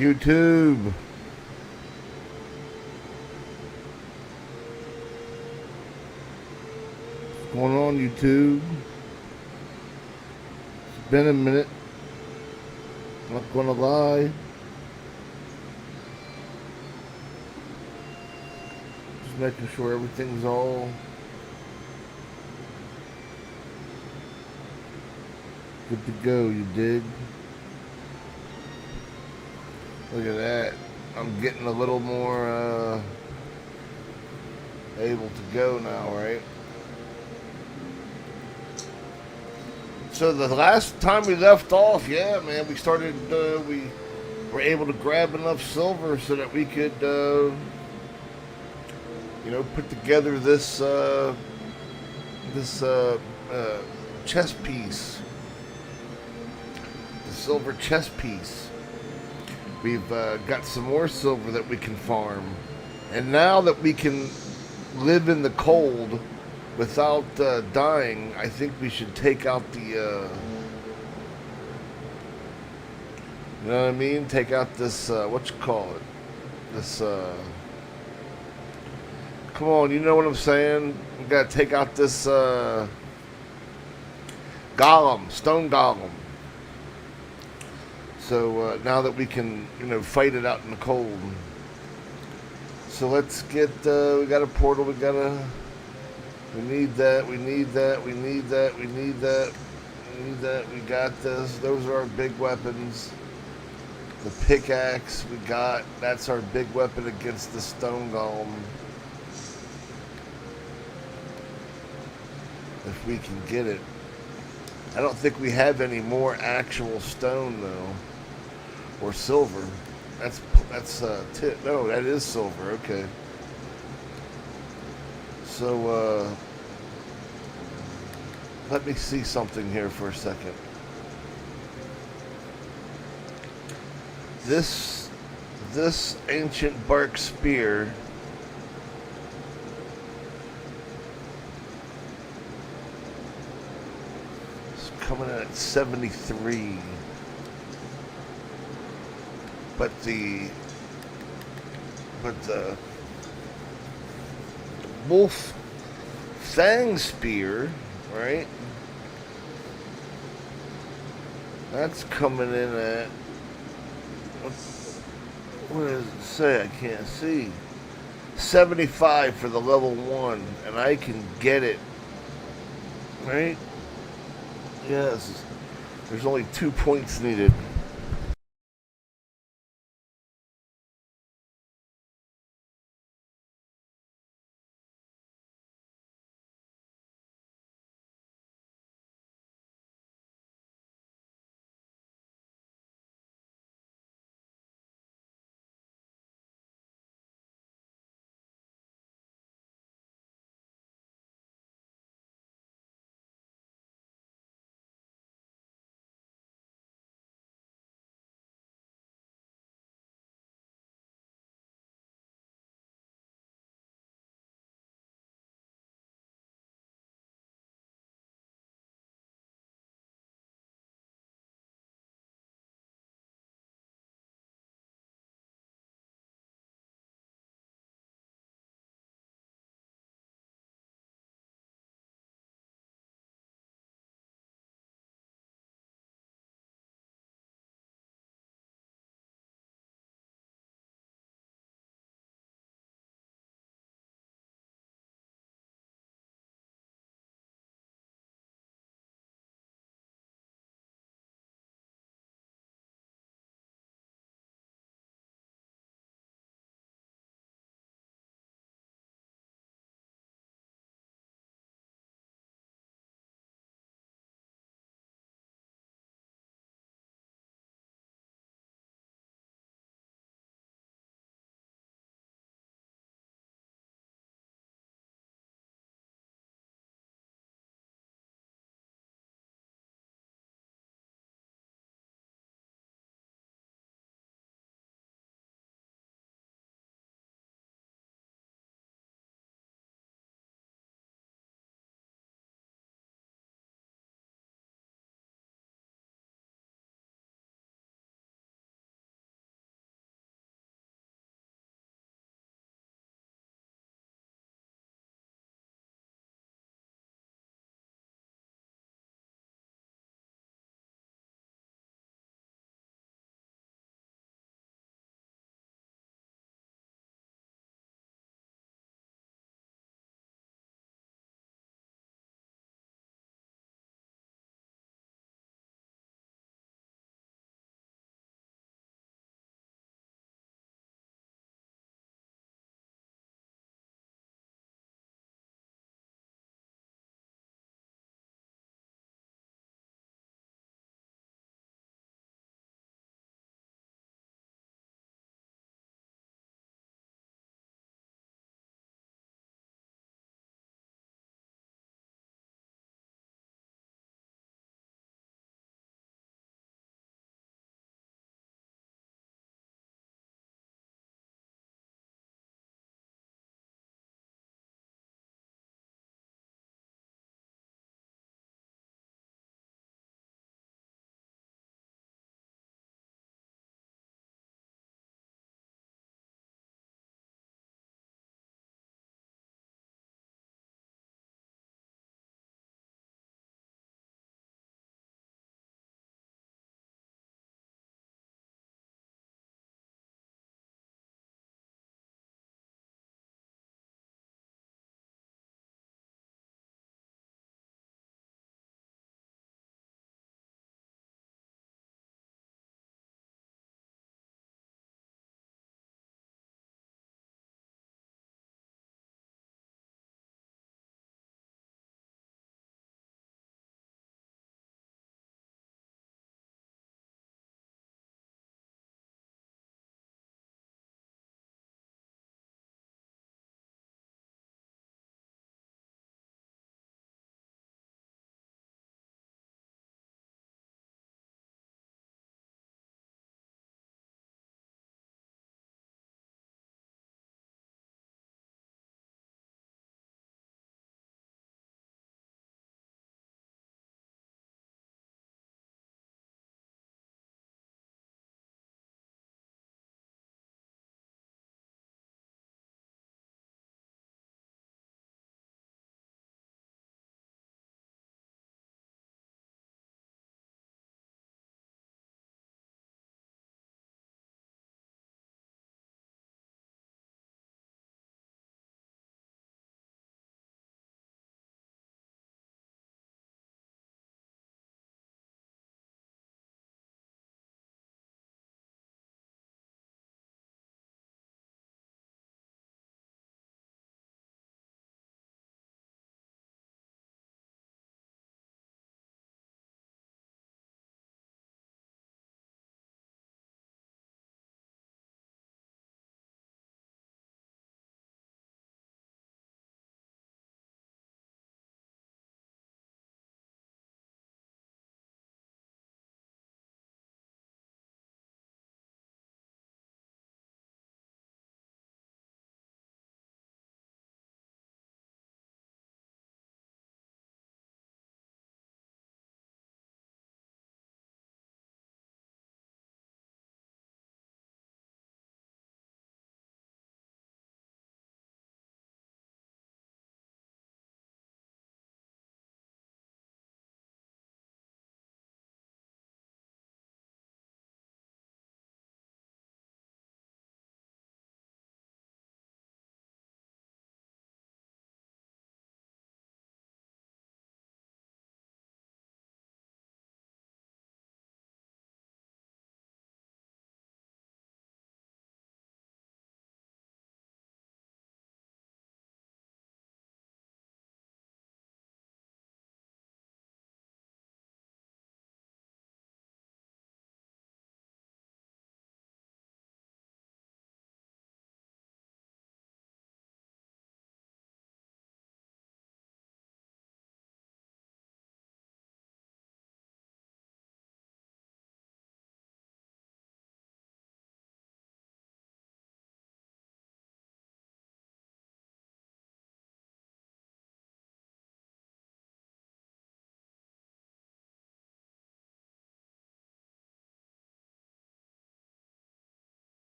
YouTube. What's going on, YouTube? It's been a minute. Not gonna lie. Just making sure everything's all good to go, you dig? Look at that. I'm getting a little more able to go now, right? So the last time we left off, yeah, man, we started, we were able to grab enough silver so that we could, put together this chess piece, the silver chess piece. We've got some more silver that we can farm, and now that we can live in the cold without dying, I think we should take out the, you know what I mean? Take out this, what you call it? This, come on, you know what I'm saying? We gotta take out this, golem, stone golem. So now that we can, fight it out in the cold. So let's get, we got a portal, we need that, we need that, we need that, we need that, we need that, we got this. Those are our big weapons. The pickaxe we got, that's our big weapon against the stone golem. If we can get it. I don't think we have any more actual stone though. Or silver. That's no, that is silver, okay. So, let me see something here for a second. This ancient bark spear is coming in at 73. But the wolf fang spear, right? That's coming in at, what does it say? I can't see. 75 for the level 1, and I can get it, right? Yes. There's only 2 points needed.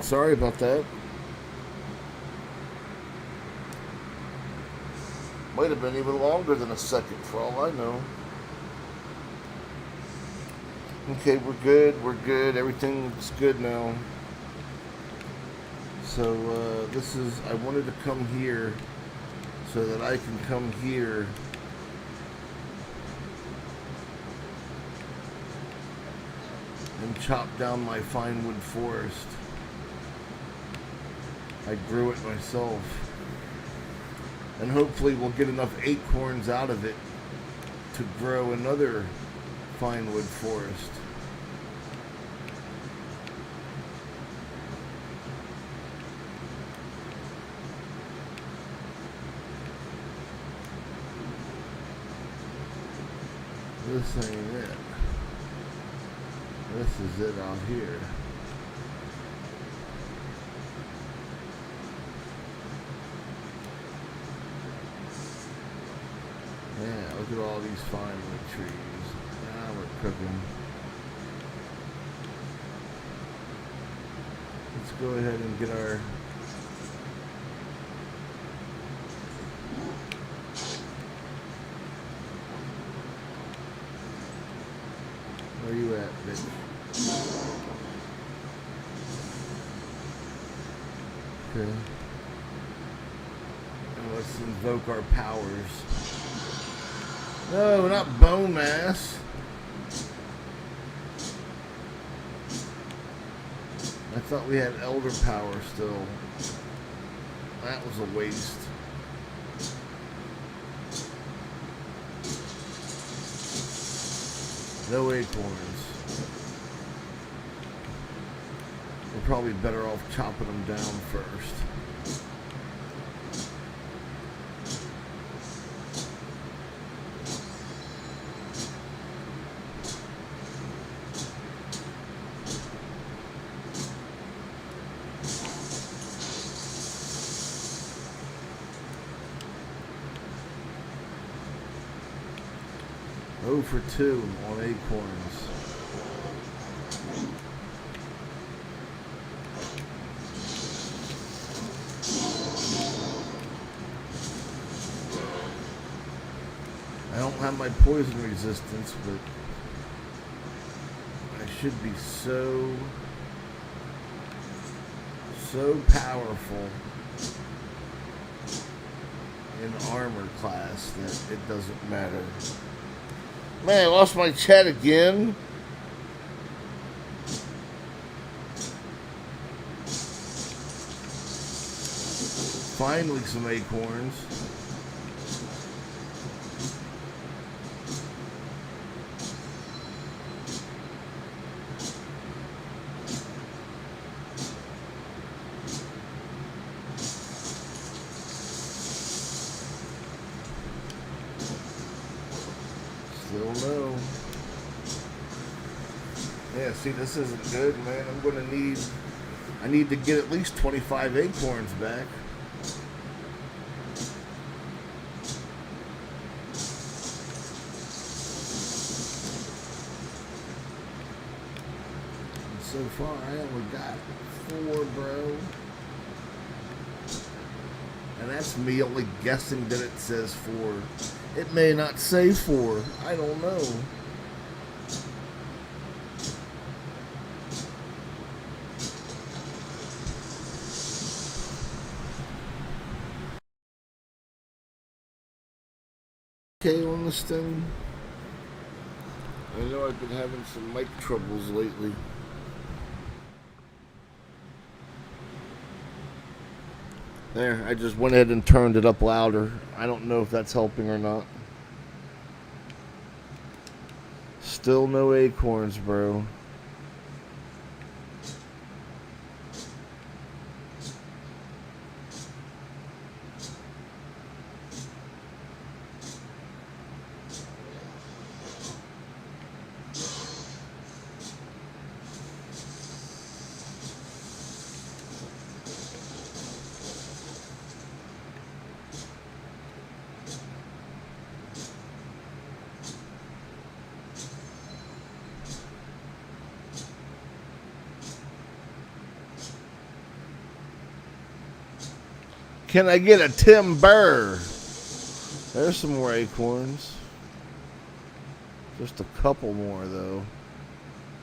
Sorry about that. Might have been even longer than a second for all I know. Okay, we're good. We're good. Everything's good now. So I wanted to come here so that I can come here and chop down my fine wood forest. I grew it myself. And hopefully we'll get enough acorns out of it to grow another fine wood forest. This ain't it. This is it out here. Yeah, look at all these fine wood trees. Now we're cooking. Let's go ahead and get our where you at, bitch? Okay. And let's invoke our powers. No, not bone mass. I thought we had elder power still. That was a waste. No acorns. We're probably better off chopping them down first. Oh for 2 on acorns. I don't have my poison resistance, but I should be so powerful in armor class that it doesn't matter. Man, I lost my chat again. Finally some acorns. Still no. Yeah, see, this isn't good, man. I need to get at least 25 acorns back. And so far, I only got 4, bro. And that's me only guessing that it says 4. It may not say 4. I don't know. Okay on this thing. I know I've been having some mic troubles lately. There, I just went ahead and turned it up louder. I don't know if that's helping or not. Still no acorns, bro. Can I get a timber? There's some more acorns. Just a couple more, though.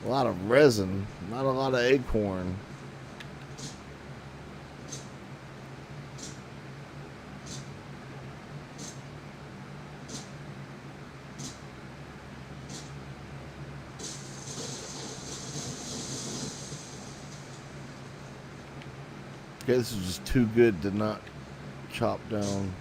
A lot of resin, not a lot of acorn. Okay, this is just too good to not chop down.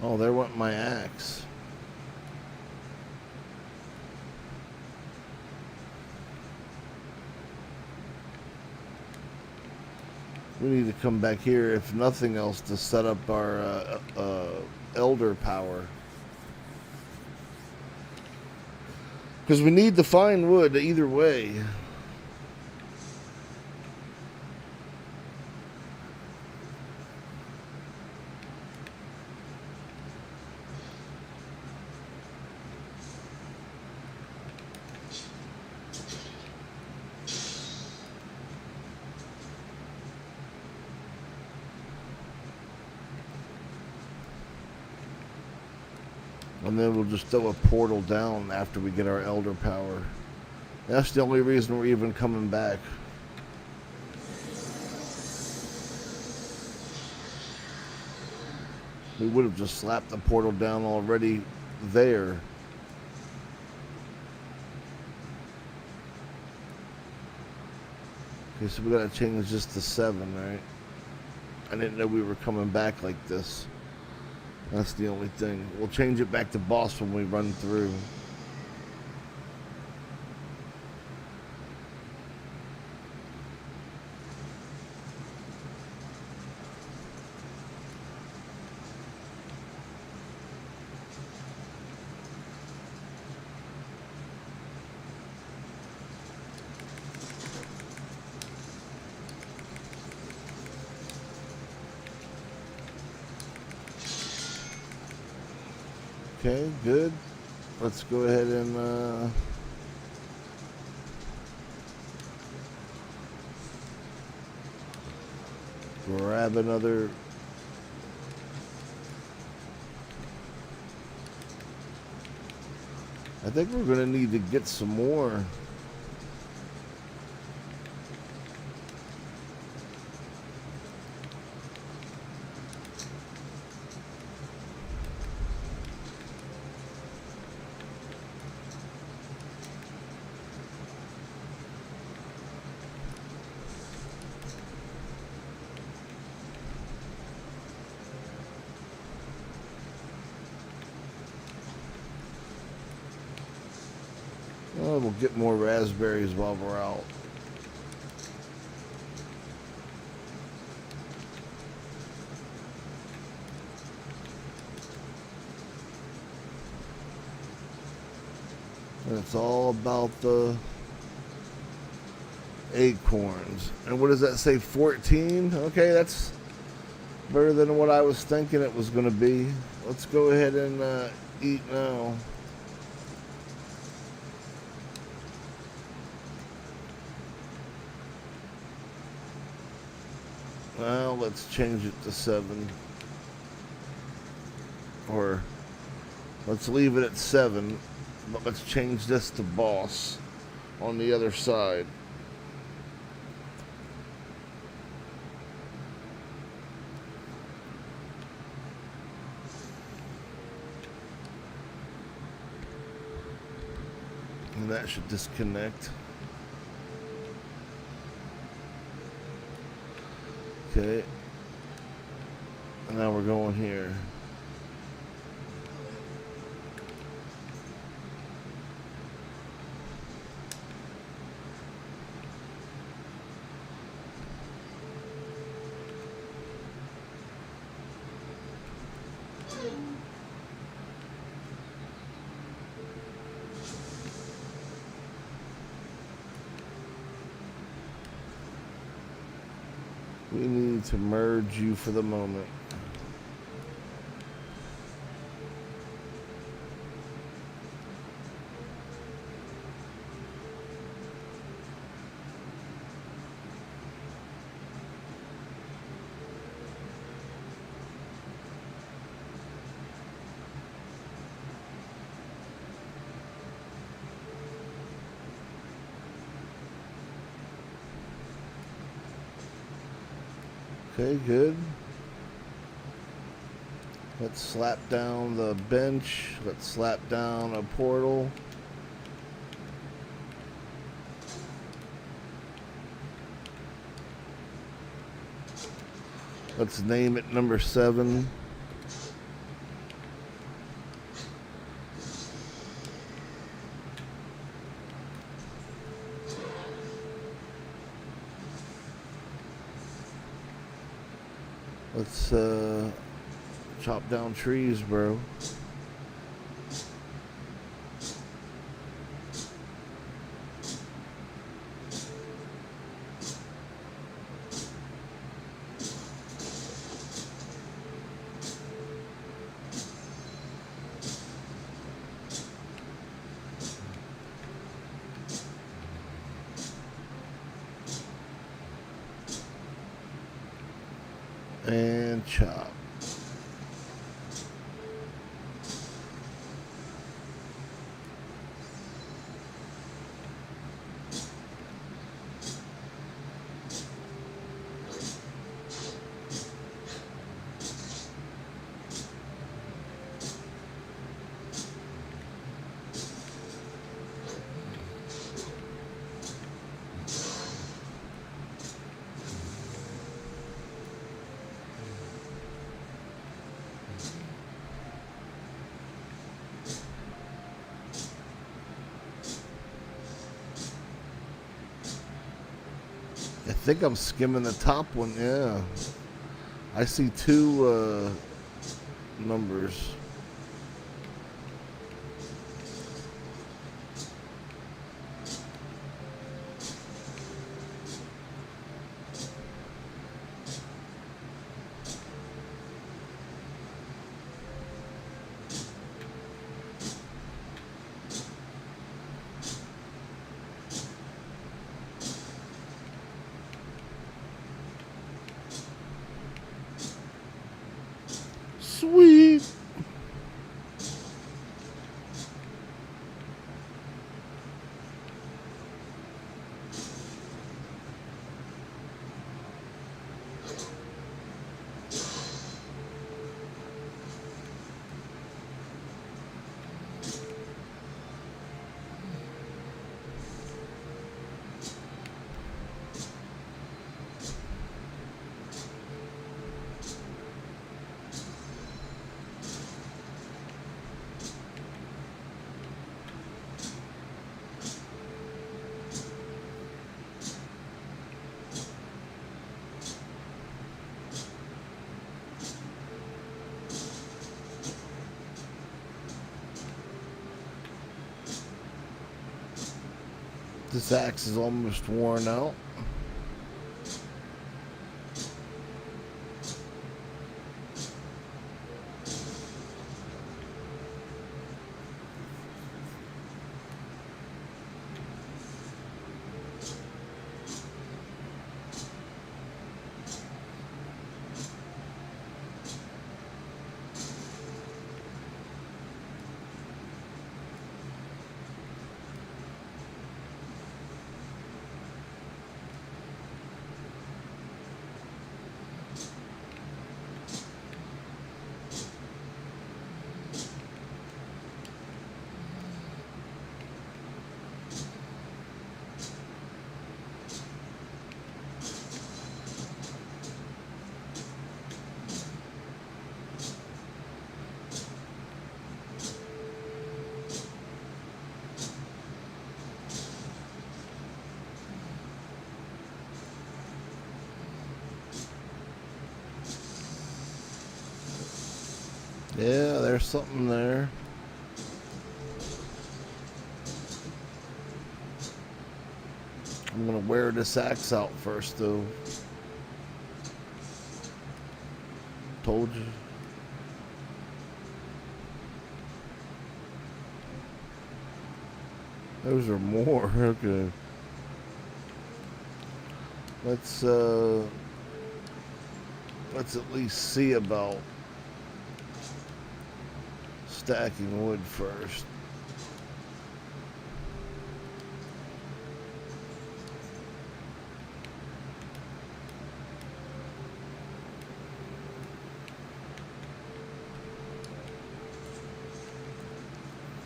Oh, there went my axe. We need to come back here, if nothing else, to set up our elder power. Because we need to find wood either way. And then we'll just throw a portal down after we get our elder power. That's the only reason we're even coming back. We would have just slapped the portal down already there. Okay, so we gotta change this to 7, right? I didn't know we were coming back like this. That's the only thing. We'll change it back to boss when we run through. Okay, good. Let's go ahead and grab another. I think we're going to need to get some more. Oh, we'll get more raspberries while we're out. And it's all about the acorns. And what does that say? 14? Okay, that's better than what I was thinking it was going to be. Let's go ahead and eat now. Well, let's change it to 7. Or let's leave it at 7, but let's change this to boss on the other side. And that should disconnect. Okay. And now we're going here. We need to merge you for the moment. Okay, good. Let's slap down the bench. Let's slap down a portal. Let's name it number 7. Let's chop down trees, bro. And chop. I think I'm skimming the top one. Yeah. I see 2 numbers. Sweet. This axe is almost worn out. Yeah, there's something there. I'm gonna wear this axe out first, though. Told you. Those are more. Okay. Let's at least see about stacking wood first.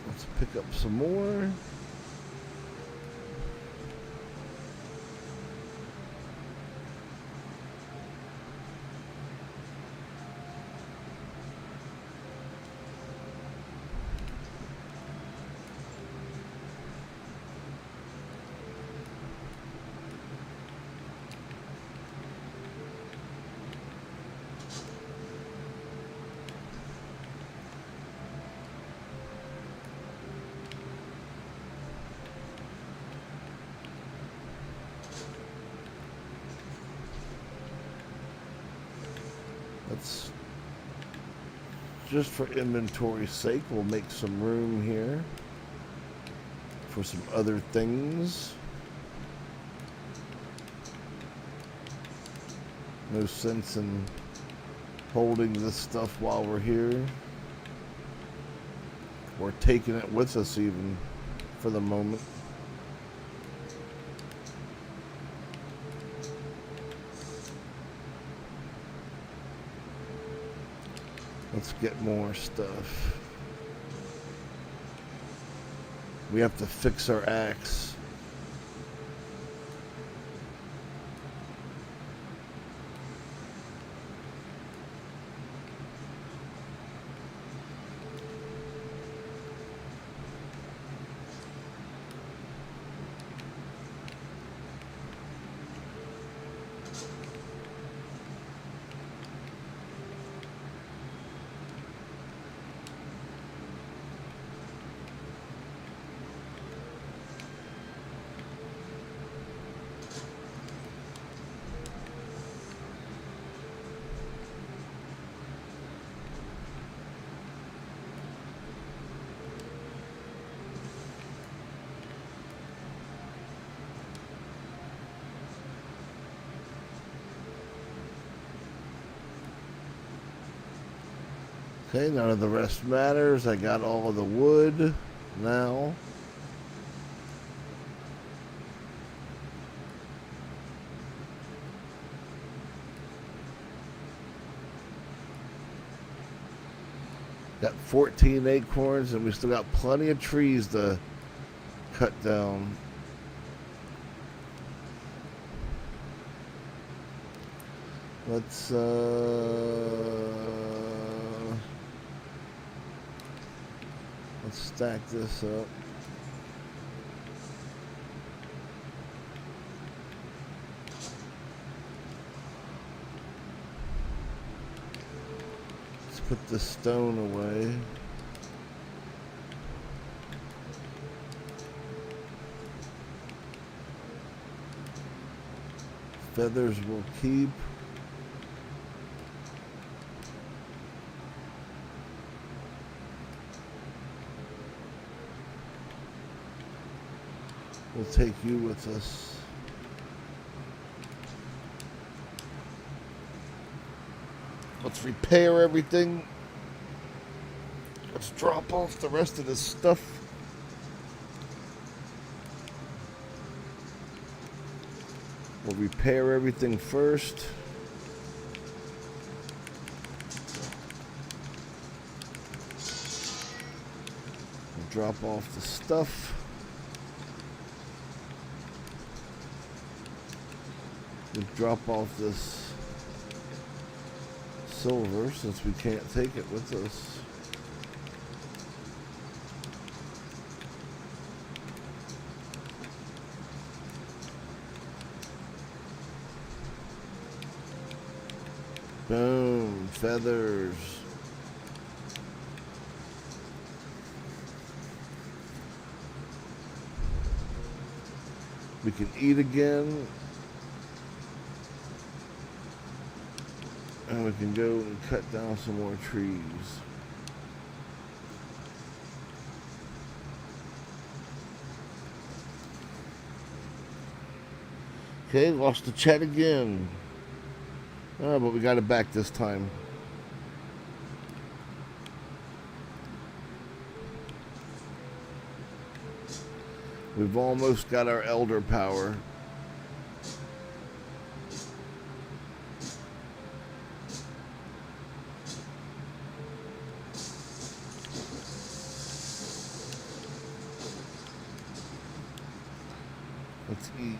Let's pick up some more. Let's, just for inventory's sake, we'll make some room here for some other things. No sense in holding this stuff while we're here, or taking it with us even for the moment. Let's get more stuff. We have to fix our axe. Okay, none of the rest matters. I got all of the wood now. Got 14 acorns, and we still got plenty of trees to cut down. Let's stack this up. Let's put the stone away. Feathers will keep. We'll take you with us. Let's repair everything. Let's drop off the rest of this stuff. We'll repair everything first. We'll drop off the stuff. We'll drop off this silver since we can't take it with us. Boom, feathers. We can eat again. And we can go and cut down some more trees. Okay, lost the chat again. Oh, but we got it back this time. We've almost got our elder power. Let's eat.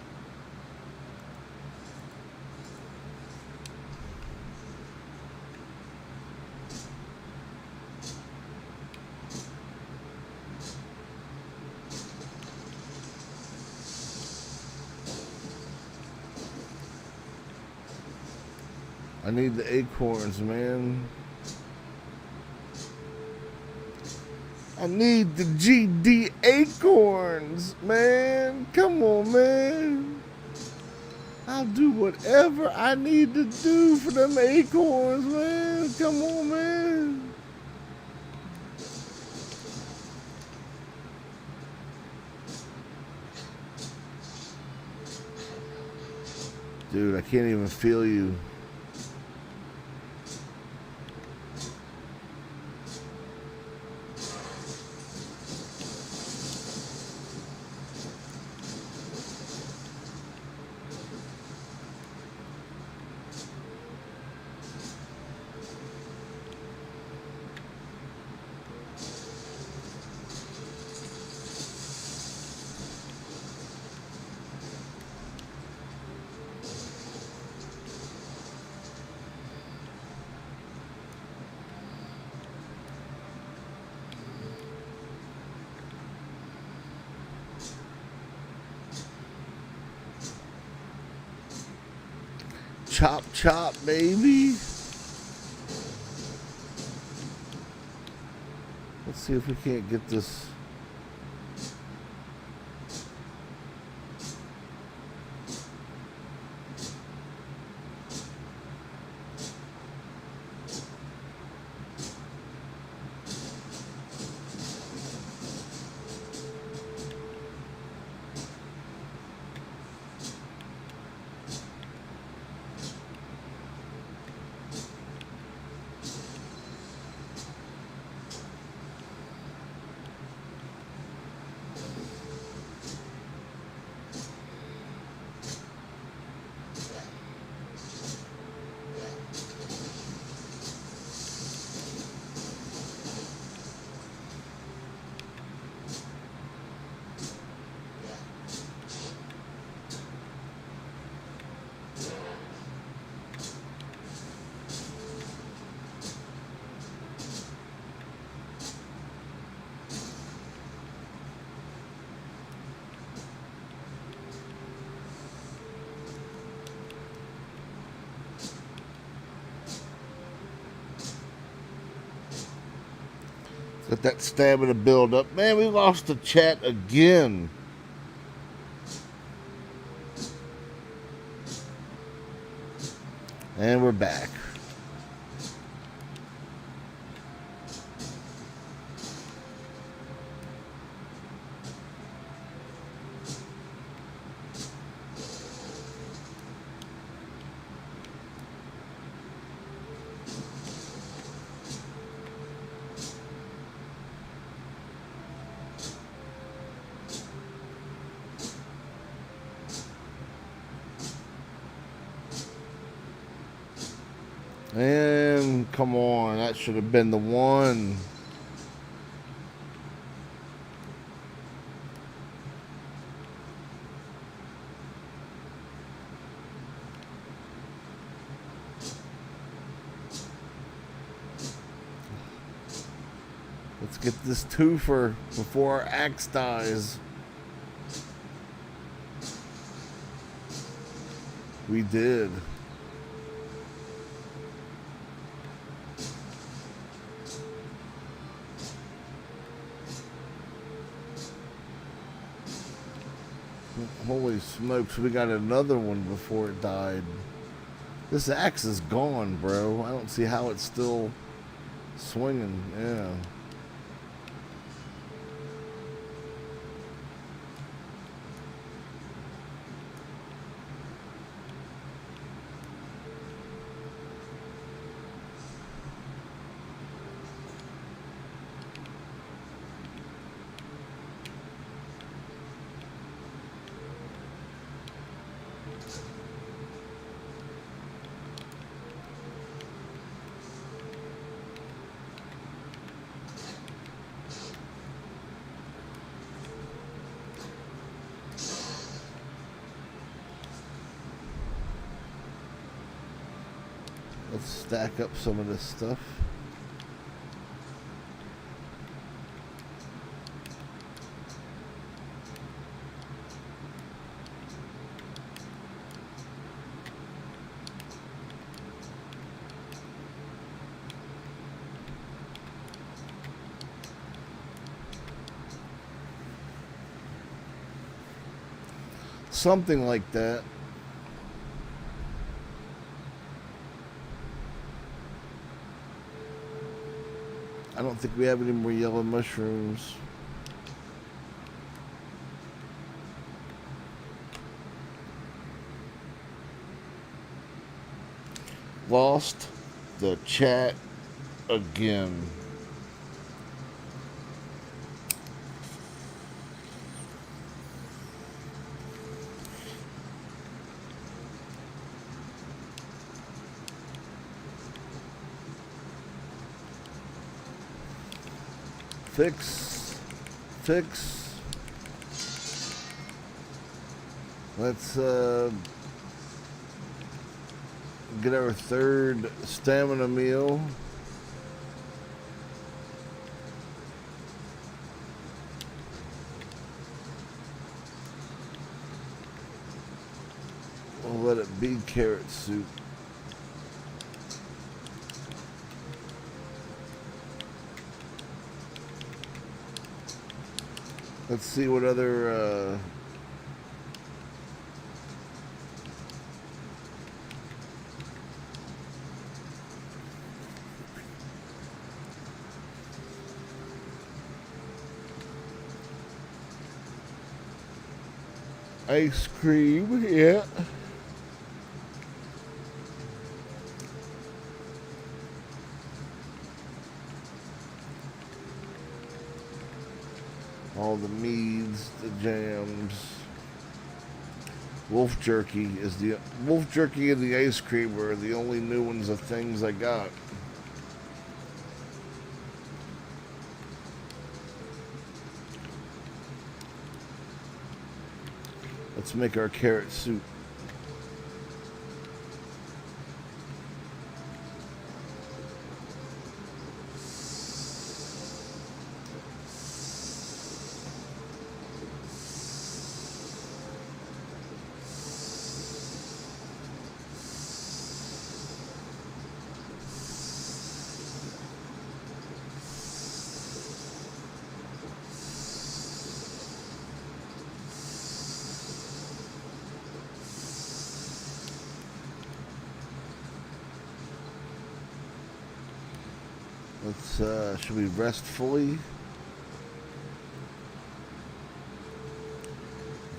I need the acorns, man. I need the GD acorns, man. Come on, man. I'll do whatever I need to do for them acorns, man. Come on, man. Dude, I can't even feel you. Chop, chop, baby. Let's see if we can't get this. Let that stamina build up. Man, we lost the chat again. And we're back. And come on, that should have been the one. Let's get this twofer before our axe dies. We did. Holy smokes, we got another one before it died. This axe is gone, bro. I don't see how it's still swinging. Yeah. Let's stack up some of this stuff. Something like that. I don't think we have any more yellow mushrooms. Lost the chat again. Fix. Let's get our third stamina meal. We'll let it be carrot soup. Let's see what other ice cream, yeah. All the meads, the jams. Wolf jerky and the ice cream are the only new ones of things I got. Let's make our carrot soup. Should we rest fully?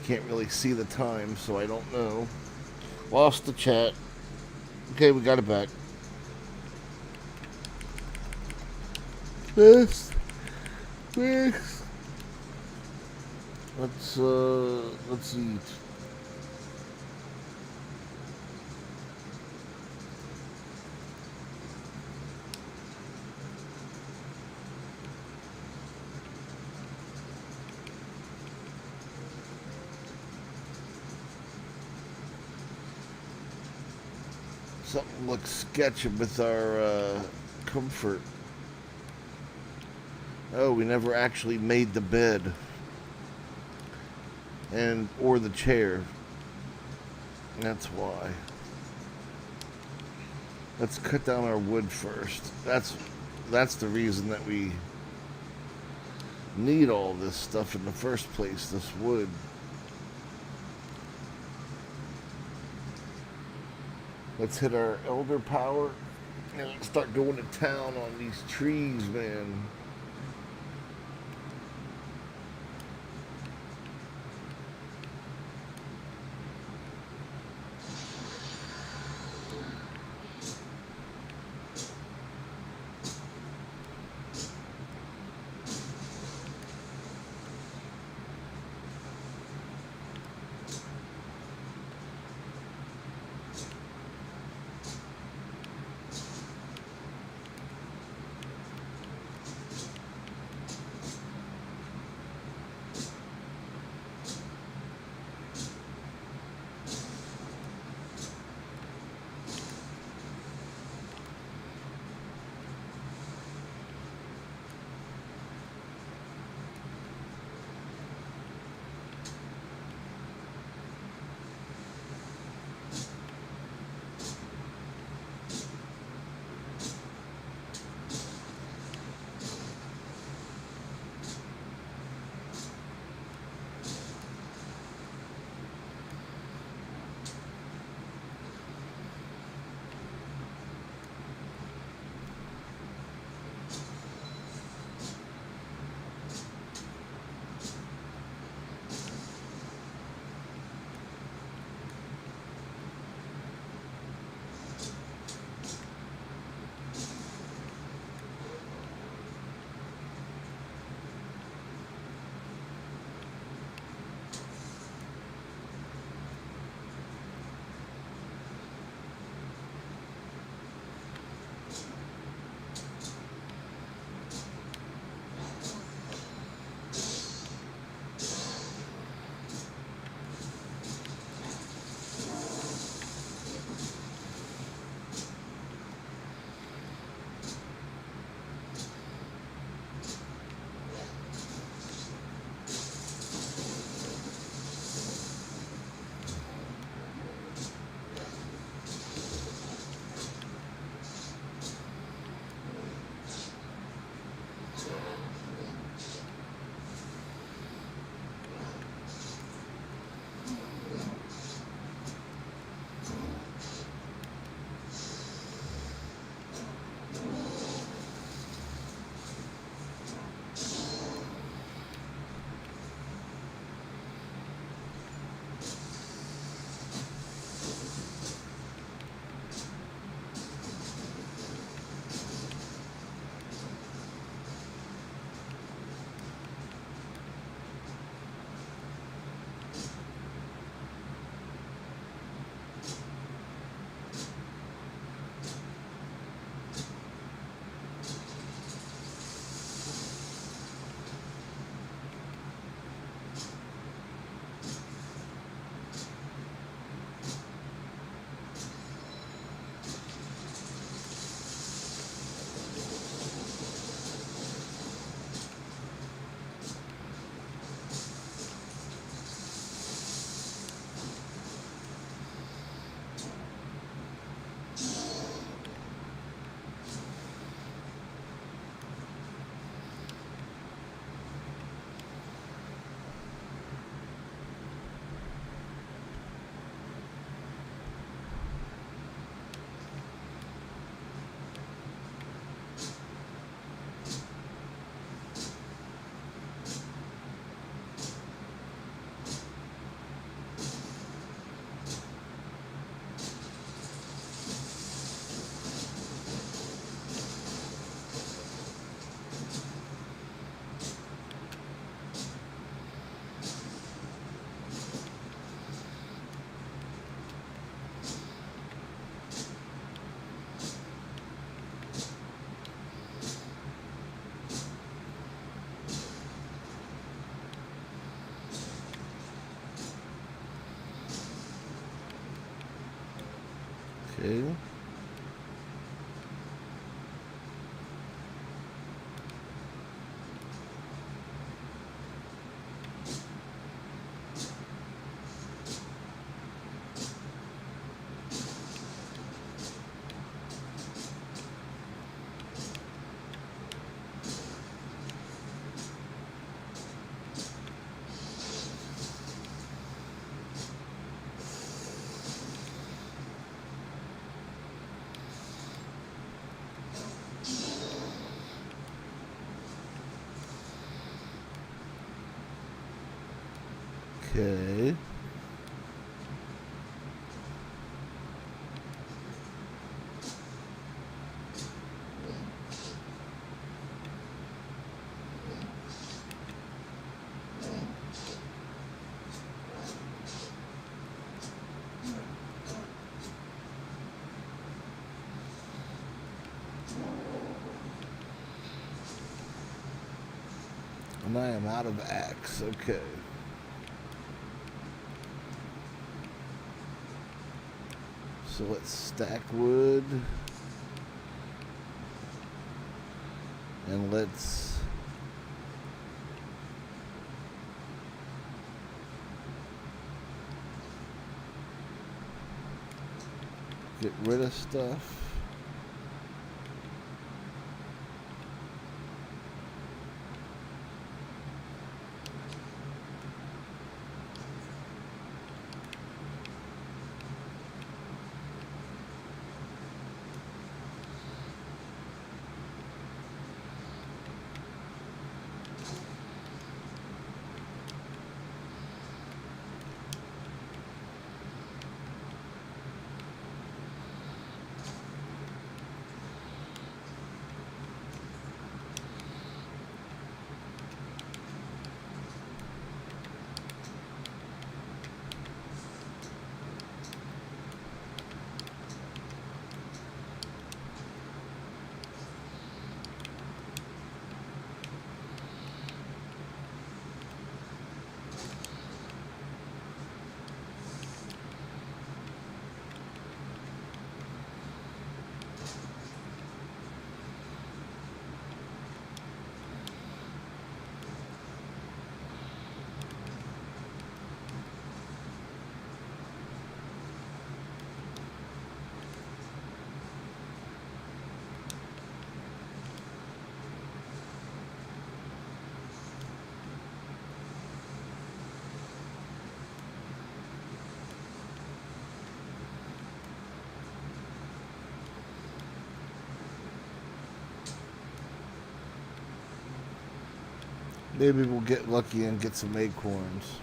Can't really see the time, so I don't know. Lost the chat. Okay, we got it back. Let's eat. Something looks sketchy with our comfort. Oh, we never actually made the bed. Or the chair. That's why. Let's cut down our wood first. That's the reason that we need all this stuff in the first place, this wood. Let's hit our elder power and start going to town on these trees, man. Okay. And I am out of axe. Okay. So let's stack wood. And let's get rid of stuff. Maybe we'll get lucky and get some acorns.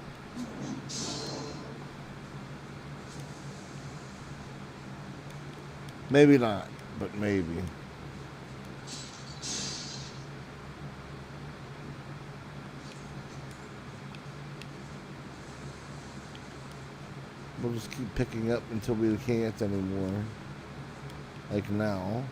Maybe not, but maybe. We'll just keep picking up until we can't anymore. Like now.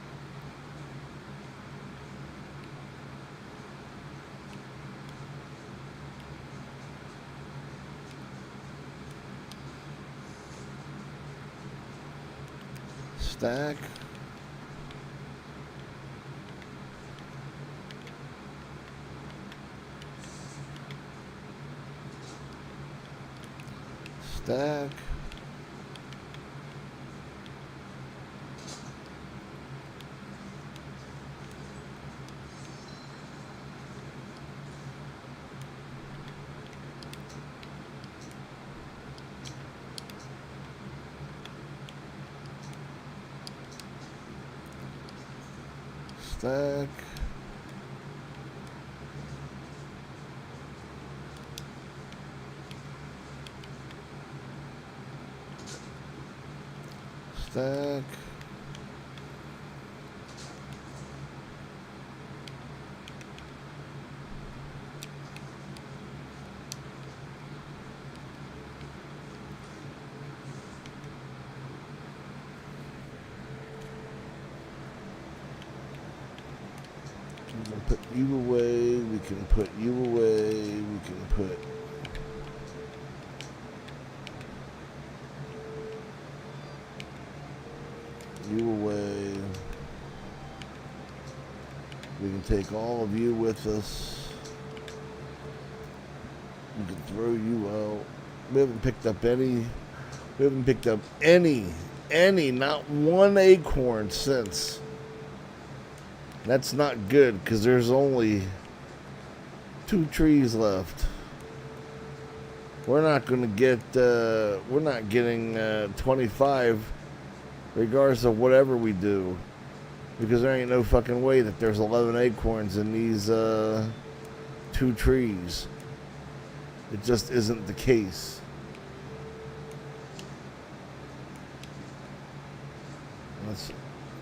Stack. Stack. Stack. Stack. We can put you away, we can put you away, we can put you away. We can take all of you with us. We can throw you out. We haven't picked up any, not one acorn since. That's not good because there's only 2 trees left. We're not going to get, we're not getting 25 regardless of whatever we do. Because there ain't no fucking way that there's 11 acorns in these 2 trees. It just isn't the case. That's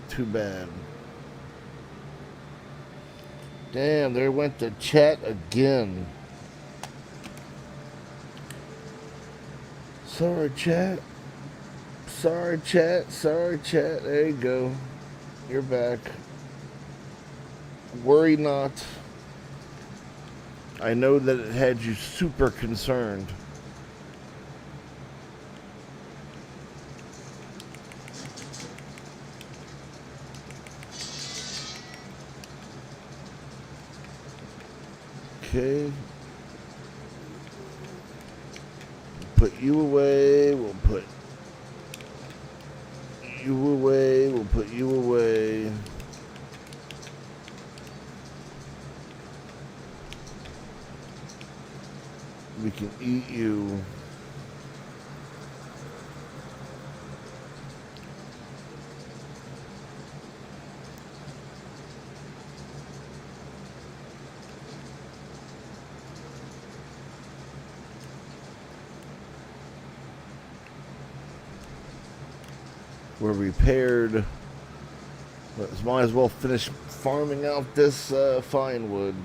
too bad. Damn, there went the chat again. Sorry, chat. Sorry, chat. Sorry, chat. There you go. You're back. Worry not. I know that it had you super concerned. Okay. Put you away. We'll put you away. We'll put you away. We can eat you. We're repaired. Might as well finish farming out this fine wood.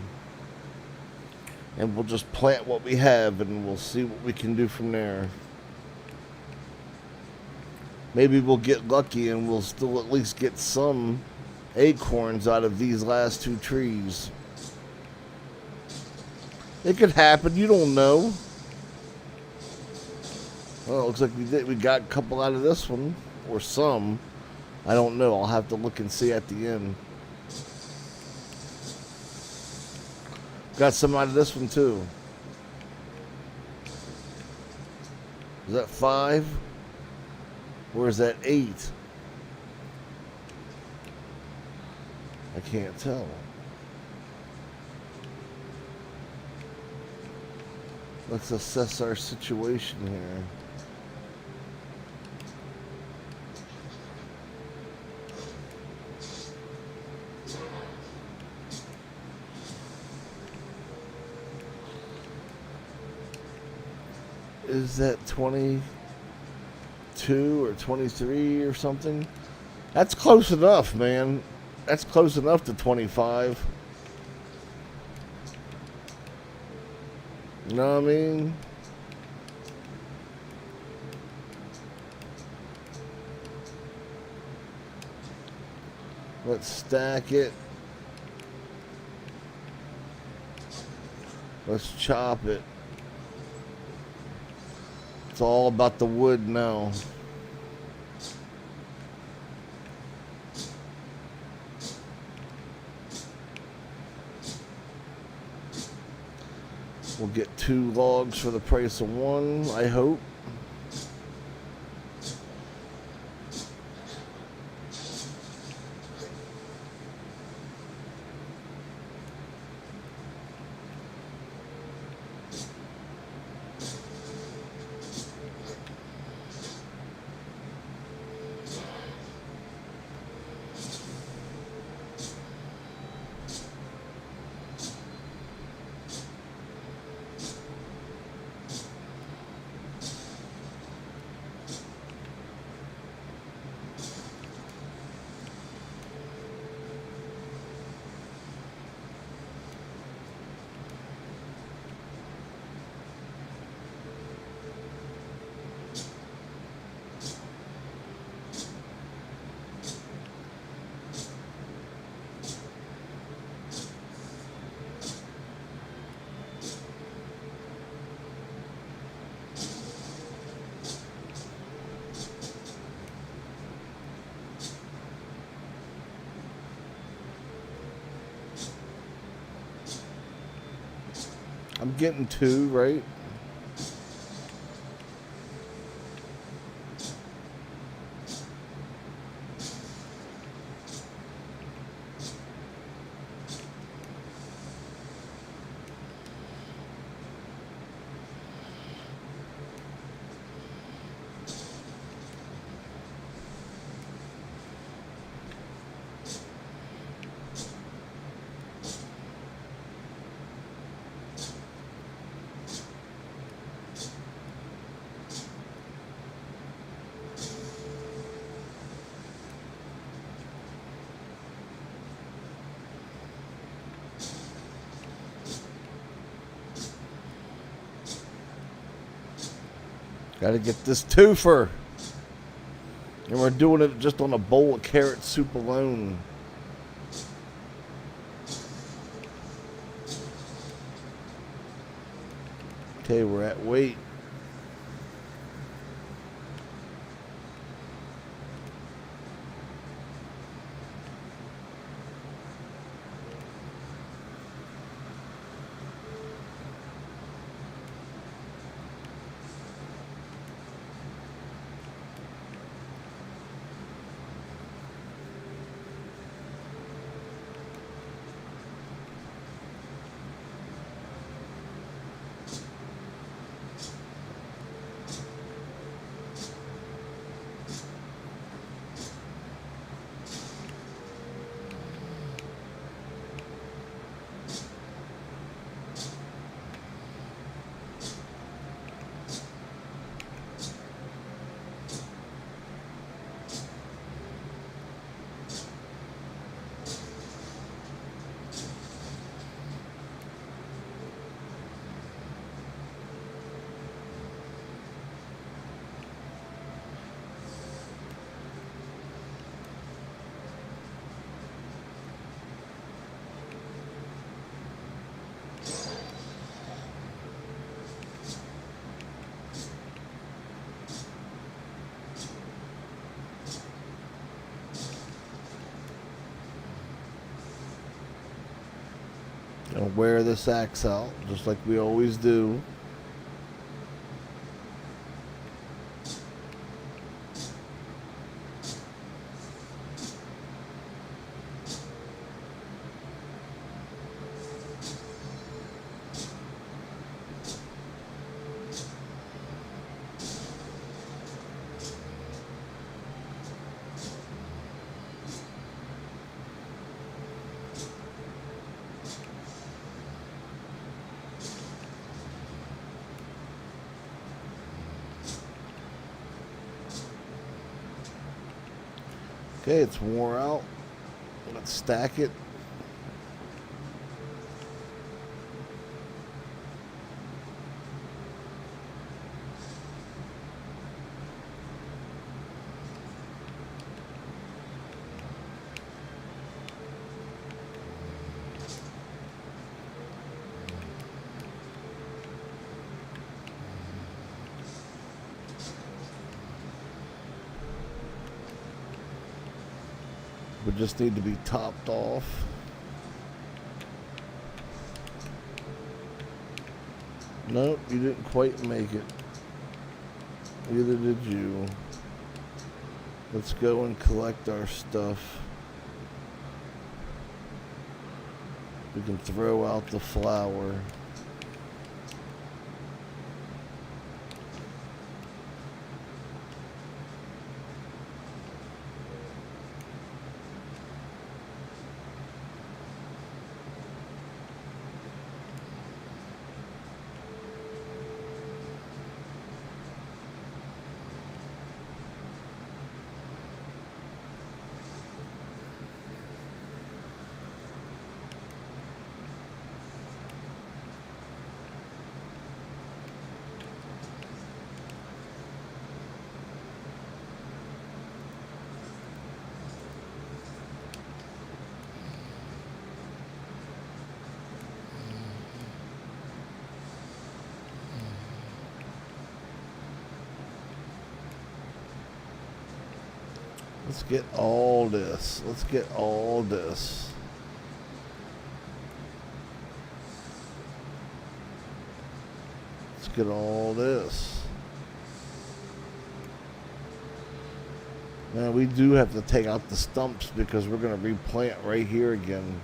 And we'll just plant what we have and we'll see what we can do from there. Maybe we'll get lucky and we'll still at least get some acorns out of these last two trees. It could happen, you don't know. Well, it looks like we got a couple out of this one. Or some. I don't know. I'll have to look and see at the end. Got some out of this one too. Is that 5? Or is that 8? I can't tell. Let's assess our situation here. Is that 22 or 23 or something? That's close enough, man. That's close enough to 25. You know what I mean? Let's stack it. Let's chop it. It's all about the wood now. We'll get 2 logs for the price of 1, I hope. I'm getting 2, right? Gotta get this twofer. And we're doing it just on a bowl of carrot soup alone. Okay, we're at weight. Gonna wear this axe out, just like we always do. Okay, it's wore out. Let's stack it. We just need to be topped off. Nope, you didn't quite make it. Neither did you. Let's go and collect our stuff. We can throw out the flour. Let's get all this. Let's get all this. Let's get all this. Now we do have to take out the stumps because we're going to replant right here again.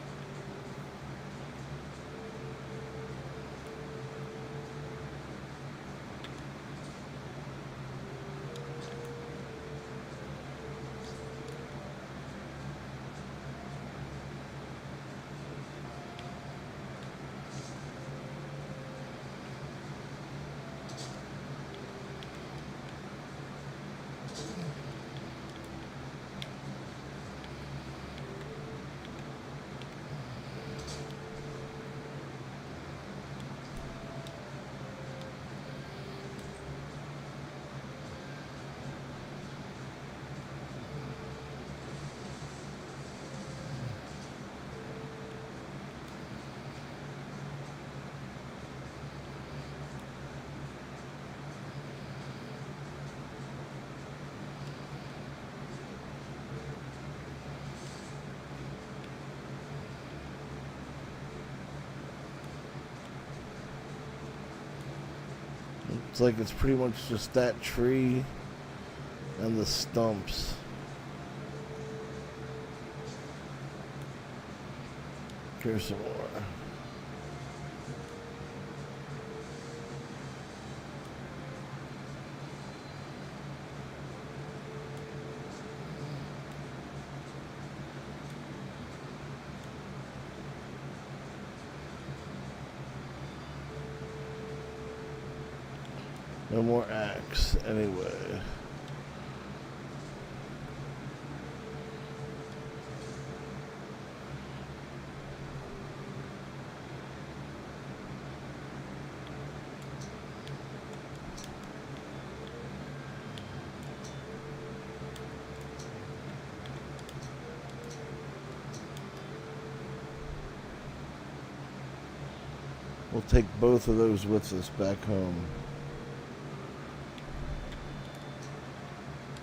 It's like it's pretty much just that tree and the stumps. Here's some more. No more axe, anyway. We'll take both of those with us back home.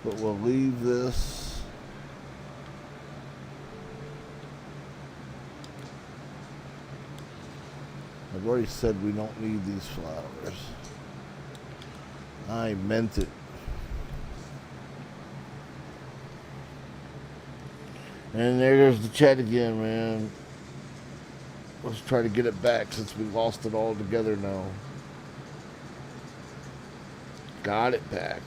But we'll leave this. I've already said we don't need these flowers. I meant it. And there goes the chat again, man. Let's try to get it back since we lost it all together now. Got it back.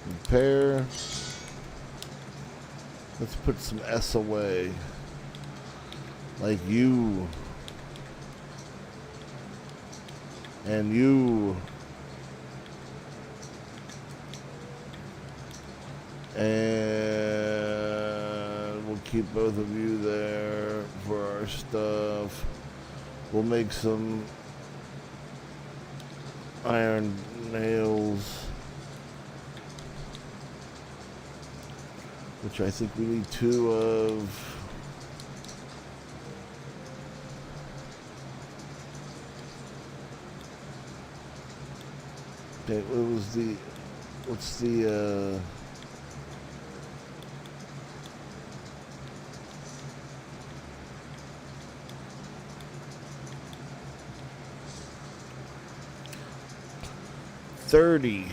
Repair. Let's put some S away. Like you. And you. And we'll keep both of you there for our stuff. We'll make some iron nails, which I think we need 2 of. Okay, what's the 30.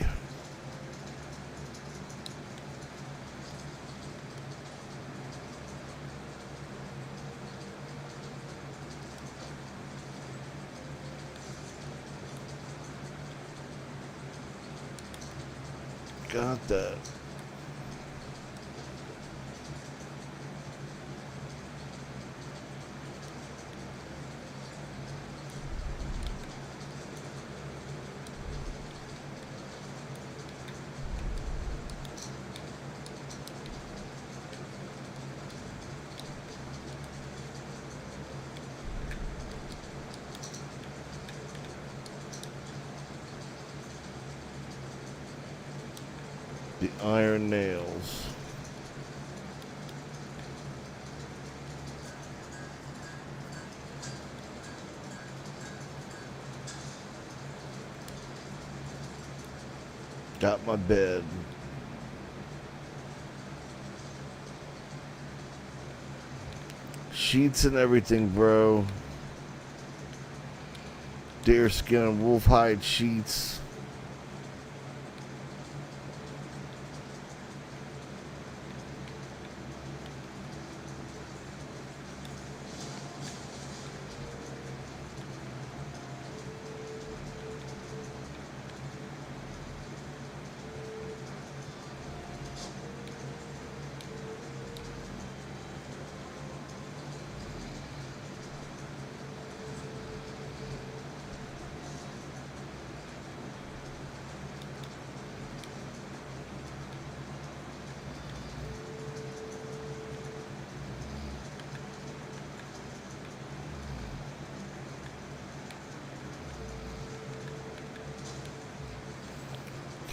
Got that. The iron nails. Got my bed. Sheets and everything, bro. Deerskin and wolf hide sheets.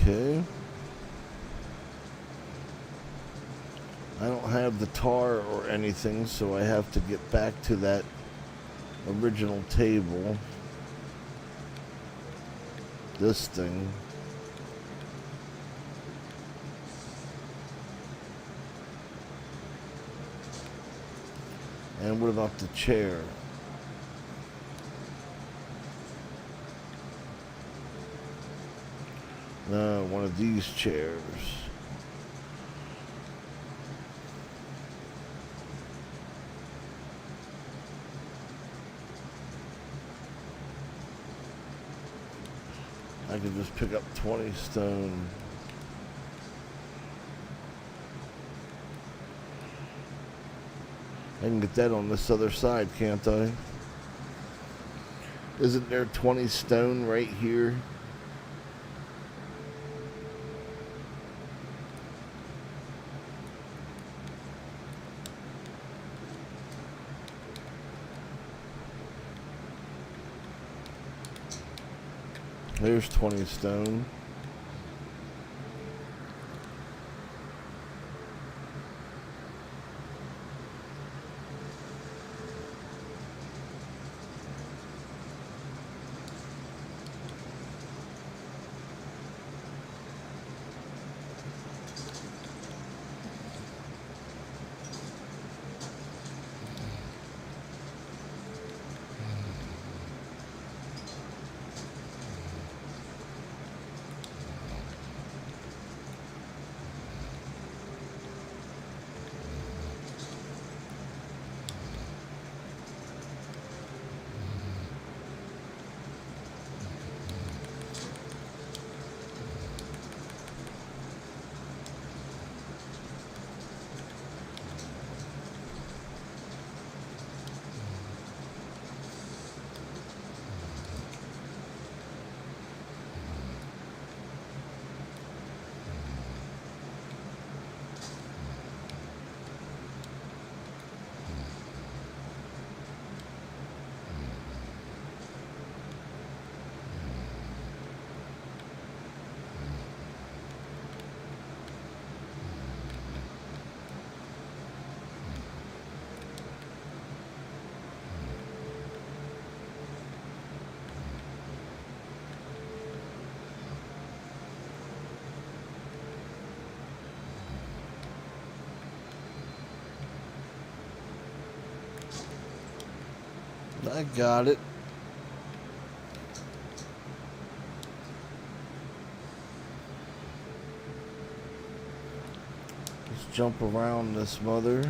Okay. I don't have the tar or anything, so I have to get back to that original table. this thing. And what about the chair? No, one of these chairs. I could just pick up 20 stone. I can get that on this other side, can't I? Isn't there 20 stone right here? There's 20 stone. I got it. Let's jump around this mother.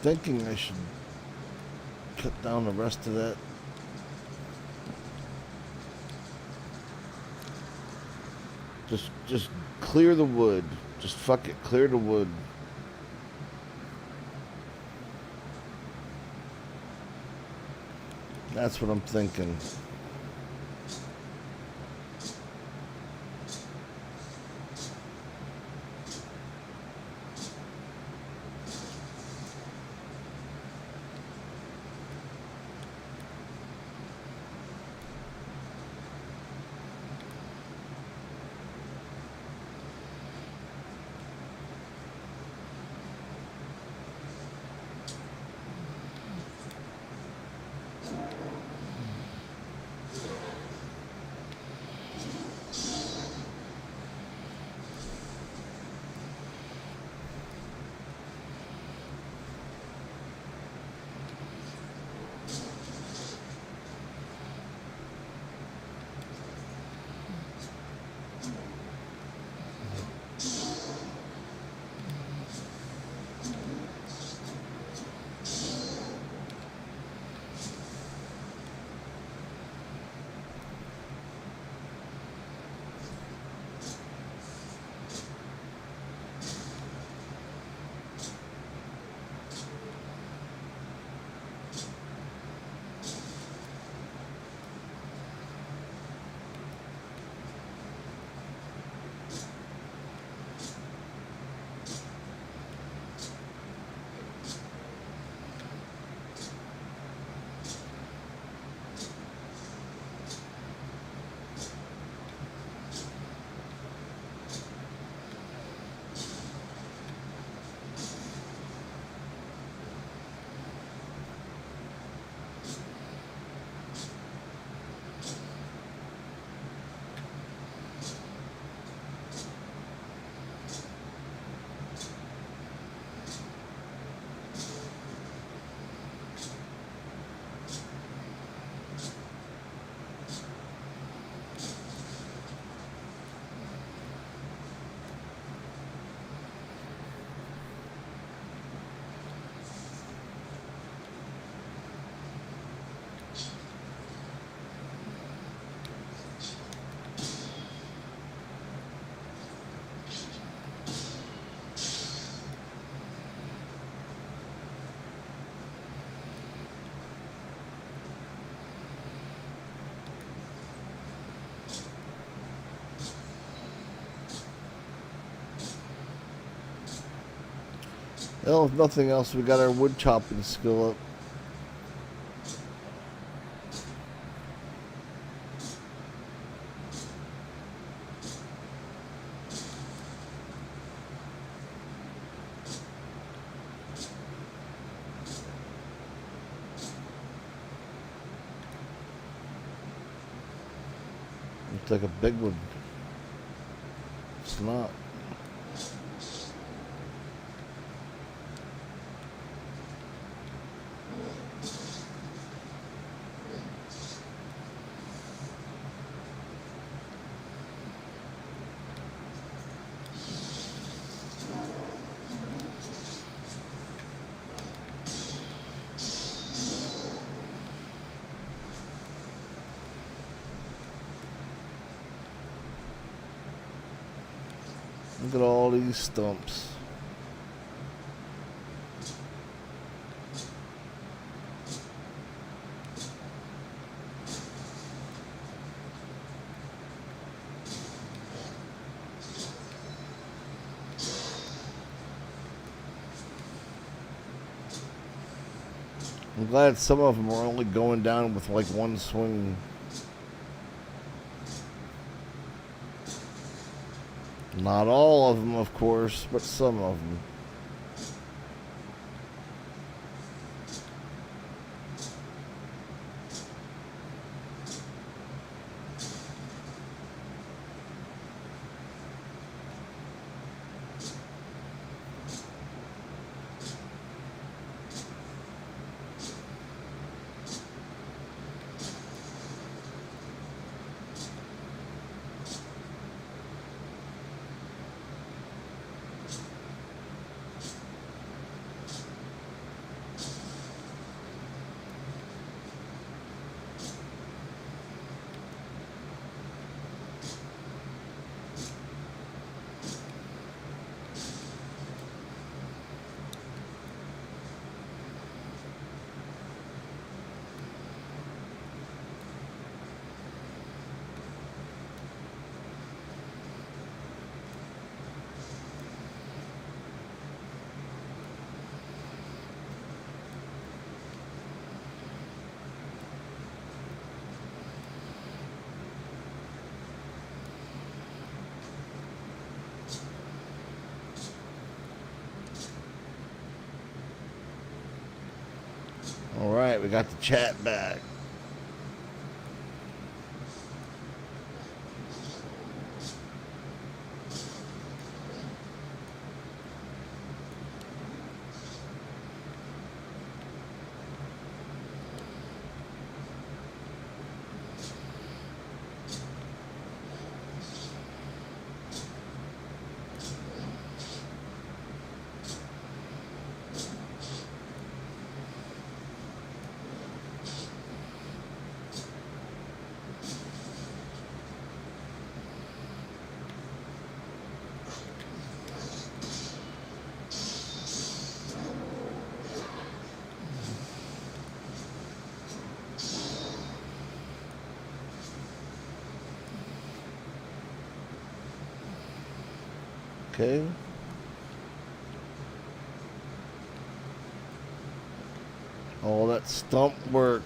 Thinking I should cut down the rest of that. Just clear the wood. Just fuck it, clear the wood. That's what I'm thinking. Well, if nothing else, we got our wood chopping skill up. Looks like a big one. It's not. Look at all these stumps. I'm glad some of them are only going down with like one swing. Not all of them, of course, but some of them. All right, we got the chat back. Okay. All that stump work.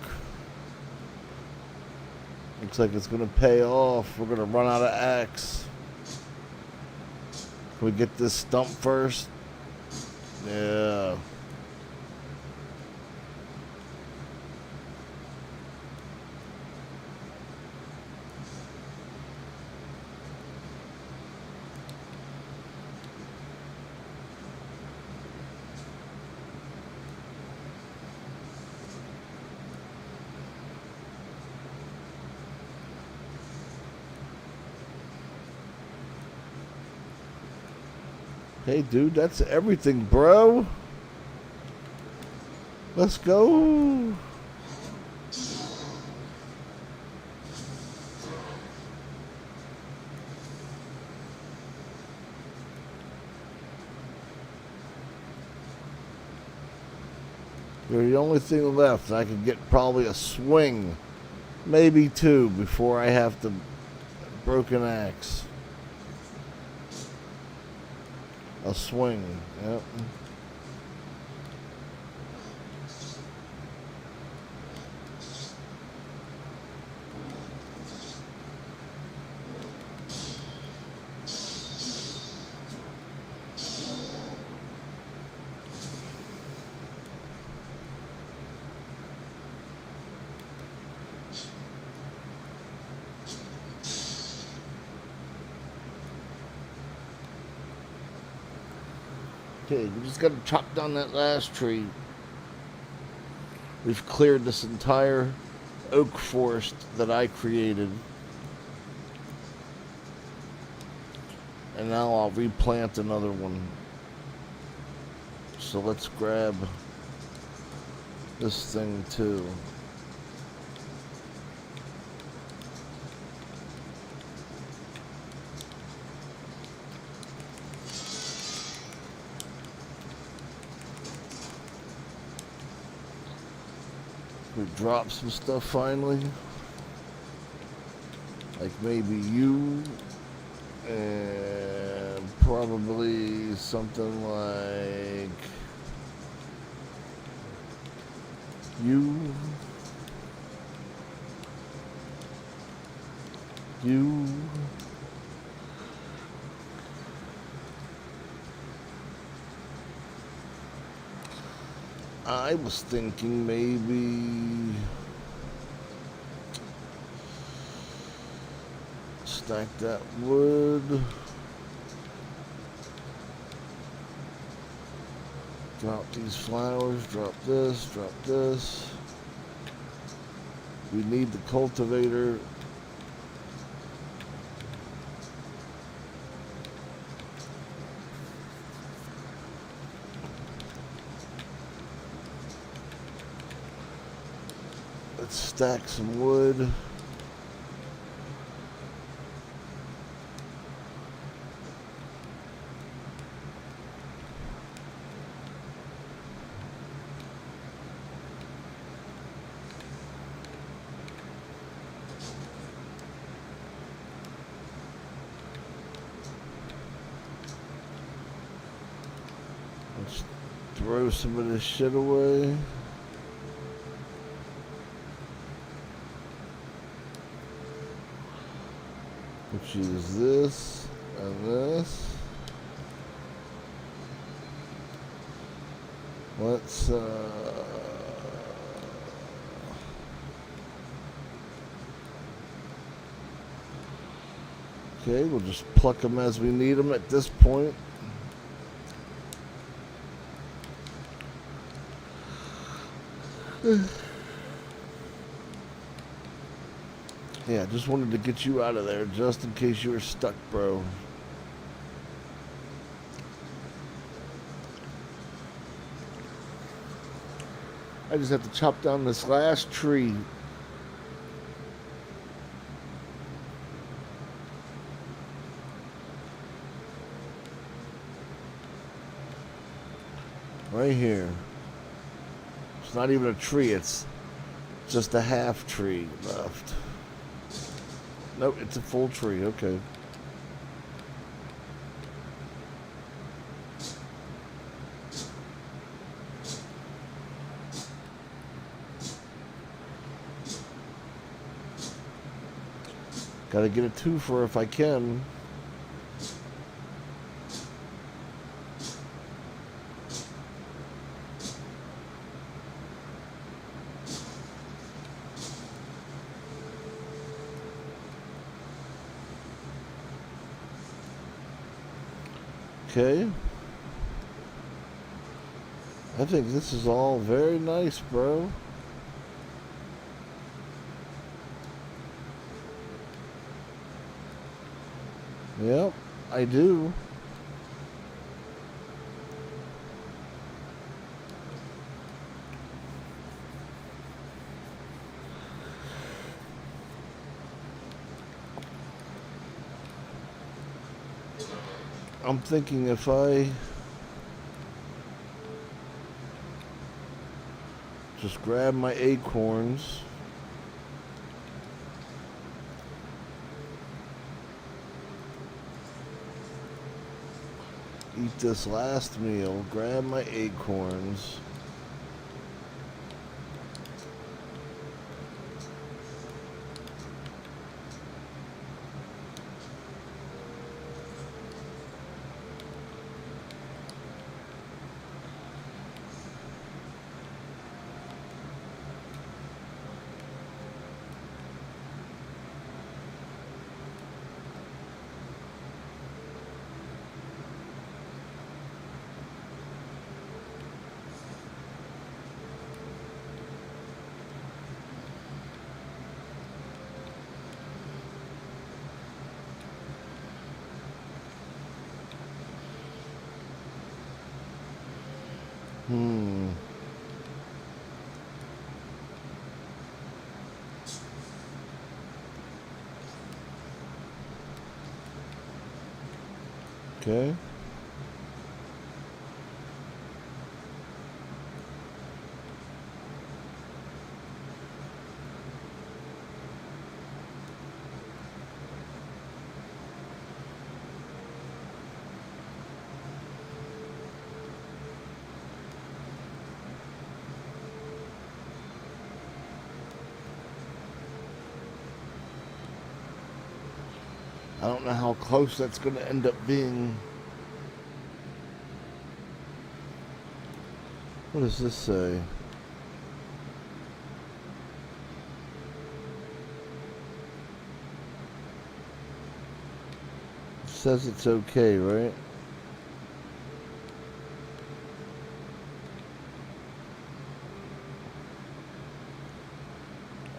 Looks like it's gonna pay off. We're gonna run out of axe. Can we get this stump first? Yeah. Hey, dude, that's everything, bro. Let's go. You're the only thing left. I could get probably a swing, maybe two, before I have to broken axe. A swing, yep. Okay, we just gotta chop down that last tree. We've cleared this entire oak forest that I created. And now I'll replant another one. So let's grab this thing too. We drop some stuff finally. Like maybe you and probably something like you. I was thinking maybe stack that wood. Drop these flowers, drop this, drop this. We need the cultivator. Let's stack some wood. Let's throw some of this shit away. Which is this and this. Let's okay, we'll just pluck them as we need them at this point. Yeah, just wanted to get you out of there just in case you were stuck, bro. I just have to chop down this last tree. Right here. It's not even a tree, it's just a half tree left. Nope, it's a full tree, okay. Gotta get a twofer if I can. Okay. I think this is all very nice, bro. Yep, I do. I'm thinking if I just grab my acorns, eat this last meal, grab my acorns, Hmm. Okay. I don't know how close that's going to end up being. What does this say? It says it's okay, right?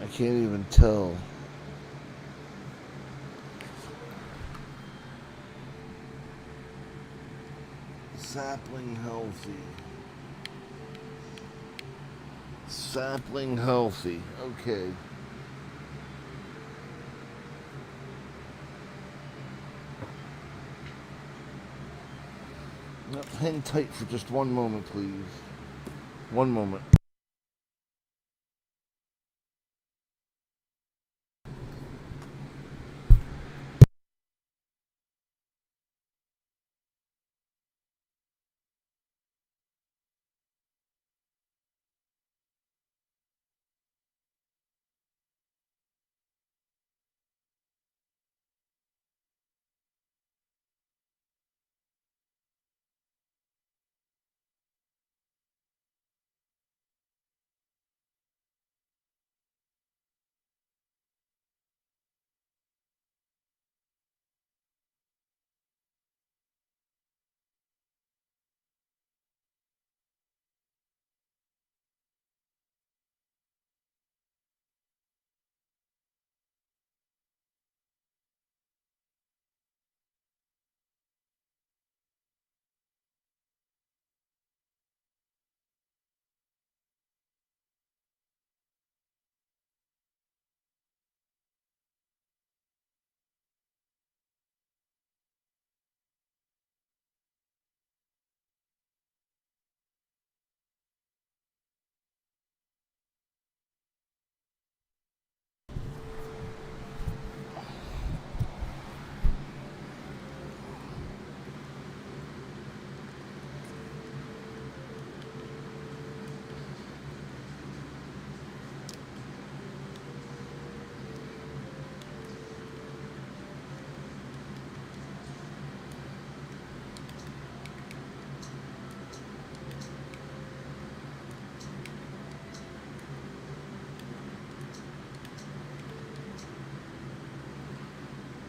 I can't even tell. Sapling healthy. Sapling healthy. Okay. Now, hang tight for just one moment, please. One moment.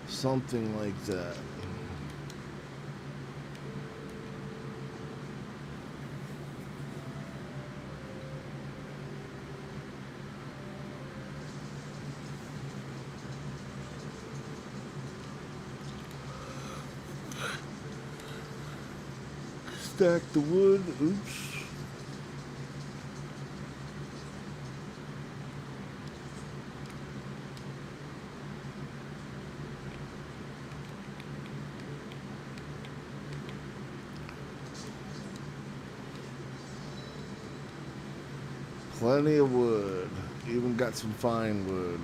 Something like that. Stack the wood. Oops. Plenty of wood. Even got some fine wood.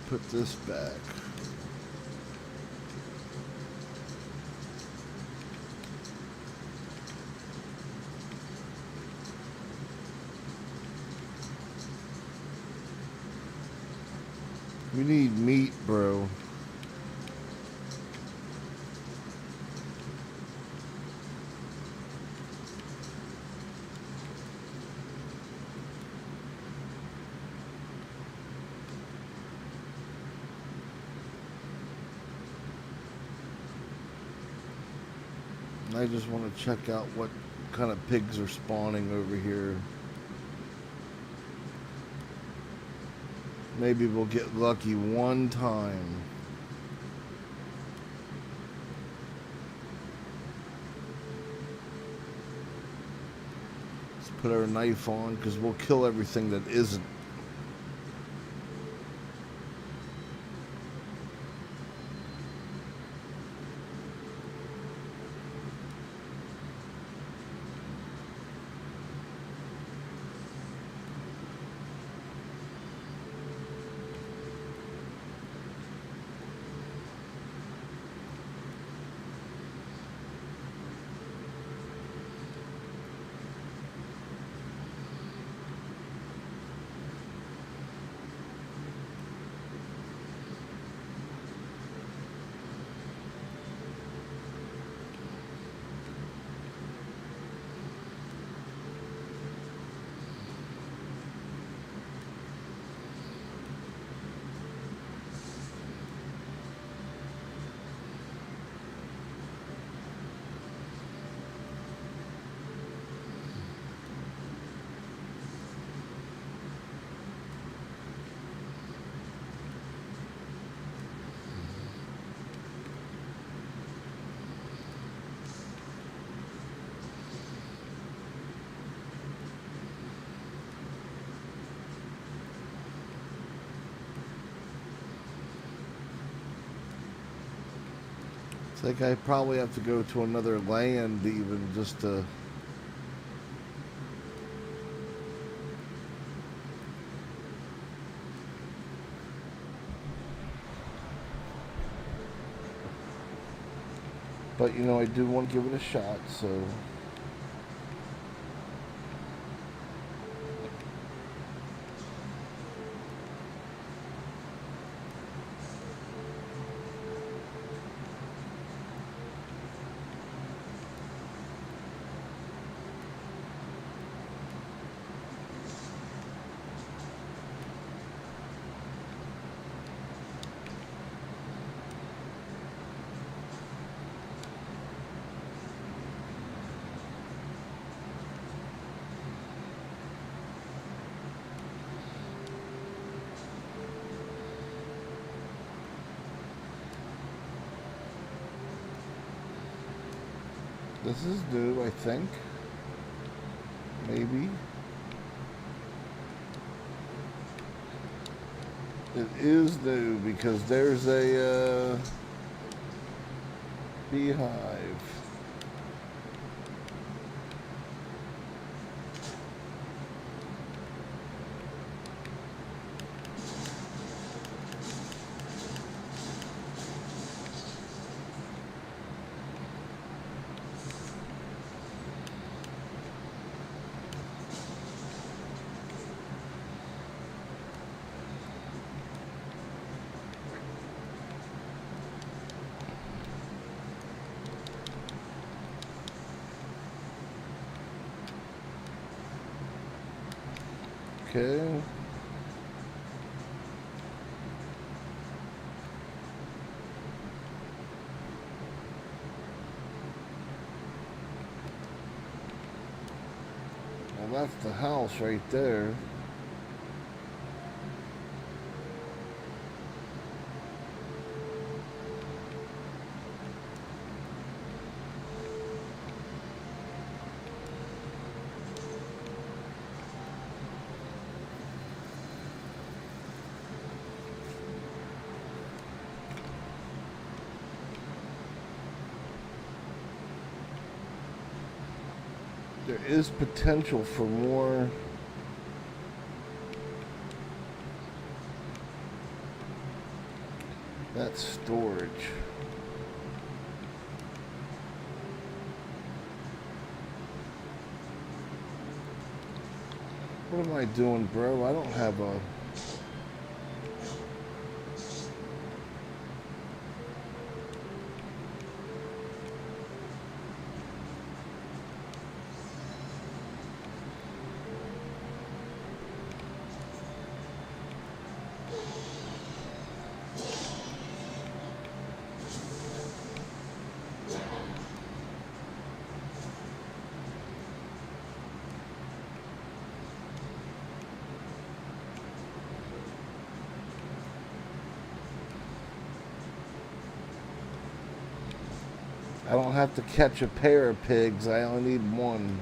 Put this back. We need meat, bro. I just want to check out what kind of pigs are spawning over here. Maybe we'll get lucky one time. Let's put our knife on because we'll kill everything that isn't. It's like I probably have to go to another land even just to... But, you know, I do want to give it a shot, so... This is new, I think. Maybe. It is new because there's a beehive. Okay. Well, that's the house right there. There is potential for more. That's storage. What am I doing, bro? I don't have a... I don't have to catch a pair of pigs. I only need one.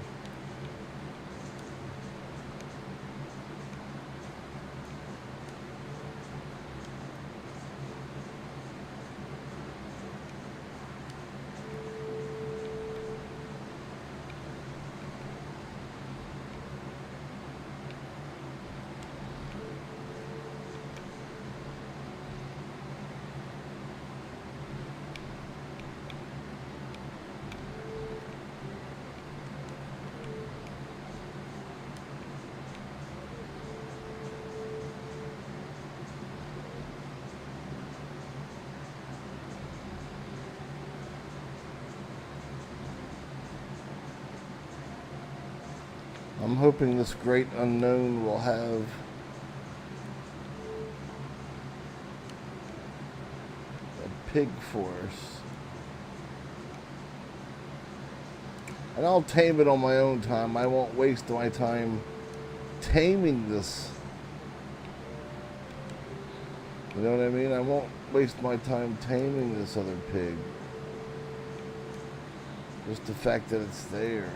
I'm hoping this great unknown will have a pig force. And I'll tame it on my own time. I won't waste my time taming this. You know what I mean? I won't waste my time taming this other pig. Just the fact that it's there.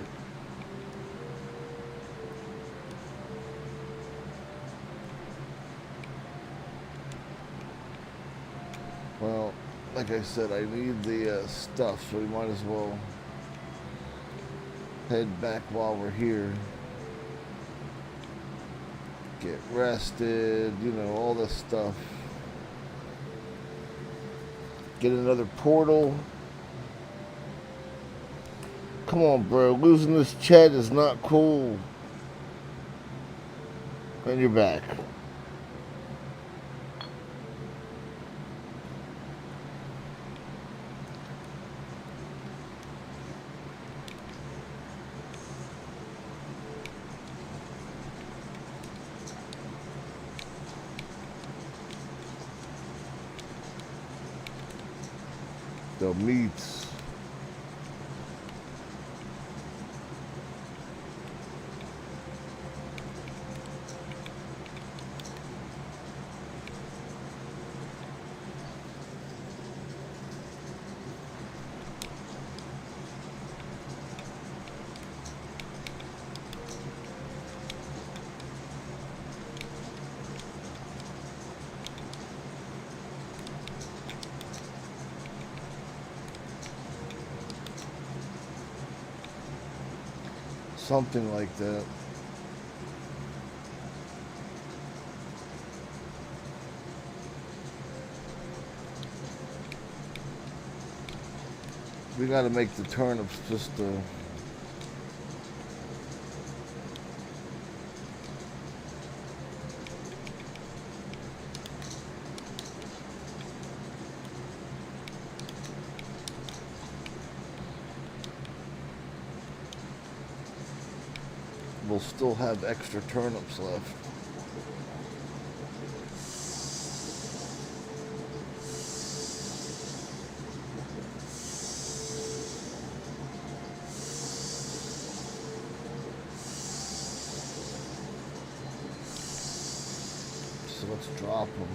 Well, like I said, I need the stuff, so we might as well head back while we're here. Get rested, you know, all this stuff. Get another portal. Come on, bro. Losing this chat is not cool. And you're back. The meats. Something like that. We gotta make the turnips just we'll still have extra turnips left. So let's drop them.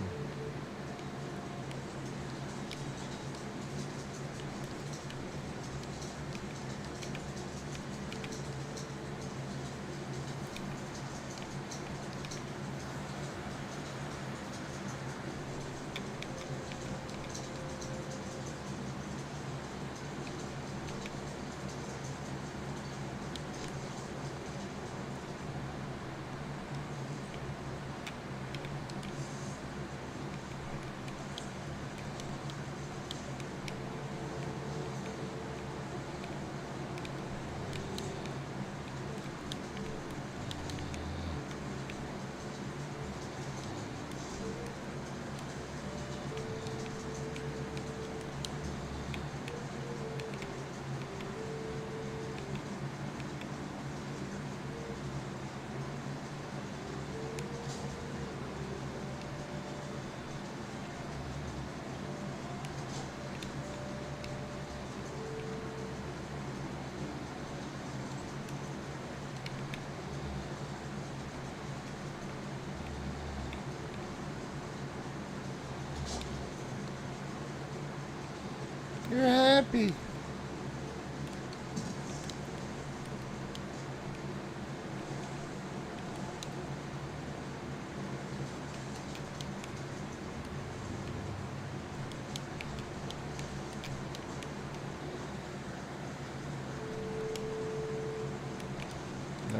You're happy.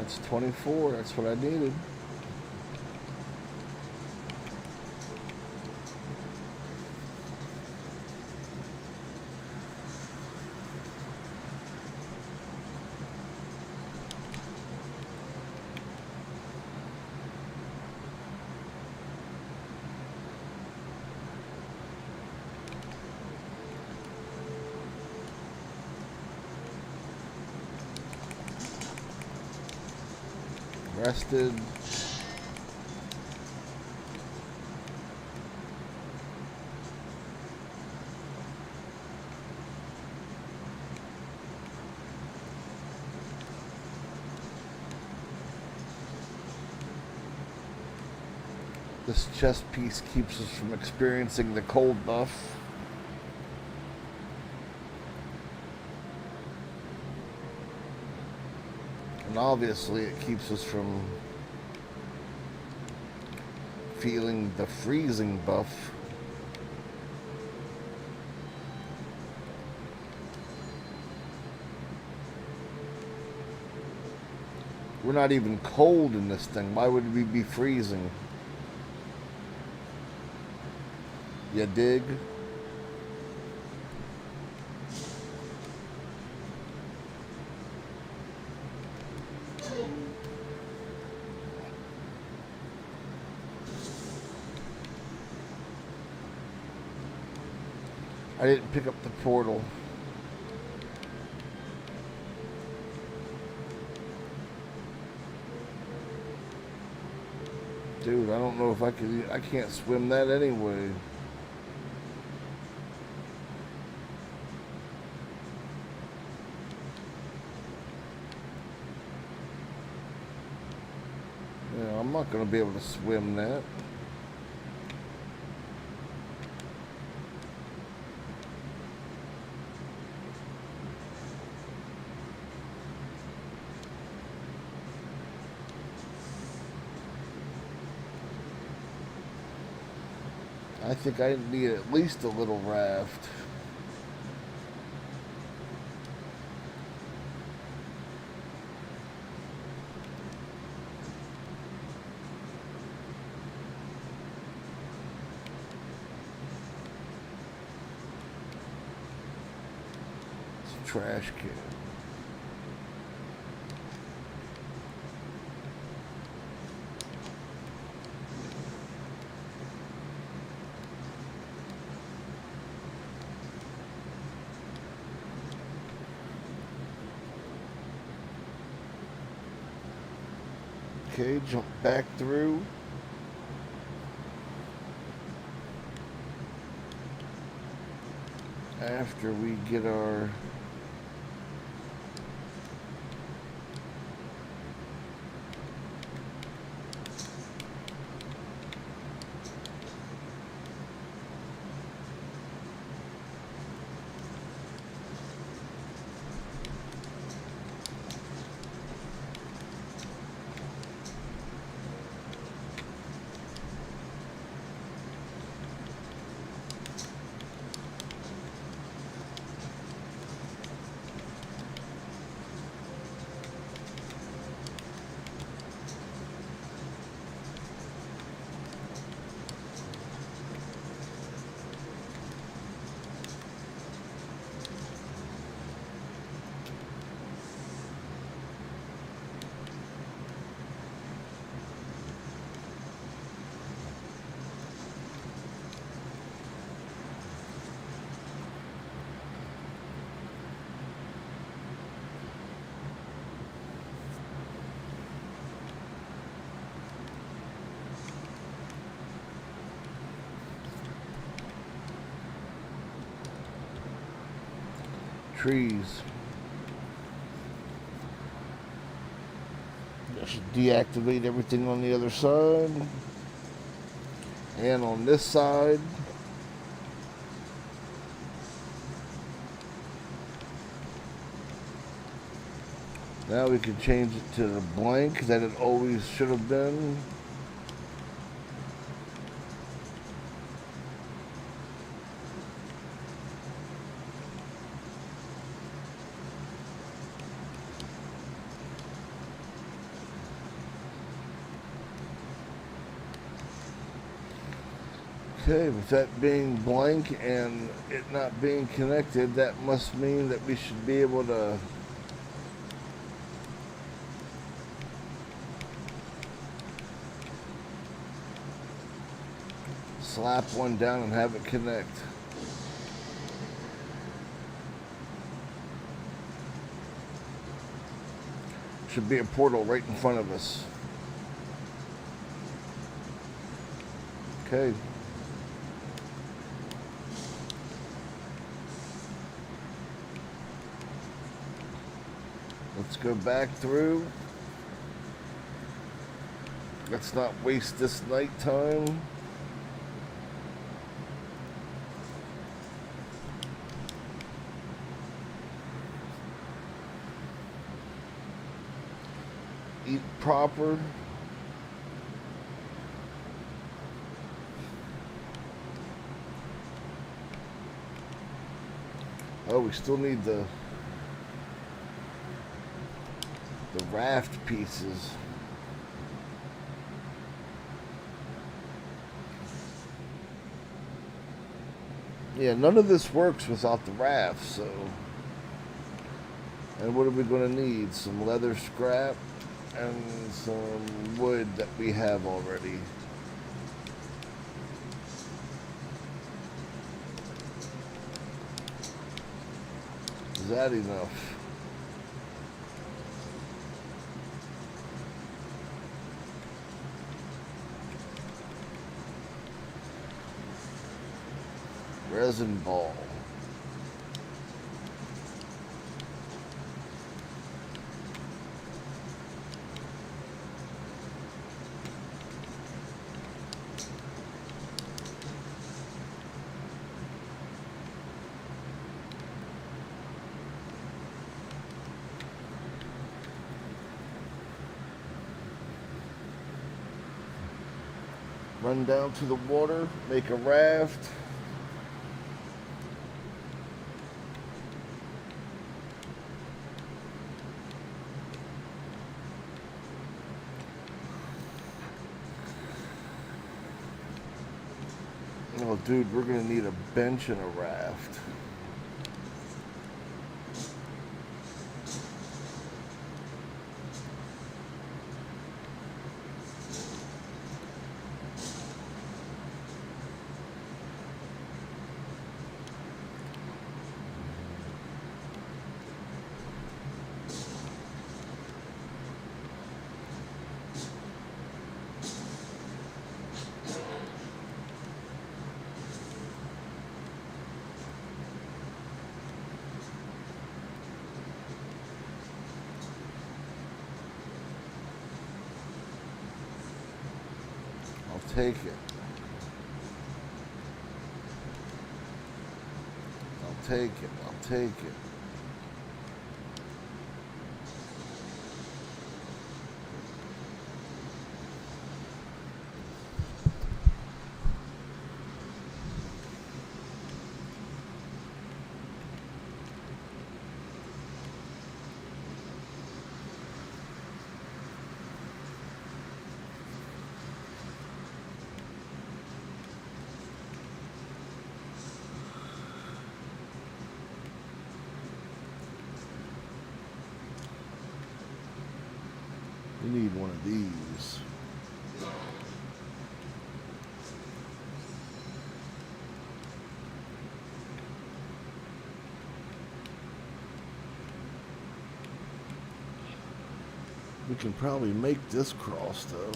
That's 24. That's what I needed. Rested. This chest piece keeps us from experiencing the cold buff. And obviously it keeps us from feeling the freezing buff. We're not even cold in this thing. Why would we be freezing? You dig? I didn't pick up the portal. Dude, I don't know if I could. I can't swim that anyway. Yeah, I'm not going to be able to swim that. I think I need at least a little raft. It's a trash can. Okay, jump back through. After we get our trees. I should deactivate everything on the other side. And on this side. Now we can change it to the blank that it always should have been. Okay, with that being blank and it not being connected, that must mean that we should be able to slap one down and have it connect. Should be a portal right in front of us. Okay. Let's go back through. Let's not waste this night time. Eat proper. Oh, we still need the raft pieces. Yeah, none of this works without the raft, so. And what are we going to need? Some leather scrap and some wood that we have already. Is that enough? Resin ball. Run down to the water, make a raft. Oh, dude, we're gonna need a bench and a raft. Take it. I'll take it. I'll take it. We need one of these. We can probably make this cross though.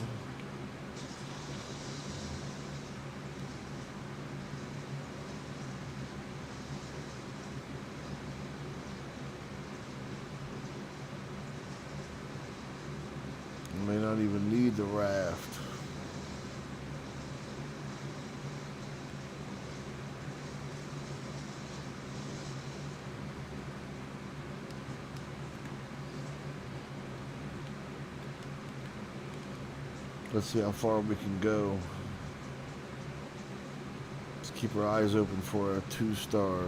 May not even need the raft. Let's see how far we can go. Let's keep our eyes open for a 2-star.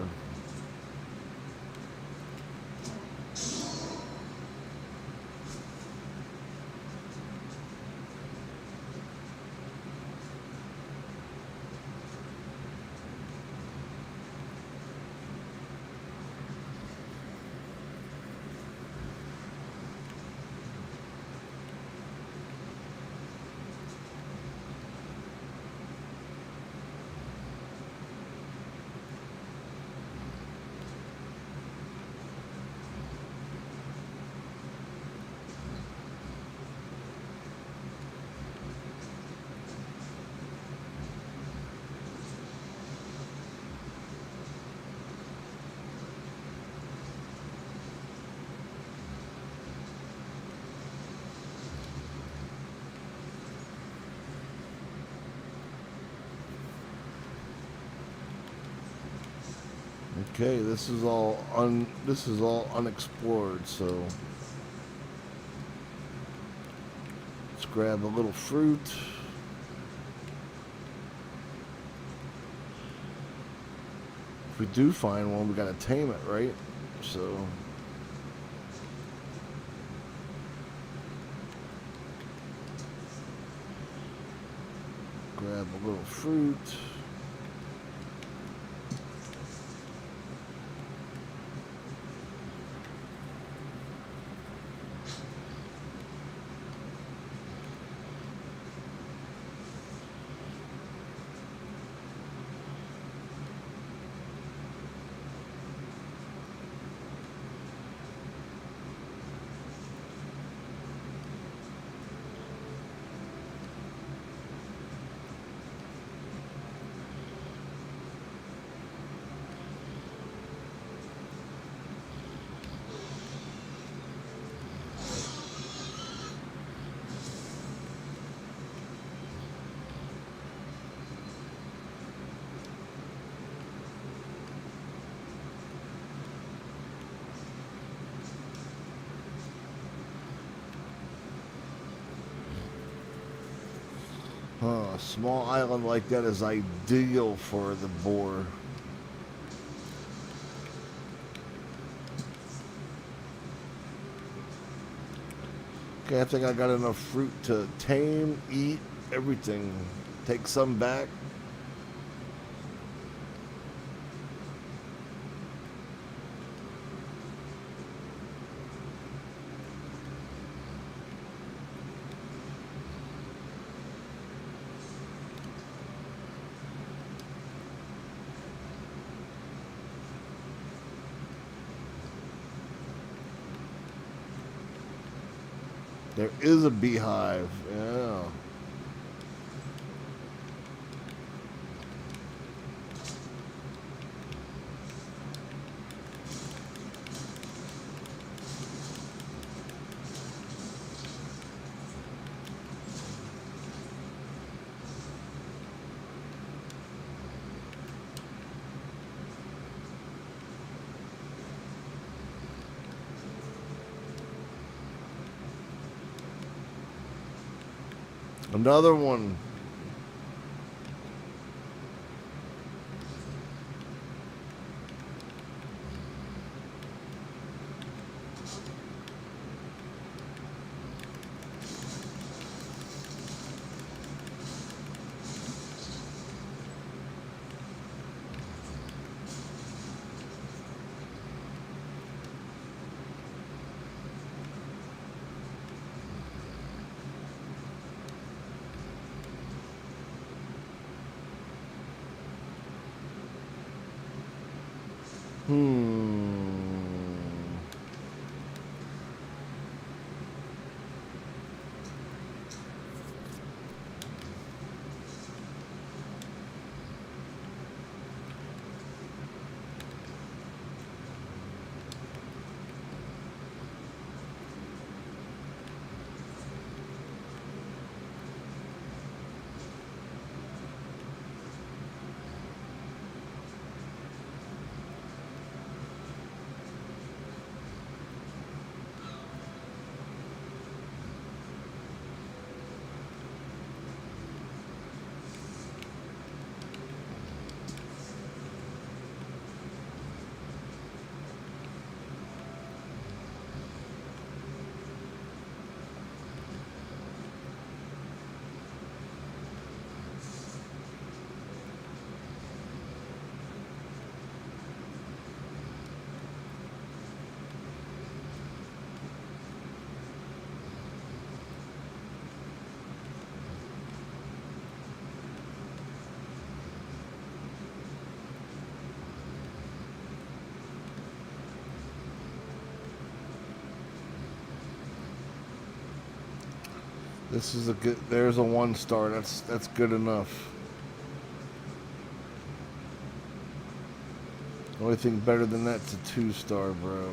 Okay, this is all unexplored, so let's grab a little fruit. If we do find one, we gotta tame it, right? So grab a little fruit. A small island like that is ideal for the boar. Okay, I think I got enough fruit to tame, eat, everything. Take some back. There is a beehive, yeah. Another one. This is a good. There's a 1-star. That's good enough. The only thing better than that's a 2-star, bro.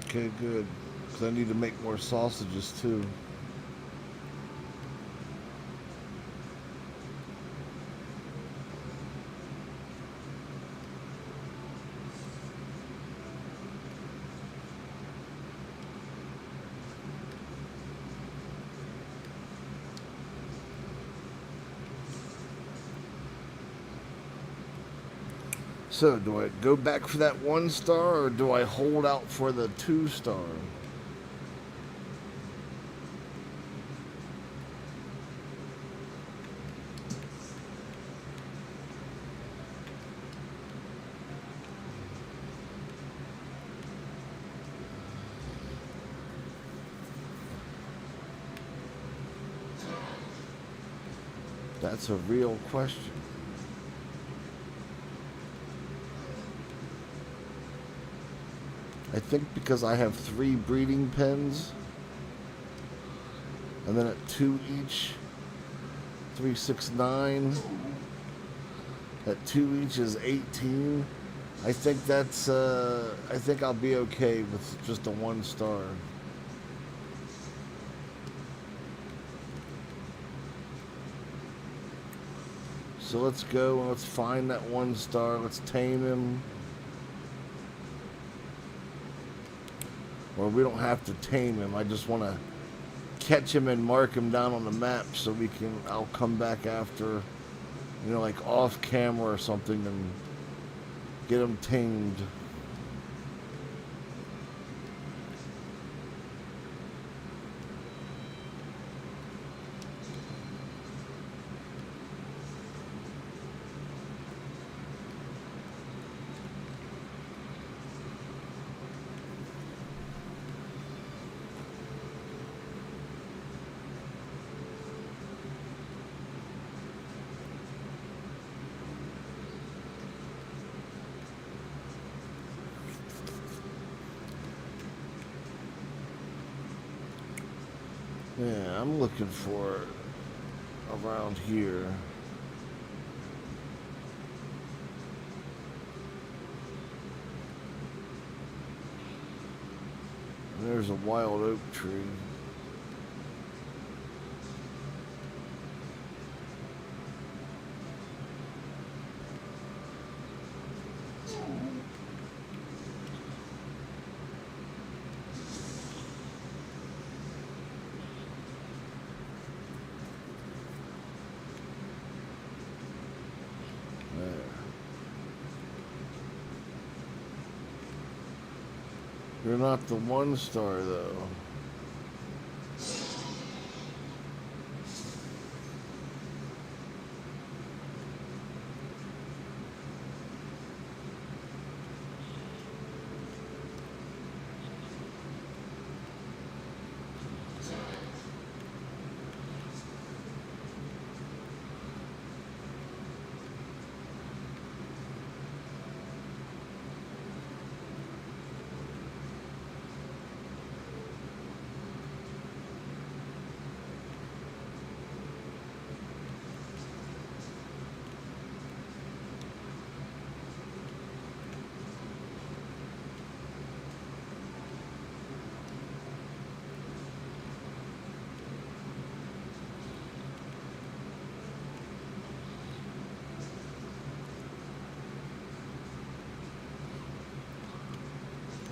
Okay, good. Because I need to make more sausages too. So, do I go back for that 1 star or do I hold out for the 2 star? That's a real question. I think because I have 3 breeding pens, and then at 2 each, 3, 6, 9. At 2 each is 18. I think that's. I think I'll be okay with just a 1 star. So let's go and let's find that 1 star. Let's tame him. Or we don't have to tame him. I just want to catch him and mark him down on the map so we can. I'll come back after, like off camera or something and get him tamed. Yeah, I'm looking for around here. There's a wild oak tree. You're not the 1 star though.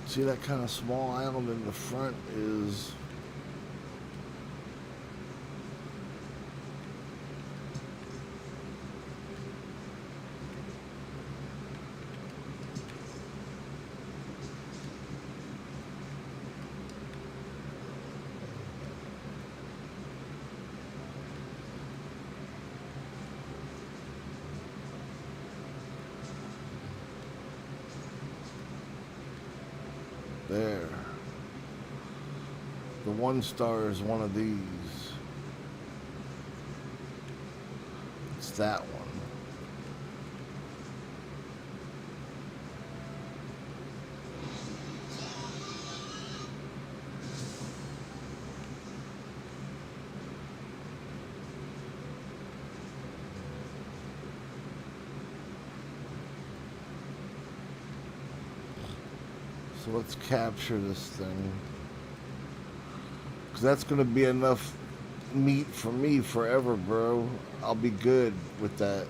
See that kind of small island in the front is there. The 1 star is one of these. It's that one. So let's capture this thing. Because that's going to be enough meat for me forever, bro. I'll be good with that.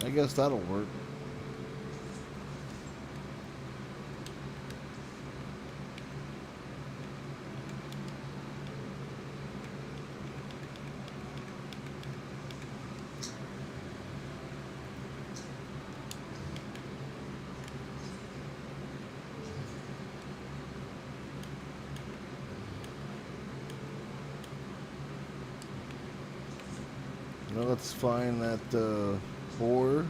I guess that'll work. Now let's find that ore.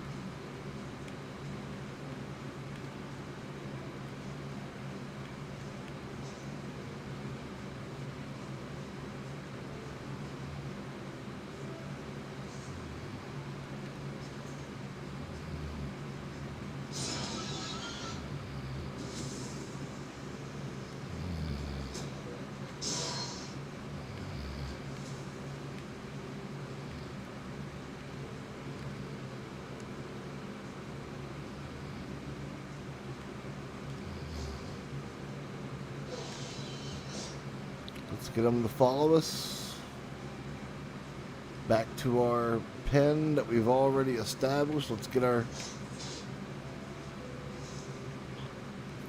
Let's get them to follow us back to our pen that we've already established. Let's get our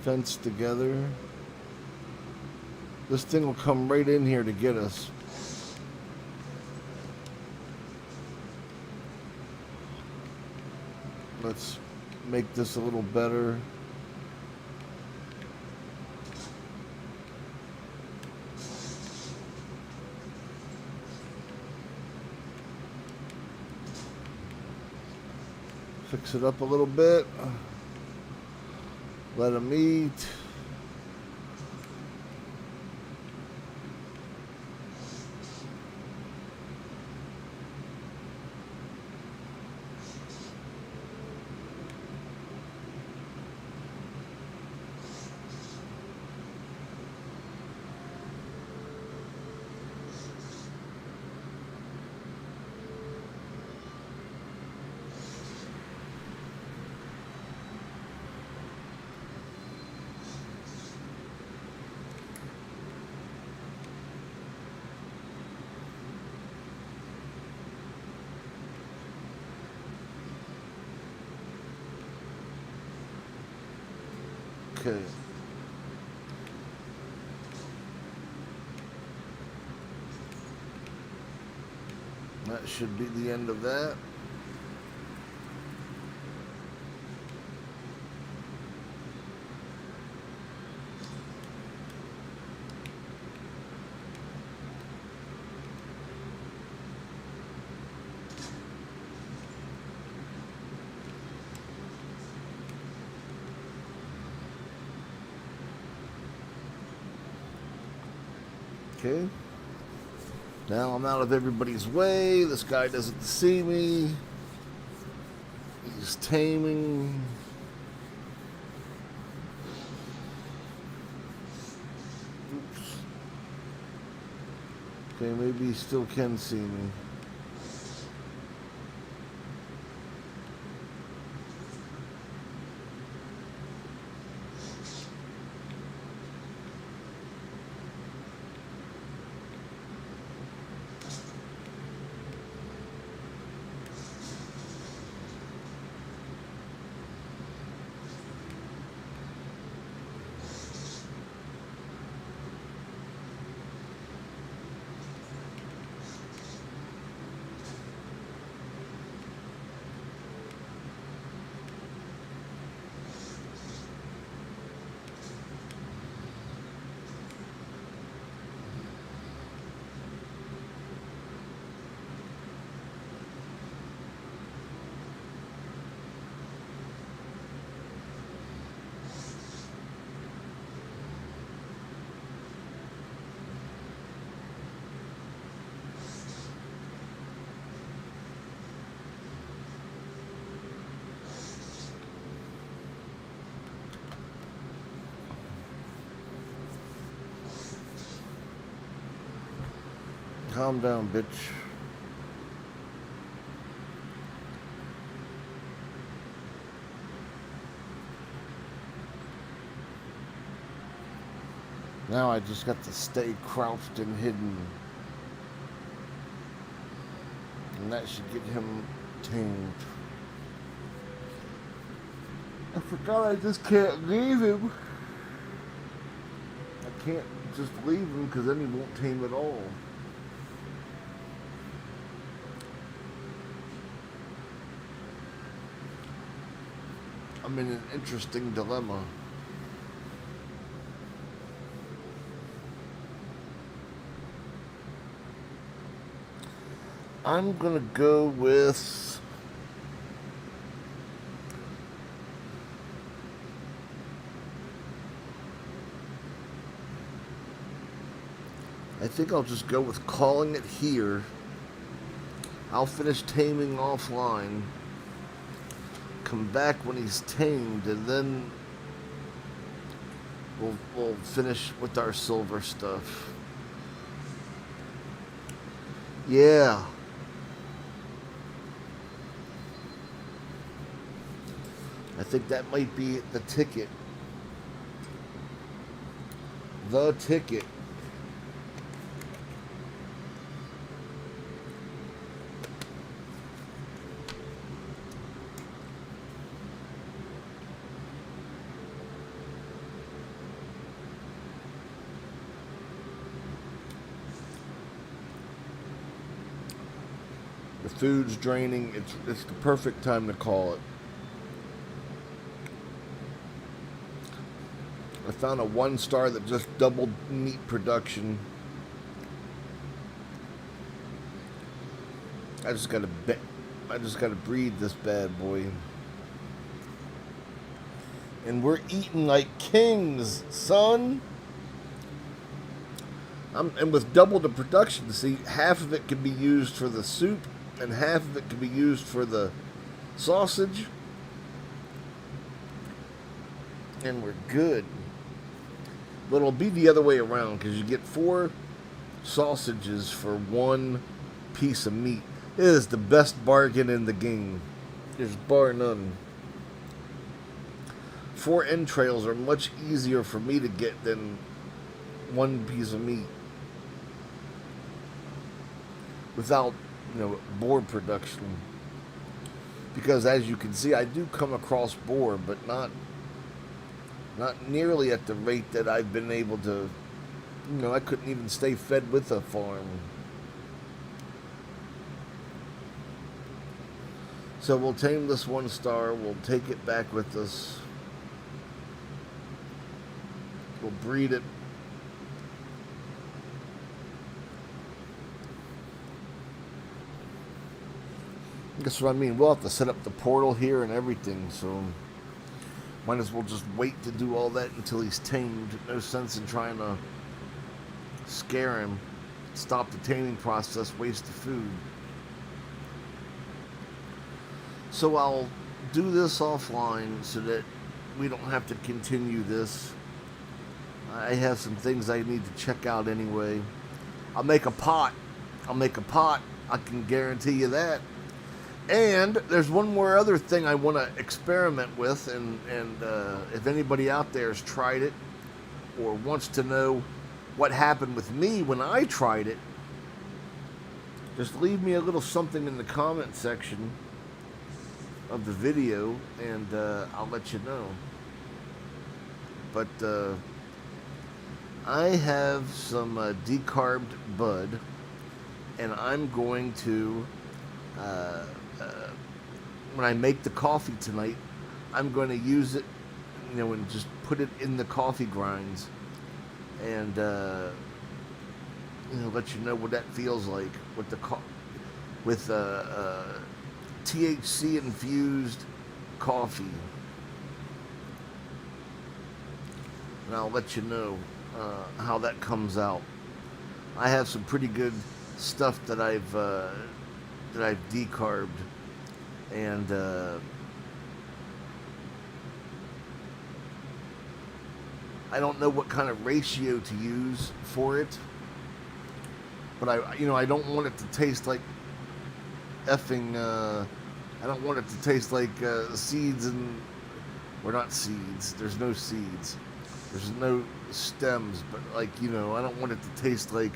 fence together. This thing will come right in here to get us. Let's make this a little better. Fix it up a little bit. Let them eat. Okay. That should be the end of that. Okay. Now I'm out of everybody's way. This guy doesn't see me. He's taming. Oops. Okay, maybe he still can see me. Calm down, bitch. Now I just got to stay crouched and hidden. And that should get him tamed. I forgot I just can't leave him. I can't just leave him because then he won't tame at all. I'm in an interesting dilemma. I'm gonna go with I think I'll just go with calling it here. I'll finish taming offline. Come back when he's tamed, and then we'll finish with our silver stuff. Yeah. I think that might be the ticket. The ticket. The food's draining. It's the perfect time to call it. I found a 1-star that just doubled meat production. I just gotta breed this bad boy. And we're eating like kings, son. And with double the production, see, half of it can be used for the soup, and half of it can be used for the sausage. And we're good. But it'll be the other way around, because you get 4 sausages for 1 piece of meat. It is the best bargain in the game. There's bar none. 4 entrails are much easier for me to get than 1 piece of meat. Without, boar production. Because as you can see, I do come across boar, but not nearly at the rate that I've been able to. I couldn't even stay fed with a farm. So we'll tame this 1-star. We'll take it back with us. We'll breed it. That's what I mean. We'll have to set up the portal here and everything, so might as well just wait to do all that until he's tamed. No sense in trying to scare him, stop the taming process, waste the food. So I'll do this offline so that we don't have to continue this. I have some things I need to check out anyway. I'll make a pot. I can guarantee you that. And there's one more other thing I want to experiment with, and if anybody out there has tried it or wants to know what happened with me when I tried it, just leave me a little something in the comment section of the video, and I'll let you know. But I have some decarbed bud, and I'm going to, when I make the coffee tonight, I'm going to use it, and just put it in the coffee grinds, and let you know what that feels like with THC infused coffee, and I'll let you know how that comes out. I have some pretty good stuff that I've decarbed, and I don't know what kind of ratio to use for it, but I don't want it to taste like effing. I don't want it to taste like seeds or not seeds. There's no seeds. There's no stems, but I don't want it to taste like,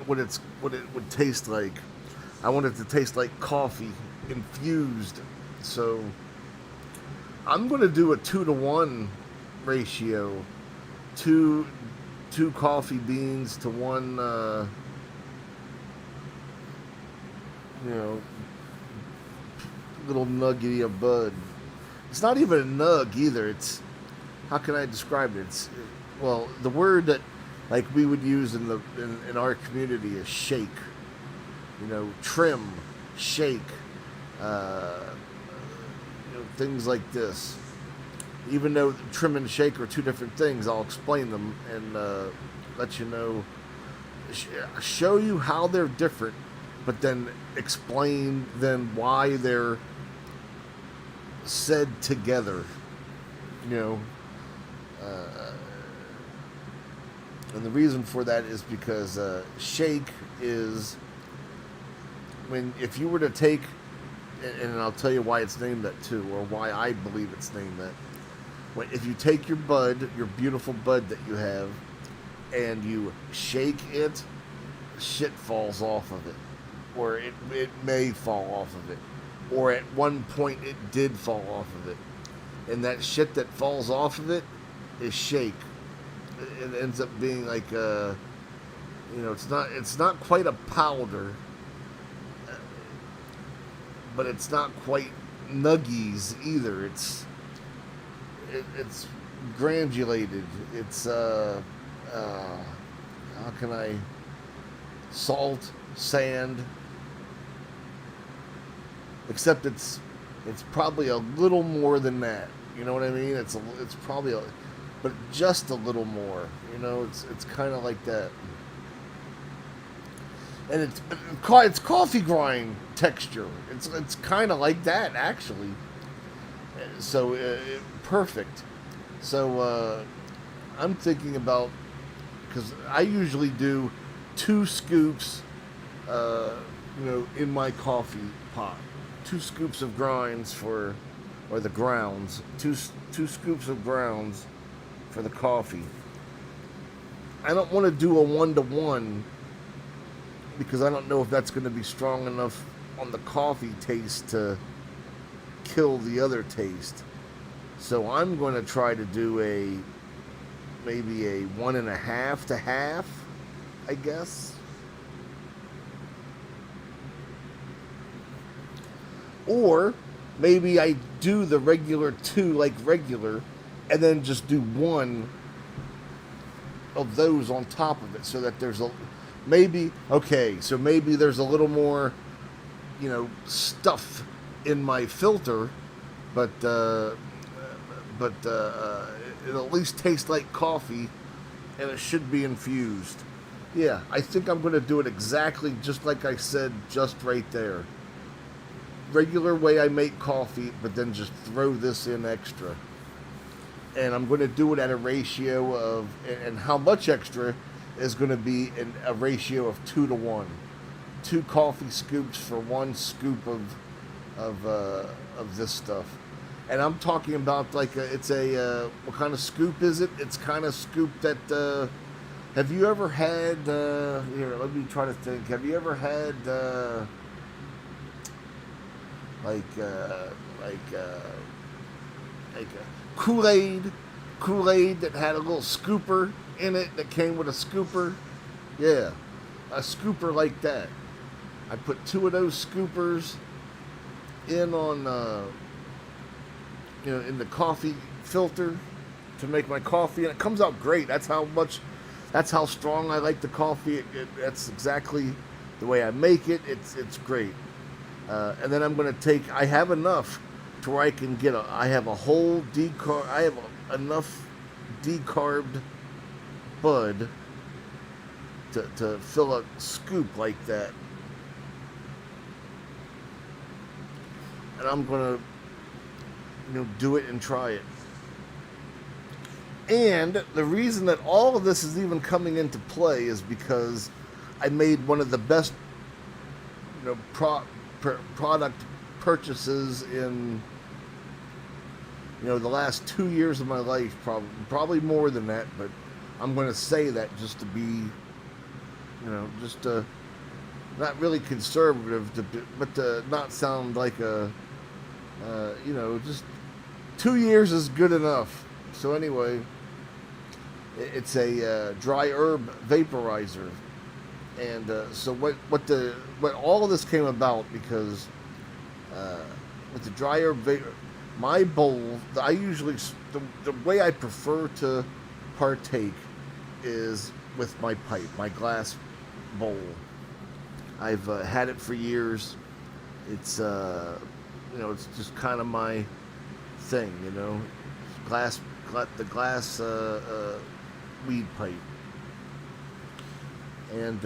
what it would taste like. I want it to taste like coffee infused. So I'm going to do a 2-to-1 ratio. Two coffee beans to one, little nugget of bud. It's not even a nug either. It's, how can I describe it? The word that we would use in our community is shake. Trim, shake, things like this. Even though trim and shake are two different things, I'll explain them and let you know, show you how they're different, but then explain then why they're said together, and the reason for that is because shake is if you were to take, and I'll tell you why it's named that too, or why I believe it's named that. If you take your bud, your beautiful bud that you have, and you shake it, shit falls off of it, or it may fall off of it, or at one point it did fall off of it, and that shit that falls off of it is shake. It ends up being like it's not quite a powder, but it's not quite nuggies either. It's granulated. It's how can I, salt, sand, except it's probably a little more than that. You know what I mean? It's probably but just a little more. It's kind of like that. And it's coffee grind texture. It's kind of like that actually. So perfect. So I'm thinking about, because I usually do 2 scoops, in my coffee pot. 2 scoops of grinds or the grounds. 2 scoops of grounds for the coffee. I don't want to do a 1-to-1 because I don't know if that's going to be strong enough on the coffee taste to kill the other taste. So I'm going to try to do maybe a 1.5 to half, I guess. Or maybe I do the regular 2 like regular, and then just do 1 of those on top of it, so that there's maybe there's a little more, stuff in my filter, but at least taste like coffee, and it should be infused. Yeah, I think I'm going to do it exactly just like I said, just right there. Regular way I make coffee, but then just throw this in extra. And I'm going to do it at a ratio of, and how much extra is going to be in a ratio of 2 to 1. 2 coffee scoops for 1 scoop of this stuff. And I'm talking about like what kind of scoop is it? It's kind of scoop that. Have you ever had? Here, let me try to think. Have you ever had like Kool-Aid that had a little scooper in it that came with a scooper? Yeah, a scooper like that. I put 2 of those scoopers in on in the coffee filter to make my coffee, and it comes out great. That's how strong I like the coffee. That's exactly the way I make it. It's great. And then I'm going to take. I have enough to where I can get I have a whole decarb. I have enough decarbed bud to fill a scoop like that. And I'm going to do it and try it. And the reason that all of this is even coming into play is because I made one of the best product purchases in the last 2 years of my life, probably more than that, but I'm going to say that just to be not really conservative, but to not sound like just 2 years is good enough. So anyway, it's a dry herb vaporizer, and so what all of this came about because with the dry herb my bowl, I usually the way I prefer to partake is with my pipe, my glass bowl. I've had it for years. It's it's just kind of my thing, the glass weed pipe, and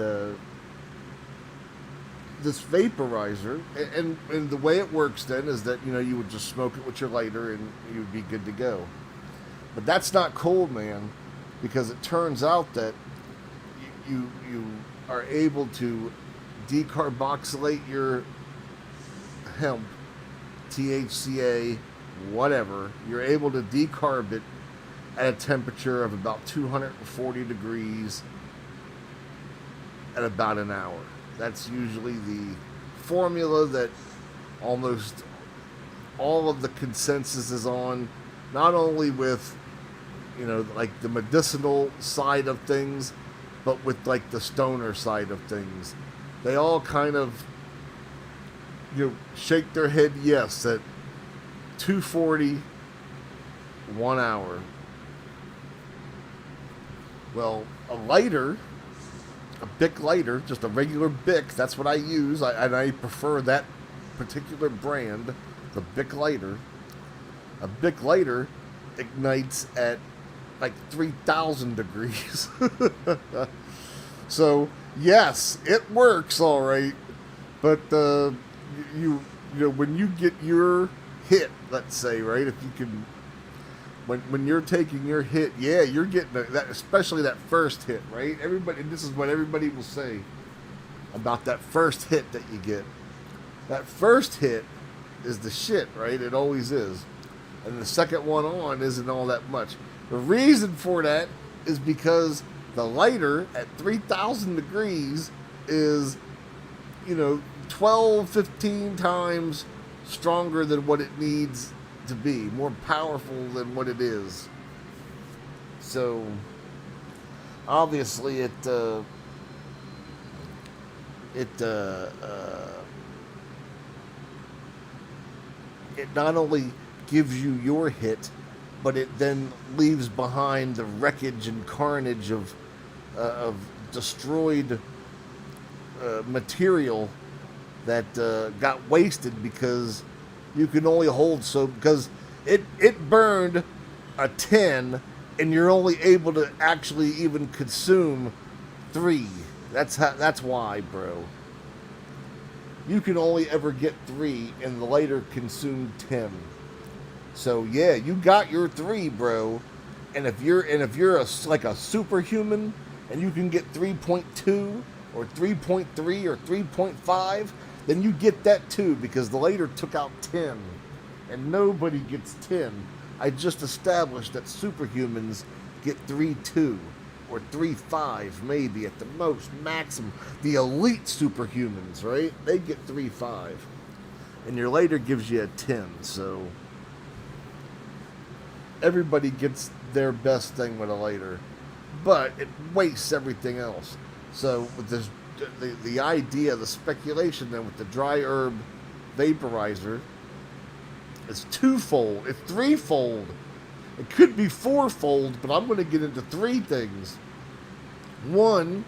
this vaporizer, and the way it works then is that you would just smoke it with your lighter and you'd be good to go. But that's not cool, man, because it turns out that you are able to decarboxylate your hemp, THCA, whatever. You're able to decarb it at a temperature of about 240 degrees at about an hour. That's usually the formula that almost all of the consensus is on, not only with like the medicinal side of things, but with like the stoner side of things. They all kind of shake their head yes at 240, 1 hour. Well, a Bic lighter, just a regular Bic, that's what I use, and I prefer that particular brand, the Bic lighter. A Bic lighter ignites at like 3,000 degrees. So, yes, it works all right, but when you get your hit, let's say, right, if you can, when you're taking your hit, yeah, you're getting that, especially that first hit, right? Everybody, and this is what everybody will say about that first hit that you get. That first hit is the shit, right? It always is. And the second one on isn't all that much. The reason for that is because the lighter at 3,000 degrees is, 12, 15 times stronger than what it needs to be, more powerful than what it is. So, obviously, it not only gives you your hit, but it then leaves behind the wreckage and carnage of destroyed material that got wasted because you can only hold so, because it burned a 10 and you're only able to actually even consume 3. That's why, bro. You can only ever get 3, and later consume 10. So yeah, you got your 3, bro. And if you're like a superhuman, and you can get 3.2 or 3.3 or 3.5, then you get that too, because the later took out 10, and nobody gets 10. I just established that superhumans get 3.2 or 3.5 maybe at the most maximum. The elite superhumans, right? They get 3.5, and your later gives you a 10. So everybody gets their best thing with a later, but it wastes everything else. So with this, the idea, the speculation then with the dry herb vaporizer, it's twofold. It's threefold. It could be fourfold, but I'm going to get into 3 things. One,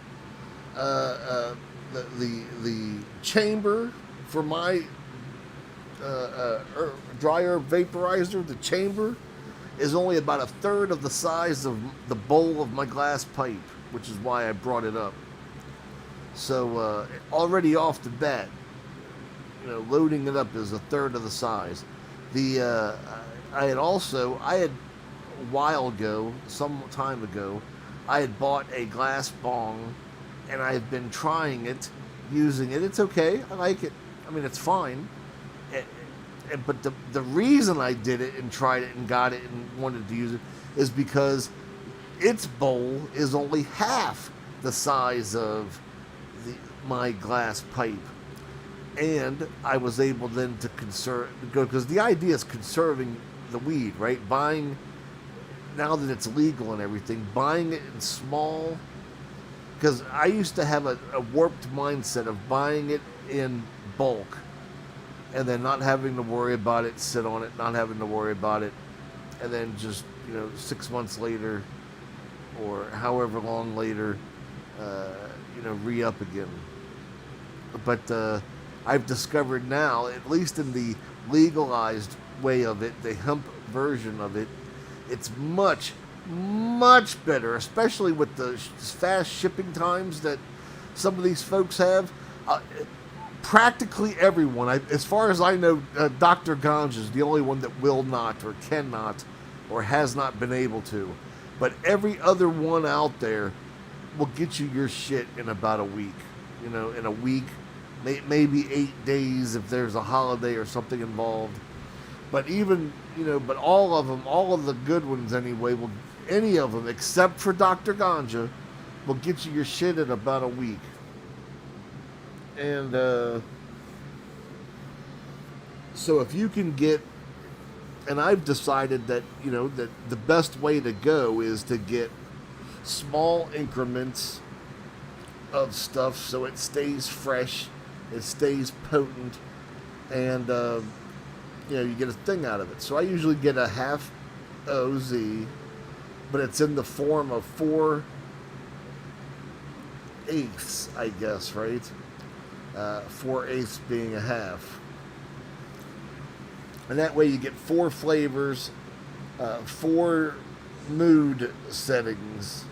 the chamber for my dry herb vaporizer, the chamber is only about 1/3 of the size of the bowl of my glass pipe, which is why I brought it up. So already off the bat, loading it up is 1/3 of the size. I had a while ago, some time ago, I had bought a glass bong, and I have been trying it, using it. It's okay. I like it. I mean, it's fine. But the reason I did it and tried it and got it and wanted to use it is because its bowl is only half the size of my glass pipe. And I was able then to because the idea is conserving the weed, right? Buying, now that it's legal and everything, buying it in small, because I used to have a warped mindset of buying it in bulk and then not having to worry about it, sit on it, not having to worry about it, and then just, 6 months later or however long later, re-up again. But I've discovered now, at least in the legalized way of it, the hemp version of it, it's much, much better, especially with the fast shipping times that some of these folks have. Practically everyone, as far as I know, Dr. Ganja is the only one that will not or cannot or has not been able to. But every other one out there will get you your shit in about a week. In a week, maybe 8 days if there's a holiday or something involved. But even, but all of them, all of the good ones anyway, any of them except for Dr. Ganja, will get you your shit in about a week. And so if you can get, and I've decided that, that the best way to go is to get small increments of stuff so it stays fresh, it stays potent, and, you get a thing out of it. So I usually get a half OZ, but it's in the form of 4/8, I guess, right? 4/8 being a half. And that way you get 4 flavors, 4 mood settings.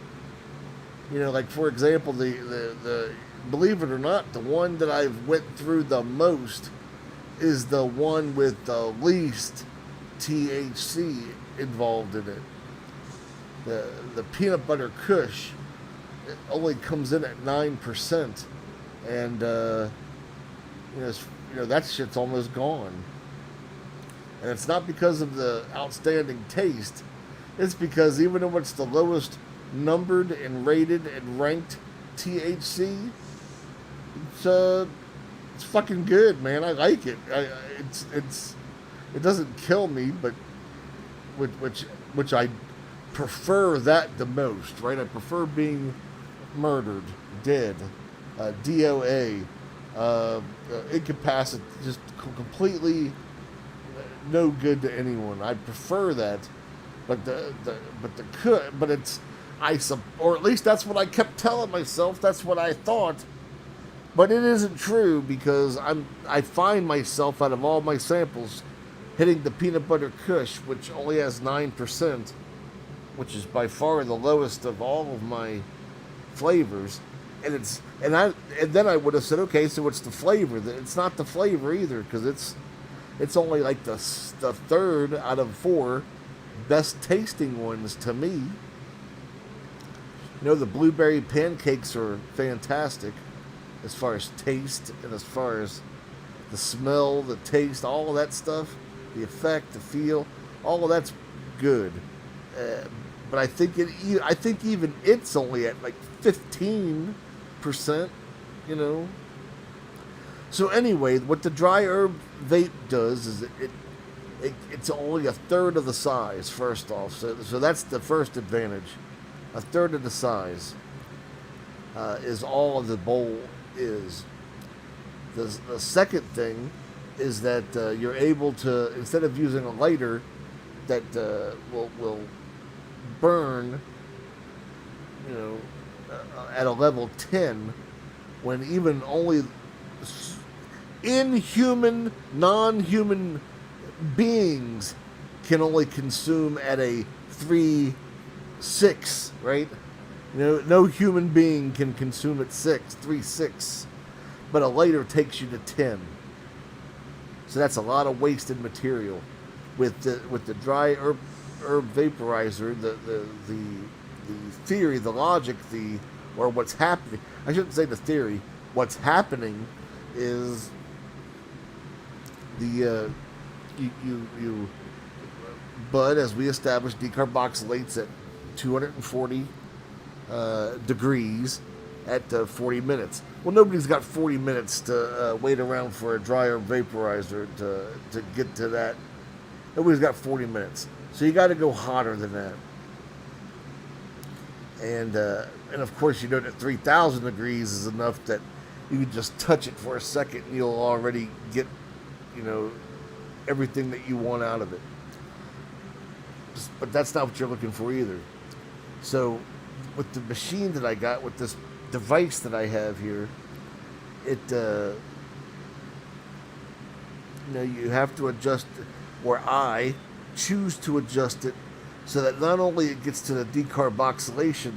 Like for example, the believe it or not, the one that I've went through the most is the one with the least THC involved in it. The peanut butter kush, it only comes in at 9%. And that shit's almost gone. And it's not because of the outstanding taste. It's because even though it's the lowest numbered and rated and ranked THC, it's fucking good, man. I like it. It doesn't kill me, but which I prefer that the most, right? I prefer being murdered, dead. DOA, incapacitated, just completely no good to anyone. I prefer that, but or at least that's what I kept telling myself. That's what I thought, but it isn't true because I find myself out of all my samples hitting the peanut butter kush, which only has 9%, which is by far the lowest of all of my flavors. And then I would have said, okay, so it's the flavor. It's not the flavor either, because it's only like the third out of four best tasting ones to me. The blueberry pancakes are fantastic as far as taste and as far as the smell, the taste, all of that stuff, the effect, the feel, all of that's good. But I think even it's only at like 15%. So anyway, what the dry herb vape does is it's only a third of the size. First off, so that's the first advantage. A third of the size is all the bowl is. The second thing is that you're able to, instead of using a lighter that will burn, at a level 10, when even only inhuman, non-human beings can only consume at a 3.6, right? No human being can consume at 3.6, but a lighter takes you to 10. So that's a lot of wasted material. With the dry herb vaporizer, the theory, the logic, or what's happening. I shouldn't say the theory. What's happening is you bud, as we established, decarboxylates at 240 degrees at 40 minutes. Well, nobody's got 40 minutes to wait around for a dry herb vaporizer to get to that. Nobody's got 40 minutes. So you got to go hotter than that. And of course, that 3,000 degrees is enough that you can just touch it for a second and you'll already get, everything that you want out of it. But that's not what you're looking for either. So with the machine that I got, with this device that I have here, it you have to adjust it, or I choose to adjust it so that not only it gets to the decarboxylation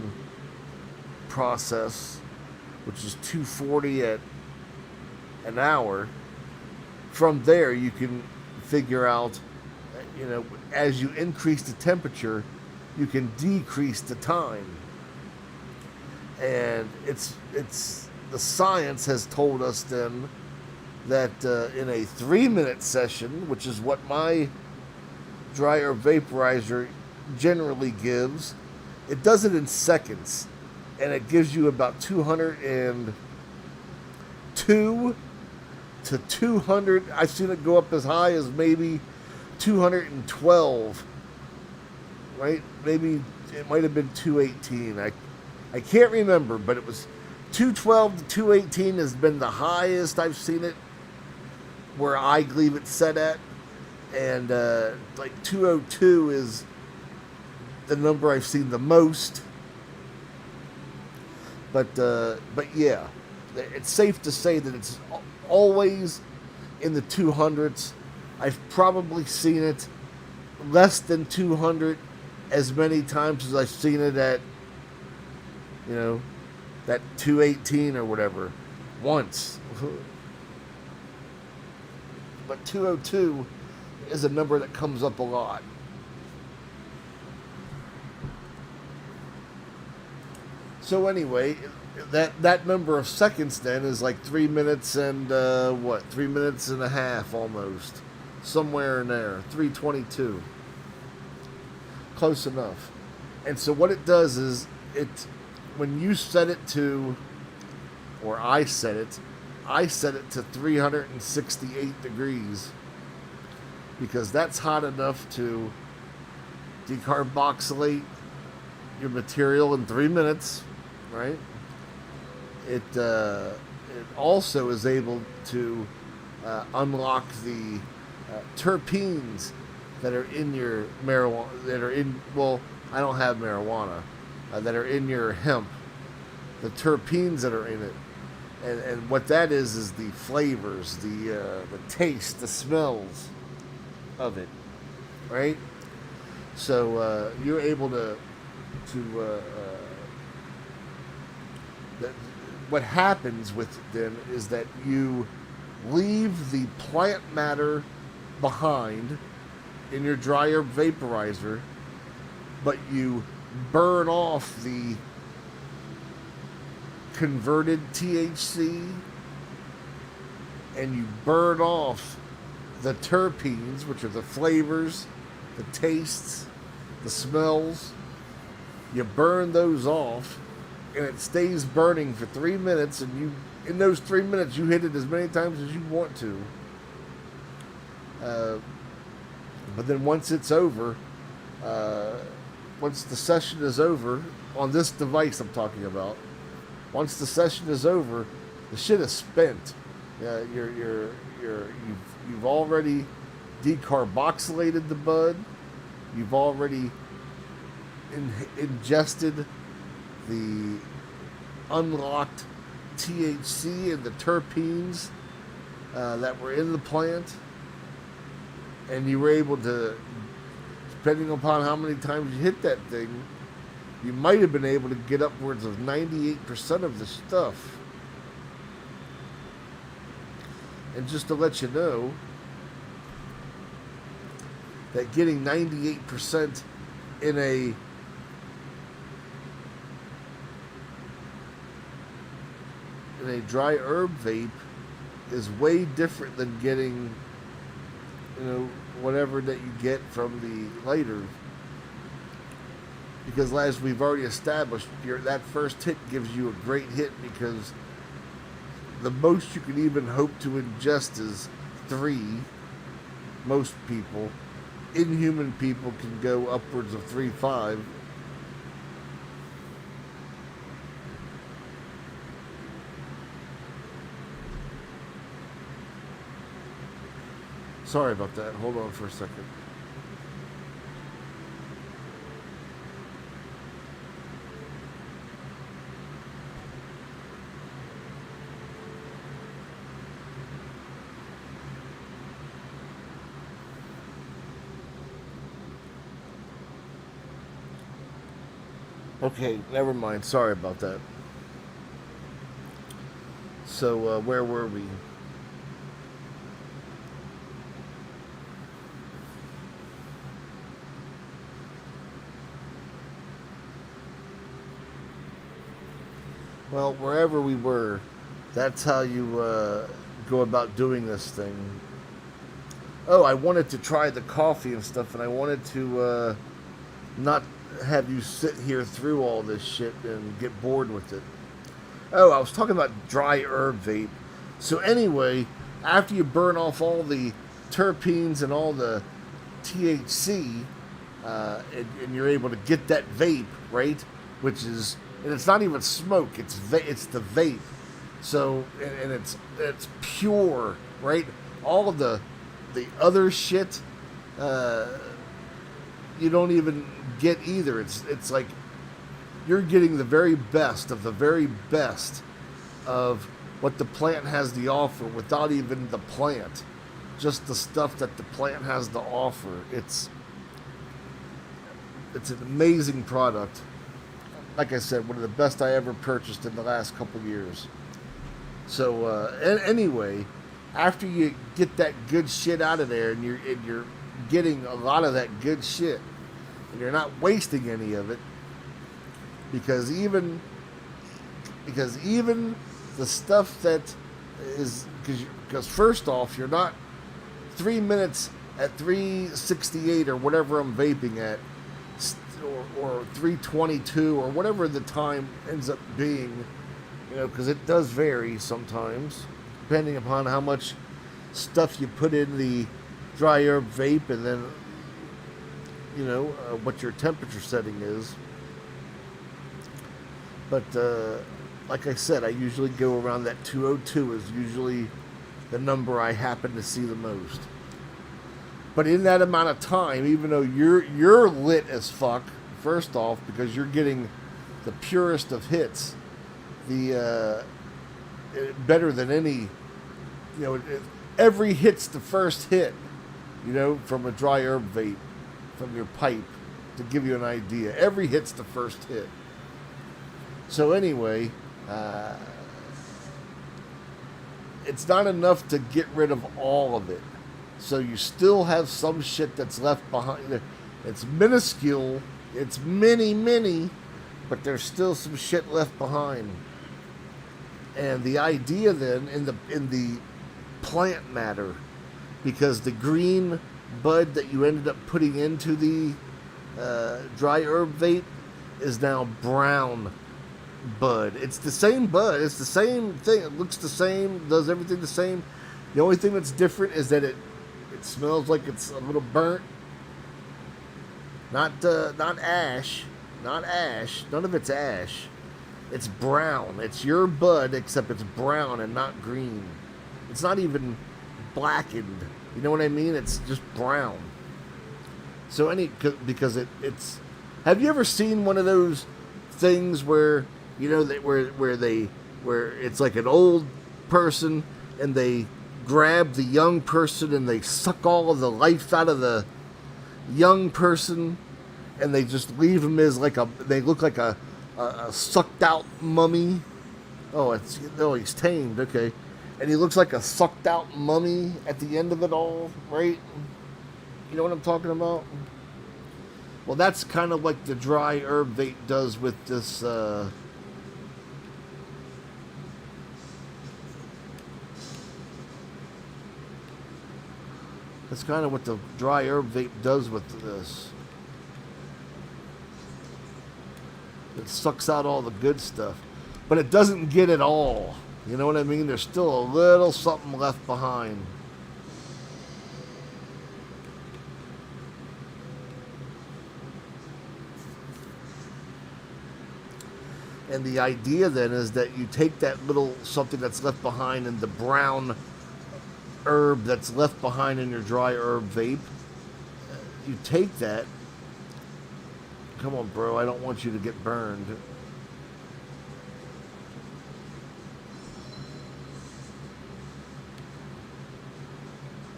process, which is 240 at an hour. From there, you can figure out, as you increase the temperature, you can decrease the time. And it's the science has told us then that in a 3-minute session, which is what my dry herb vaporizer generally gives, it does it in seconds, and it gives you about 202 to 200. I've seen it go up as high as maybe 212, right? Maybe it might have been 218. I can't remember, but it was 212 to 218 has been the highest I've seen it, where I leave it set at. And like 202 is the number I've seen the most. But yeah, it's safe to say that it's always in the 200s. I've probably seen it less than 200 as many times as I've seen it at, that 218 or whatever, once. But 202 is a number that comes up a lot. So anyway, that number of seconds then is like 3 minutes and 3 minutes and a half almost, somewhere in there, 3:22, close enough. And so what it does is when you set it to, or I set it to 368 degrees, because that's hot enough to decarboxylate your material in 3 minutes, right? It also is able to unlock the terpenes that are in your marijuana, I don't have marijuana, that are in your hemp, the terpenes that are in it. And what that is the flavors, the taste, the smells of it, right? So you're able to that, what happens with it then is that you leave the plant matter behind in your dry herb vaporizer, but you burn off the converted THC and you burn off the terpenes, which are the flavors, the tastes, the smells. You burn those off, and it stays burning for 3 minutes, and you, in those 3 minutes, you hit it as many times as you want to. But then once it's over, once the session is over, on this device I'm talking about, once the session is over, the shit is spent. You've already decarboxylated the bud. You've already ingested the unlocked THC and the terpenes that were in the plant, and you were able to, depending upon how many times you hit that thing, you might have been able to get upwards of 98% of the stuff. And just to let you know, that getting 98% in a dry herb vape is way different than getting, whatever that you get from the lighter. Because as we've already established, that first hit gives you a great hit, because the most you can even hope to ingest is 3. Most people, inhuman people, can go upwards of 3-5. Sorry about that. Hold on for a second. Okay, never mind. Sorry about that. So, where were we? Well, wherever we were, that's how you go about doing this thing. Oh, I wanted to try the coffee and stuff, and I wanted to not have you sit here through all this shit and get bored with it. Oh, I was talking about dry herb vape. So anyway, after you burn off all the terpenes and all the THC, and you're able to get that vape, right? Which is, and it's not even smoke; it's the vape. So, and it's pure, right? All of the other shit, you don't even get either. It's like you're getting the very best of the very best of what the plant has to offer without even the plant, just the stuff that the plant has to offer. It's an amazing product. Like I said, one of the best I ever purchased in the last couple years. So anyway, after you get that good shit out of there, and you're getting a lot of that good shit, and you're not wasting any of it, because even the stuff that is, because first off, you're not 3 minutes at 368 or whatever I'm vaping at, or 322 or whatever the time ends up being, because it does vary sometimes depending upon how much stuff you put in the dry herb vape, and then what your temperature setting is. But like I said, I usually go around that 202 is usually the number I happen to see the most. But in that amount of time, even though you're lit as fuck, first off, because you're getting the purest of hits, the better than any, every hit's the first hit, from a dry herb vape, from your pipe. to give you an idea. Every hit's the first hit. So anyway, it's not enough to get rid of all of it. So you still have some shit that's left behind. It's minuscule. It's mini, but there's still some shit left behind. And the idea then in the plant matter, because the green bud that you ended up putting into the dry herb vape is now brown bud. It's the same bud. It's the same thing. It looks the same. Does everything the same. The only thing that's different is that it smells like it's a little burnt. Not ash. Not ash. None of it's ash. It's brown. It's your bud, except it's brown and not green. It's not even blackened. You know what I mean? It's just brown. So because it's. Have you ever seen one of those things where where it's like an old person and they grab the young person and they suck all of the life out of the young person and they just leave him as they look like a sucked out mummy. He's tamed, okay. And he looks like a sucked out mummy at the end of it all, right? You know what I'm talking about? Well, that's kind of like the dry herb vape does with this that's kind of what the dry herb vape does with this. It sucks out all the good stuff. But it doesn't get it all. You know what I mean? There's still a little something left behind. And the idea then is that you take that little something that's left behind in the brown herb that's left behind in your dry herb vape. You take that. Come on, bro. I don't want you to get burned.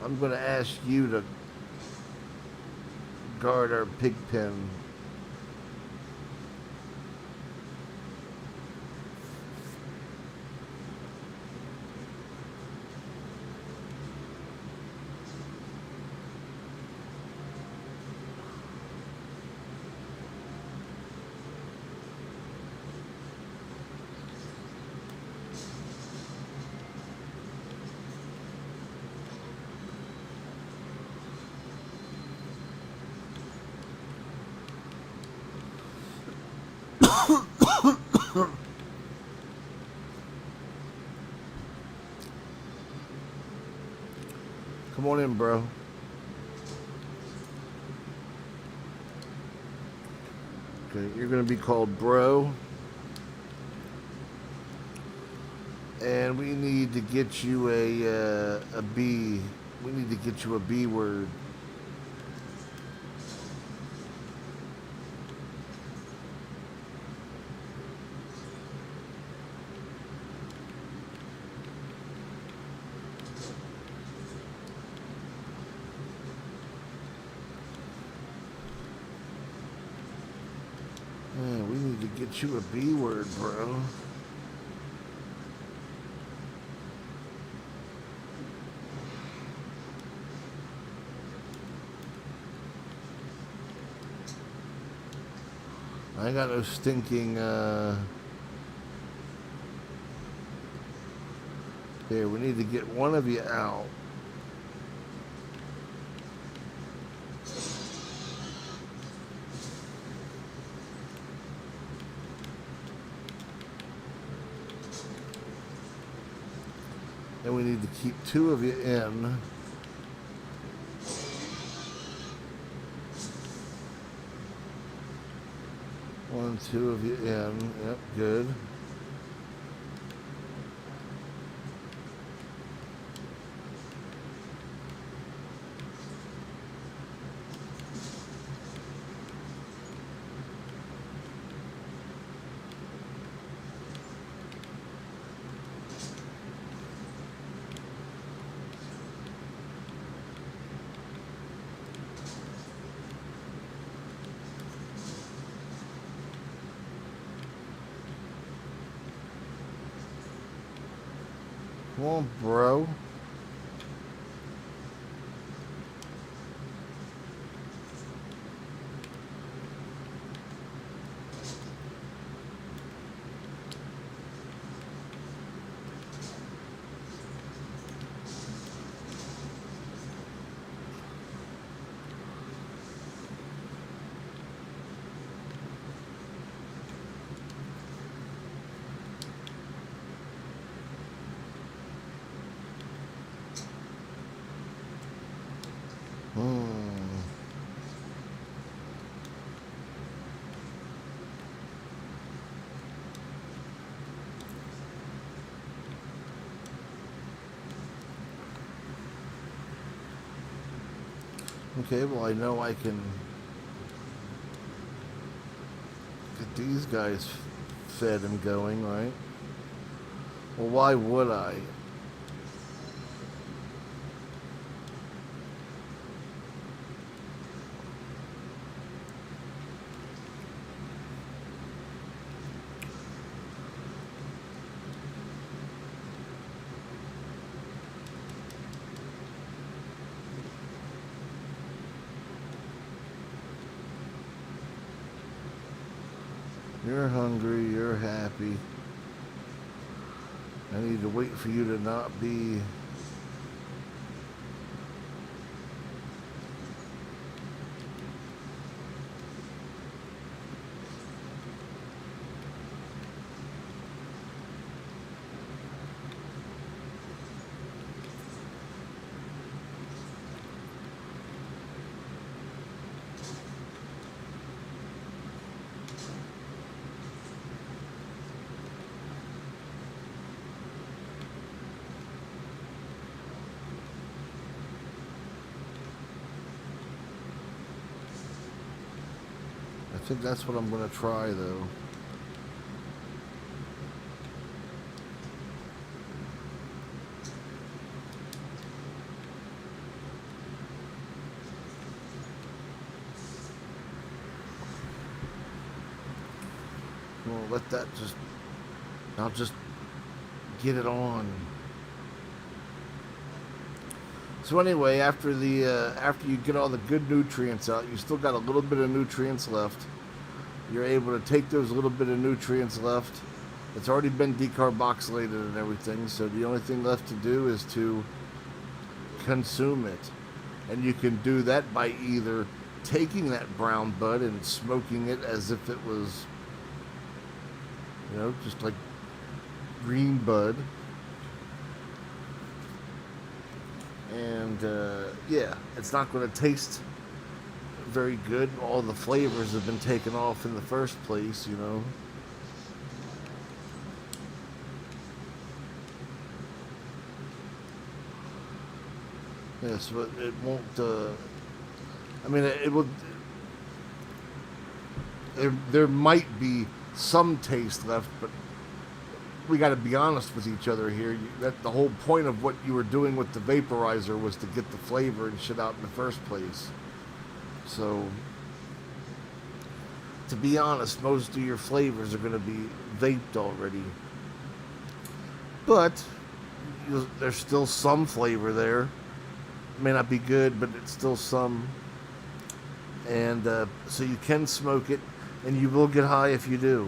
I'm going to ask you to guard our pig pen. Come on in, bro. Okay, you're gonna be called bro. And we need to get you a B. We need to get you a B word. Yeah, we need to get you a B word, bro. I got no stinking, There, we need to get one of you out. And we need to keep two of you in. One, two of you in. Yep, good. Come on, bro. Okay, well, I know I can get these guys fed and going, right? Well, why would I? You're hungry, you're happy. I need to wait for you to not be. I think that's what I'm going to try, though. Well, let that just. I'll just get it on. So anyway, after you get all the good nutrients out, you still got a little bit of nutrients left. You're able to take those little bit of nutrients left. It's already been decarboxylated and everything, so the only thing left to do is to consume it. And you can do that by either taking that brown bud and smoking it as if it was, just like green bud. And yeah, it's not going to taste very good. All the flavors have been taken off in the first place, Yeah, so it won't. I mean, it will. There might be some taste left, but we got to be honest with each other here. That the whole point of what you were doing with the vaporizer was to get the flavor and shit out in the first place. So, to be honest, most of your flavors are going to be vaped already. But there's still some flavor there. It may not be good, but it's still some. And so you can smoke it, and you will get high if you do.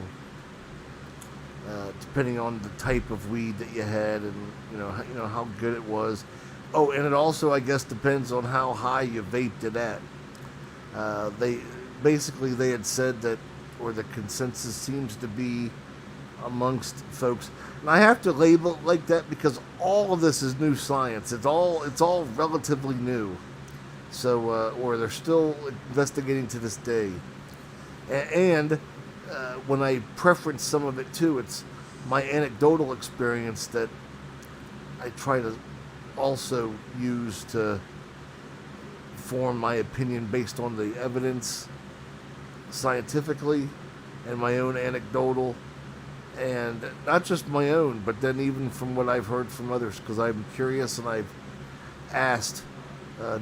Depending on the type of weed that you had, and how good it was. Oh, and it also, I guess, depends on how high you vaped it at. They had said that, or the consensus seems to be amongst folks. And I have to label it like that because all of this is new science. It's all relatively new. So, or they're still investigating to this day. And when I preference some of it too, it's my anecdotal experience that I try to also use to form my opinion based on the evidence scientifically and my own anecdotal, and not just my own, but then even from what I've heard from others, because I'm curious and I've asked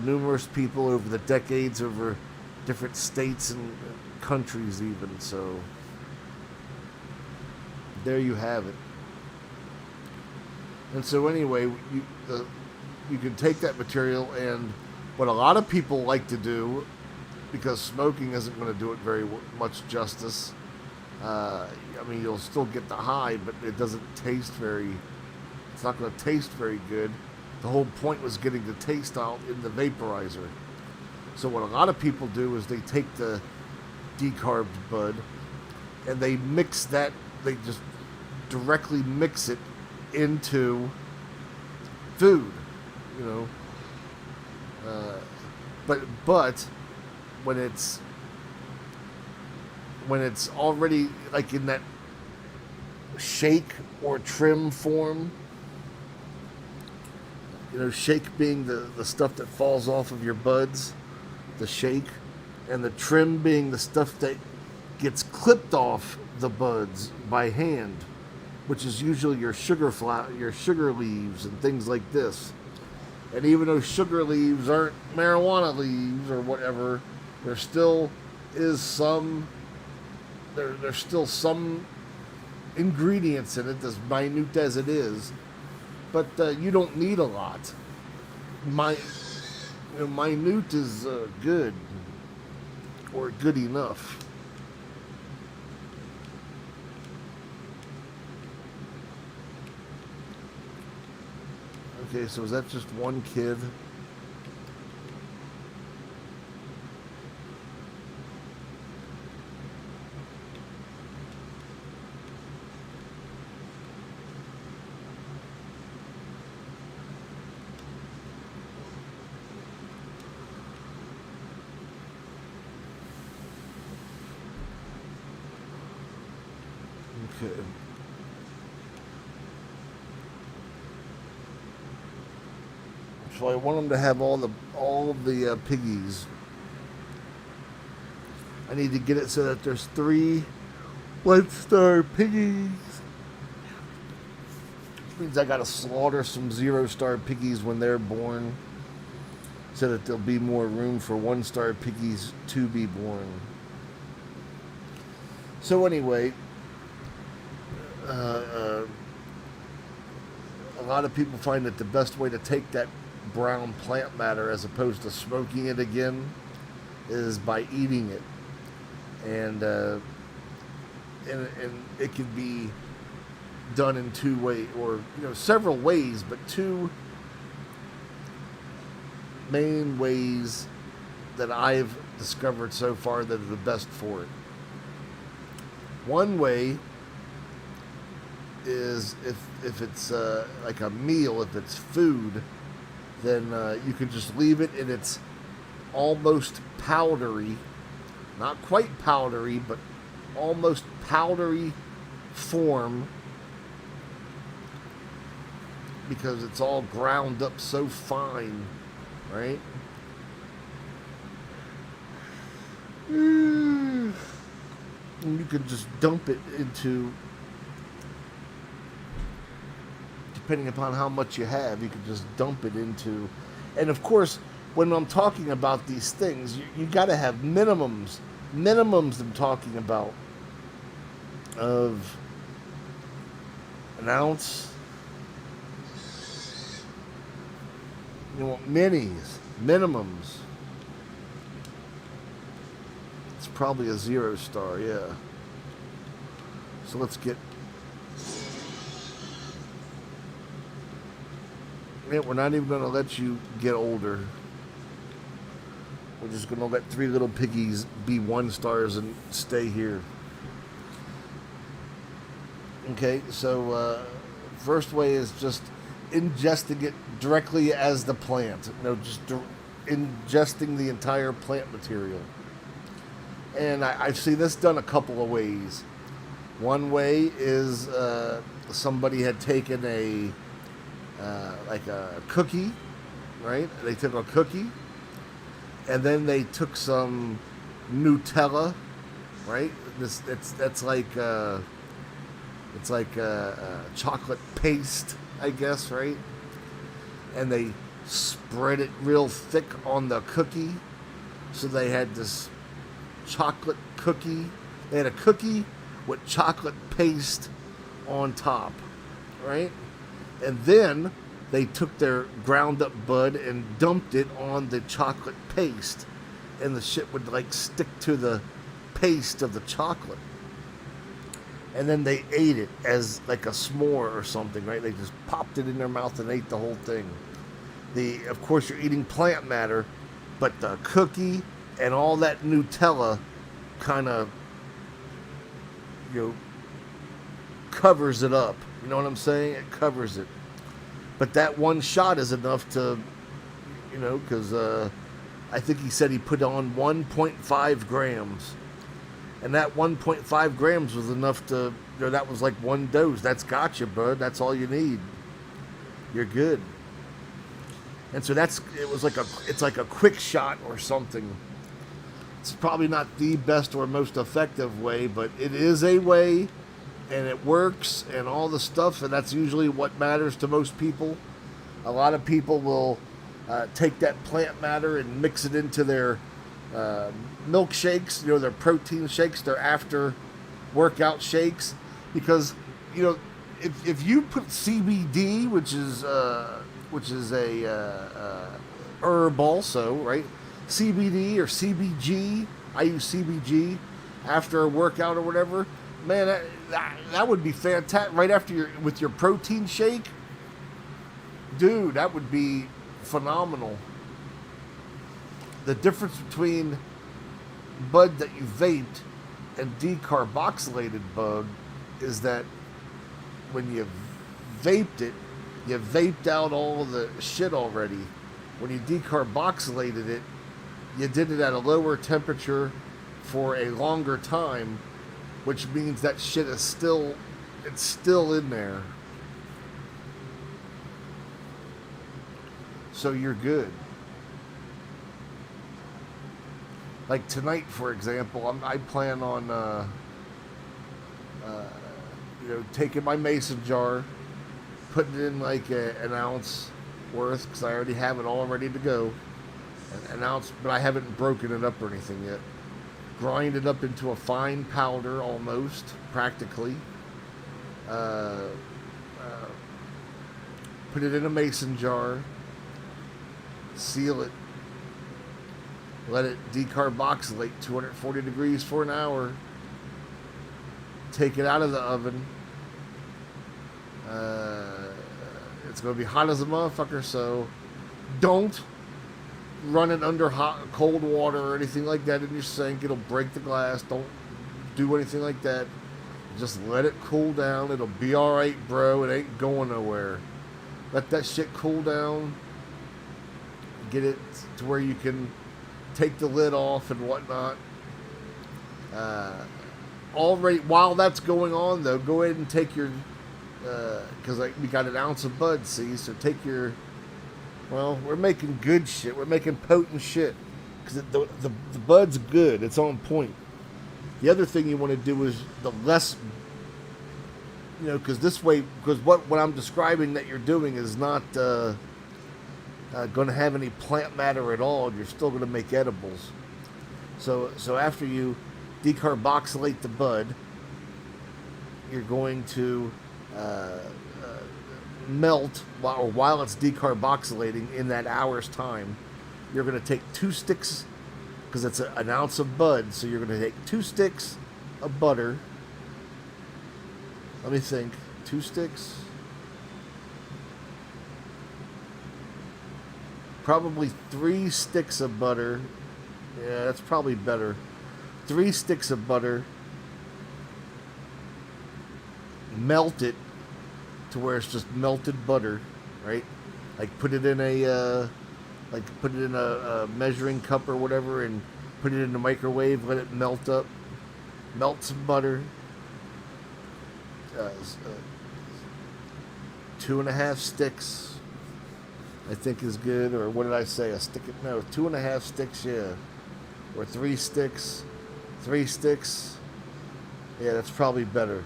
numerous people over the decades, over different states and countries even. So there you have it. And so anyway, you can take that material, and what a lot of people like to do, because smoking isn't going to do it very much justice. I mean, you'll still get the high, but it doesn't taste very. It's not going to taste very good. The whole point was getting the taste out in the vaporizer. So what a lot of people do is they take the decarbed bud and they mix that. They just directly mix it into food, you know. But when it's already like in that shake or trim form, you know, shake being the stuff that falls off of your buds, the shake, and the trim being the stuff that gets clipped off the buds by hand, which is usually your sugar leaves and things like this. And even though sugar leaves aren't marijuana leaves or whatever, there still is some. There's still some ingredients in it, as minute as it is, but you don't need a lot. Minute is good, or good enough. Okay, so is that just one kid? Okay. So I want them to have all of the piggies. I need to get it so that there's 3 1-star piggies. Which means I gotta slaughter some 0-star piggies when they're born, so that there'll be more room for 1-star piggies to be born. So anyway, a lot of people find that the best way to take that brown plant matter, as opposed to smoking it again, is by eating it. And it can be done in 2 ways, or several ways, but 2 main ways that I've discovered so far that are the best for it. One way is if it's like a meal, if it's food, then you can just leave it in its almost powdery, not quite powdery, but almost powdery form, because it's all ground up so fine, right? And you can just dump it into, depending upon how much you have, you can just dump it into. And of course, when I'm talking about these things, you got to have minimums I'm talking about of an ounce. You want minimums. It's probably a 0-star, yeah. So let's get. Yeah, we're not even going to let you get older. We're just going to let 3 little piggies be 1-stars and stay here. Okay, so first way is just ingesting it directly as the plant. Just ingesting the entire plant material. And I've seen this done a couple of ways. One way is somebody had taken like a cookie, right? They took a cookie, and then they took some Nutella, right? That's like it's like chocolate paste, I guess, right? And they spread it real thick on the cookie, so they had this chocolate cookie. They had a cookie with chocolate paste on top, right? And then they took their ground up bud and dumped it on the chocolate paste, and the shit would like stick to the paste of the chocolate. And then they ate it as like a s'more or something, right? They just popped it in their mouth and ate the whole thing. Of course, you're eating plant matter, but the cookie and all that Nutella kind of, covers it up. You know what I'm saying? It covers it. But that one shot is enough to, because I think he said he put on 1.5 grams. And that 1.5 grams was enough to, that was like one dose. That's gotcha, bud. That's all you need. You're good. And so it's like a quick shot or something. It's probably not the best or most effective way, but it is a way, and it works and all the stuff, and that's usually what matters to most people. A lot of people will take that plant matter and mix it into their milkshakes, their protein shakes, their after workout shakes, because if you put CBD, which is a herb also, right? CBD or CBG, I use CBG after a workout or whatever. Man, that would be fantastic. Right after with your protein shake, dude, that would be phenomenal. The difference between bud that you vaped and decarboxylated bud is that when you vaped it, you vaped out all the shit already. When you decarboxylated it, you did it at a lower temperature for a longer time, which means that shit is still in there. So you're good. Like tonight, for example, I plan on taking my mason jar, putting it in like an ounce worth, because I already have it all ready to go. An ounce, but I haven't broken it up or anything yet. Grind it up into a fine powder, almost, practically. Put it in a mason jar. Seal it. Let it decarboxylate 240 degrees for an hour. Take it out of the oven. It's going to be hot as a motherfucker, so don't run it under cold water or anything like that in your sink. It'll break the glass. Don't do anything like that. Just let it cool down. It'll be alright, bro. It ain't going nowhere. Let that shit cool down. Get it to where you can take the lid off and whatnot. Already, while that's going on, though, go ahead and take your, because we got an ounce of bud, see, so take your, well, we're making good shit. We're making potent shit, because the bud's good. It's on point. The other thing you want to do is the less, because this way, because what I'm describing that you're doing is not going to have any plant matter at all. You're still going to make edibles. So after you decarboxylate the bud, you're going to melt, while it's decarboxylating in that hour's time, you're going to take 2 sticks, because it's an ounce of bud, so you're going to take 2 sticks of butter. Let me think. 2 sticks? Probably 3 sticks of butter. Yeah, that's probably better. 3 sticks of butter. Melt it to where it's just melted butter, right? Like put it in a measuring cup or whatever, and put it in the microwave. Let it melt up. Melt some butter. 2.5 sticks, I think, is good. Or what did I say? A stick? No, 2.5 sticks. Yeah, or 3 sticks. 3 sticks. Yeah, that's probably better.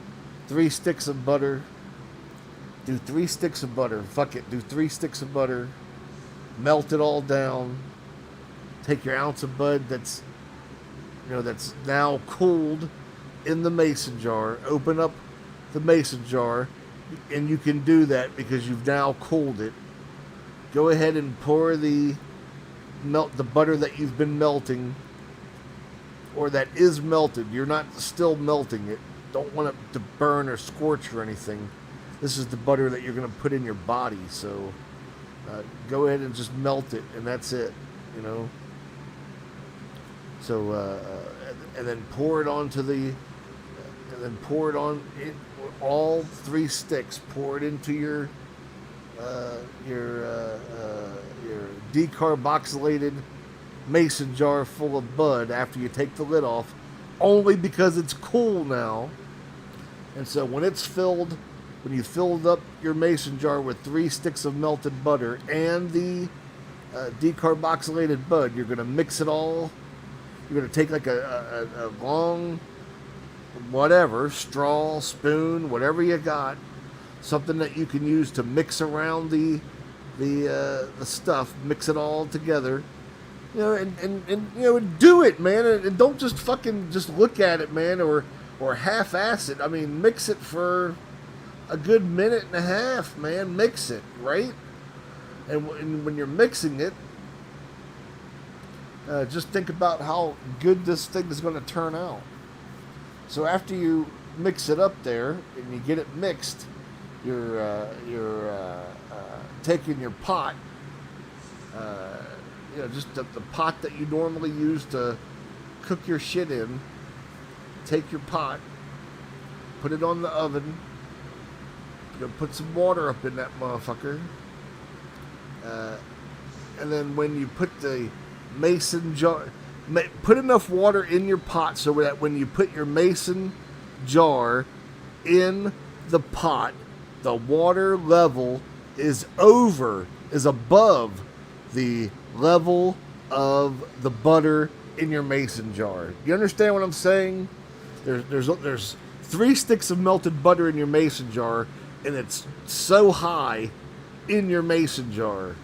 3 sticks of butter. Do 3 sticks of butter. Fuck it. Do 3 sticks of butter. Melt it all down. Take your ounce of bud that's now cooled in the mason jar. Open up the mason jar. and you can do that because you've now cooled it. Go ahead and pour the butter that you've been melting, or that is melted. You're not still melting it. Don't want it to burn or scorch or anything. This is the butter that you're going to put in your body. So go ahead and just melt it, and that's it. You know. So and then pour it onto the, and then pour it on it, all 3 sticks. Pour it into your decarboxylated mason jar full of bud after you take the lid off, only because it's cool now. And so when it's filled, when you filled up your mason jar with 3 sticks of melted butter and the decarboxylated bud, you're going to mix it all. You're going to take like a long, whatever, straw, spoon, whatever you got, something that you can use to mix around the stuff, mix it all together, you know, and you know, do it, man, and don't just fucking just look at it, man, or half-ass it. I mean, mix it for a good minute and a half, man. Mix it, right? And when you're mixing it, just think about how good this thing is going to turn out. So after you mix it up there and you get it mixed, you're taking your pot, you know, just the pot that you normally use to cook your shit in. Take your pot, put it on the oven, you know, put some water up in that motherfucker, and then when you put the mason jar, put enough water in your pot so that when you put your mason jar in the pot, the water level is above the level of the butter in your mason jar. You understand what I'm saying? There's 3 sticks of melted butter in your mason jar, and it's so high in your mason jar.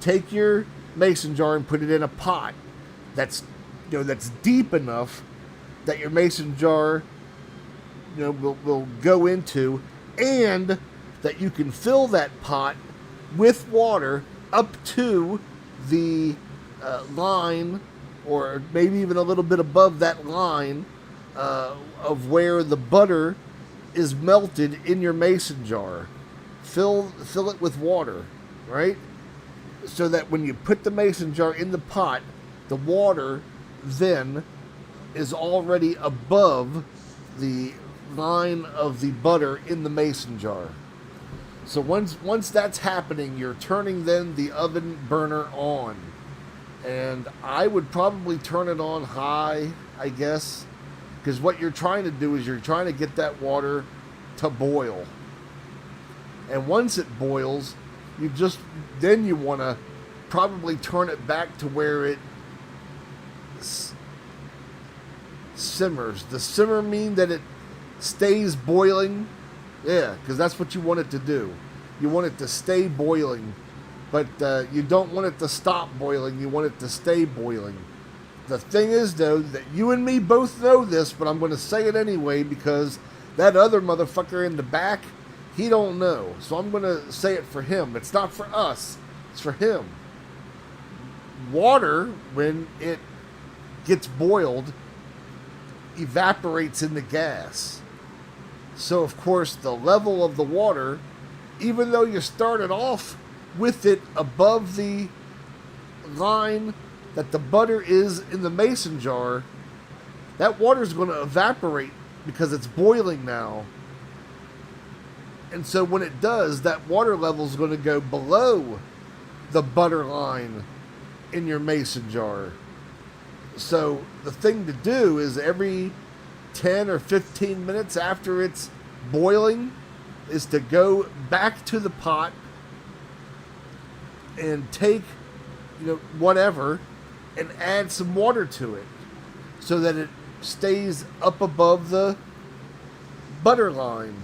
Take your mason jar and put it in a pot that's, you know, that's deep enough that your mason jar, you know, will go into, and that you can fill that pot with water up to the line, or maybe even a little bit above that line of where the butter is melted in your mason jar. Fill it with water, right? So that when you put the mason jar in the pot, the water then is already above the line of the butter in the mason jar. So once that's happening, you're turning then the oven burner on. And I would probably turn it on high, I guess, because what you're trying to do is you're trying to get that water to boil. And once it boils, then you want to probably turn it back to where it simmers. Does simmer mean that it stays boiling? Yeah, because that's what you want it to do. You want it to stay boiling, but you don't want it to stop boiling. You want it to stay boiling. The thing is, though, that you and me both know this, but I'm going to say it anyway because that other motherfucker in the back, he don't know. So I'm going to say it for him. It's not for us. It's for him. Water, when it gets boiled, evaporates into gas. So, of course, the level of the water, even though you started off with it above the line that the butter is in the mason jar, that water is going to evaporate because it's boiling now. And so when it does, that water level is going to go below the butter line in your mason jar. So the thing to do is every 10 or 15 minutes after it's boiling is to go back to the pot and take, you know, whatever, and add some water to it so that it stays up above the butter line.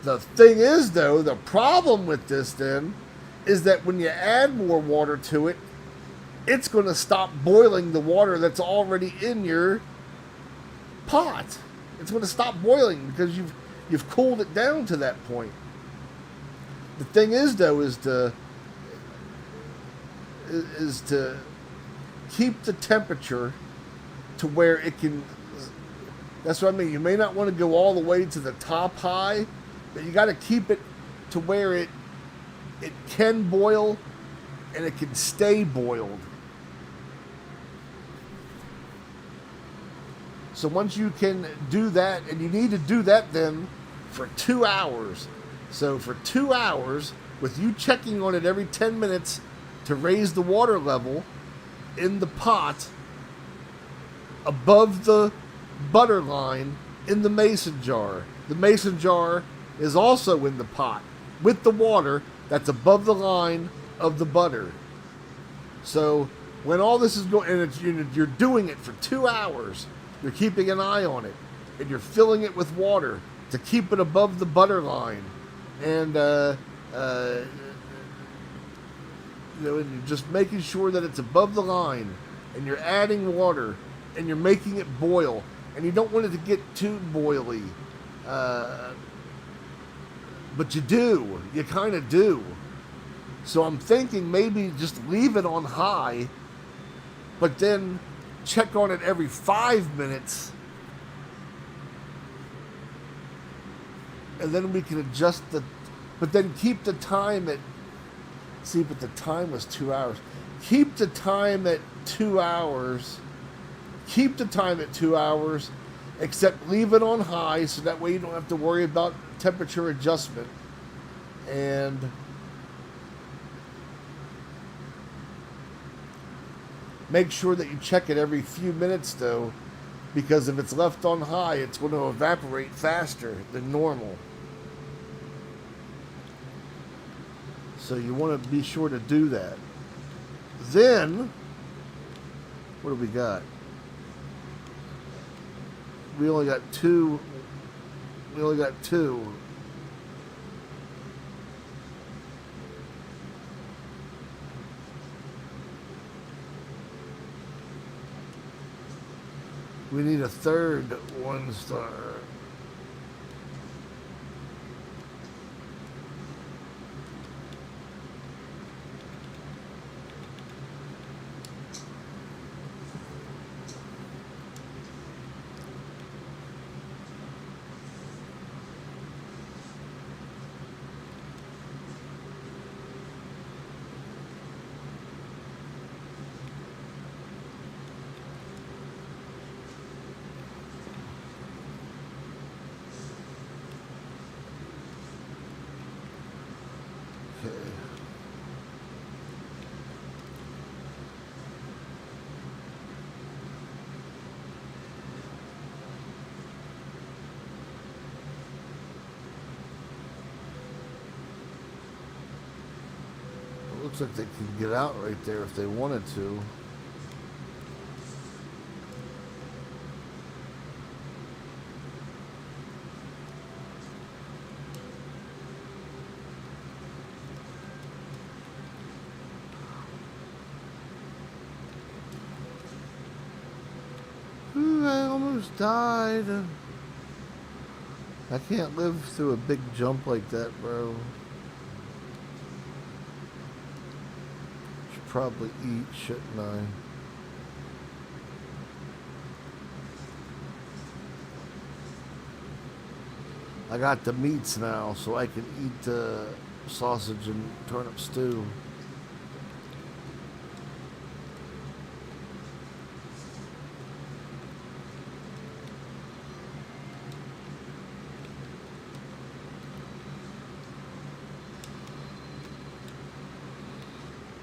The thing is, though, the problem with this then is that when you add more water to it, it's going to stop boiling the water that's already in your pot. It's going to stop boiling because you've cooled it down to that point. The thing is, though, is to keep the temperature to where it can. That's what I mean. You may not want to go all the way to the top high, but you got to keep it to where it can boil and it can stay boiled. So once you can do that, and you need to do that then for 2 hours. So for 2 hours, with you checking on it every 10 minutes to raise the water level in the pot above the butter line in the mason jar. The mason jar is also in the pot with the water that's above the line of the butter. So when all this is going, and you're doing it for 2 hours, you're keeping an eye on it, and you're filling it with water to keep it above the butter line, and and you're just making sure that it's above the line, and you're adding water, and you're making it boil, and you don't want it to get too boily, but you do, you kind of do. So I'm thinking maybe just leave it on high, but then check on it every 5 minutes, and then we can adjust but then keep the time at, but the time was 2 hours. Keep the time at 2 hours. Keep the time at 2 hours, except leave it on high, so that way you don't have to worry about temperature adjustment. And make sure that you check it every few minutes, though, because if it's left on high, it's going to evaporate faster than normal. So you want to be sure to do that. Then, what do we got? We only got two. We need a third 1-star. Looks like they could get out right there if they wanted to. Ooh, I almost died. I can't live through a big jump like that, bro. Probably eat, shouldn't I got the meats now, so I can eat sausage and turnip stew.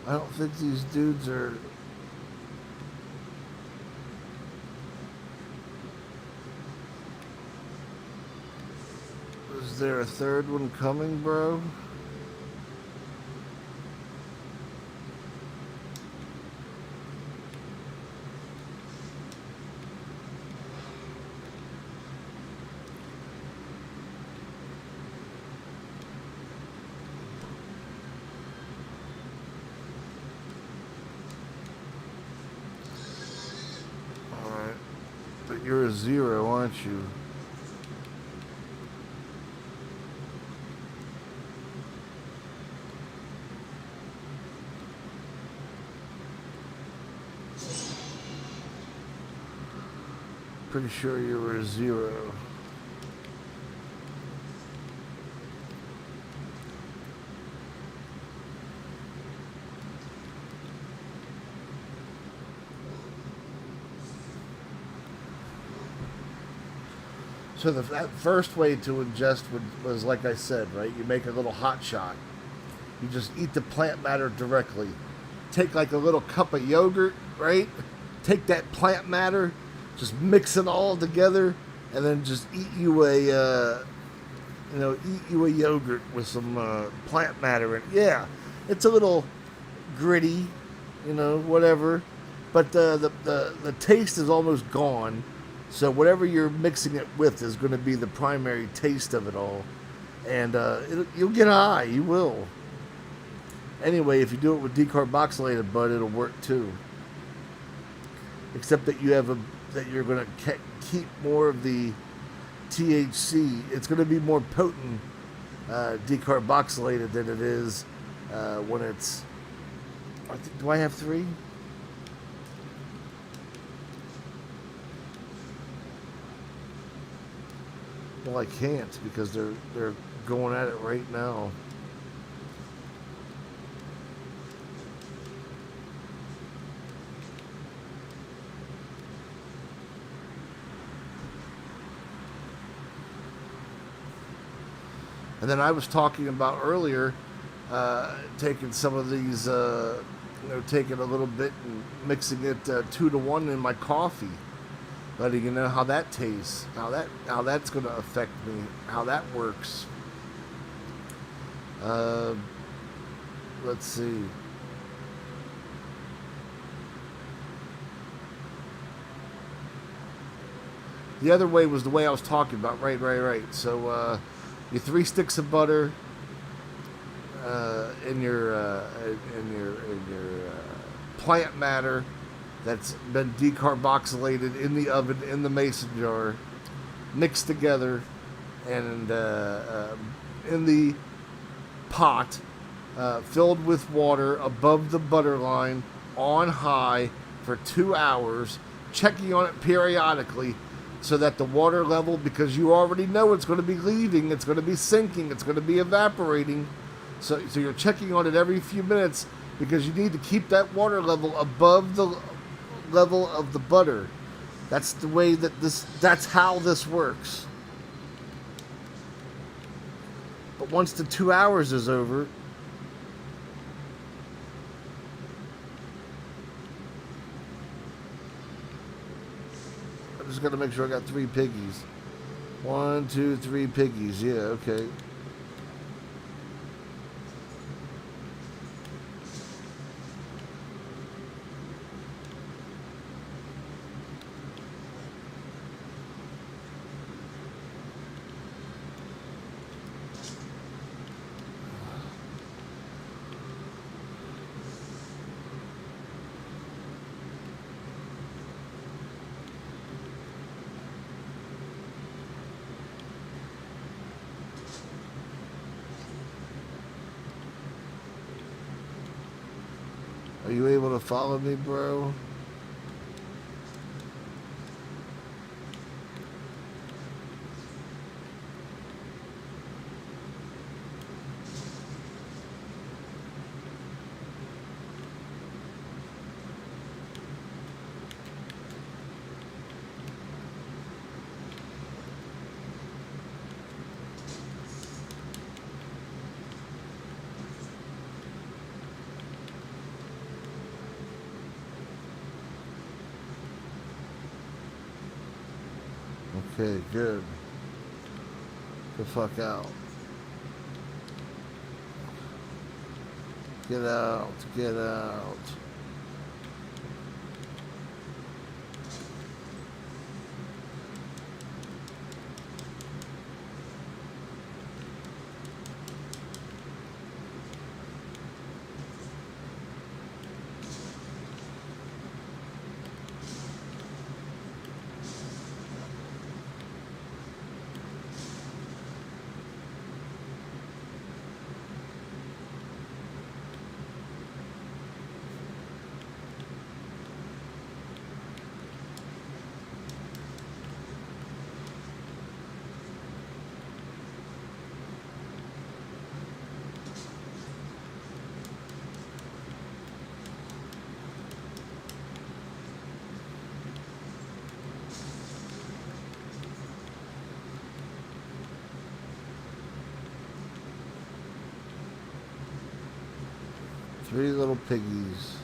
I don't think these dudes are... Is there a third one coming, bro? You're a 0, aren't you? Pretty sure you were a 0. So that first way to ingest was like I said, right? You make a little hot shot. You just eat the plant matter directly. Take like a little cup of yogurt, right? Take that plant matter, just mix it all together, and then just eat you a yogurt with some plant matter in it. Yeah, it's a little gritty, whatever, but the taste is almost gone. So whatever you're mixing it with is going to be the primary taste of it all, and you'll get high. You will. Anyway, if you do it with decarboxylated bud, it'll work too. Except that you're going to keep more of the THC. It's going to be more potent decarboxylated than it is when it's. Do I have 3? Well, I can't because they're going at it right now. And then I was talking about earlier taking some of these, taking a little bit and mixing it 2 to 1 in my coffee. Letting you know how that tastes, how that's going to affect me, how that works. Let's see. The other way was the way I was talking about. Right. So your 3 sticks of butter in your plant matter that's been decarboxylated in the oven, in the mason jar, mixed together, and in the pot, filled with water above the butter line, on high for 2 hours, checking on it periodically so that the water level, because you already know it's going to be leaving, it's going to be sinking, it's going to be evaporating, so you're checking on it every few minutes because you need to keep that water level above the level of the butter. That's the way that's how this works. But once the 2 hours is over, I'm just gonna make sure I got 3 piggies. 1, 2, 3 piggies. Yeah, okay. Are you able to follow me, bro? Okay, good. The fuck out. Get out. Get out. 3 little piggies.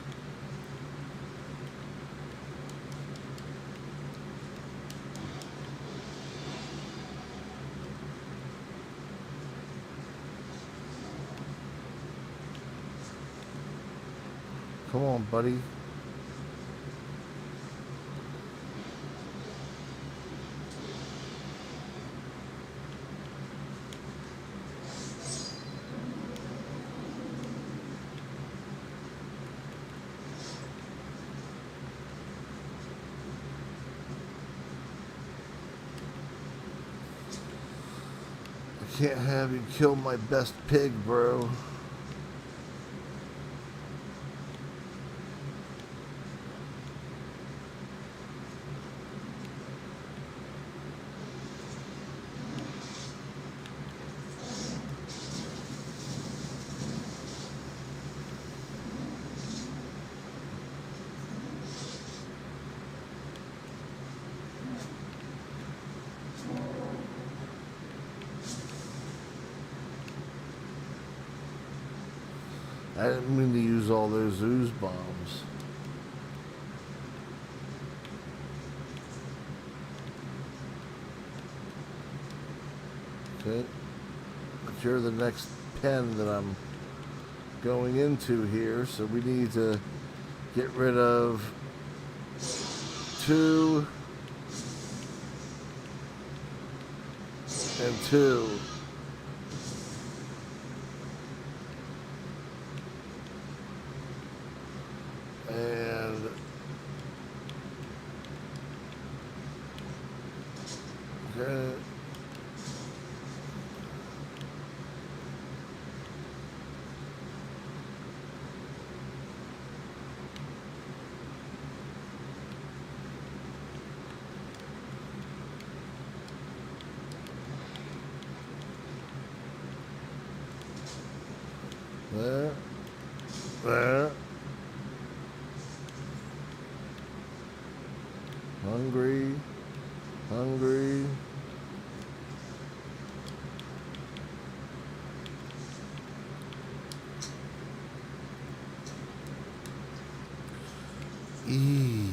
Come on, buddy. I can't have you kill my best pig, bro. I didn't mean to use all those ooze bombs. Okay. But you're the next pen that I'm going into here, so we need to get rid of 2 and 2. And okay. There. Hungry. Eat.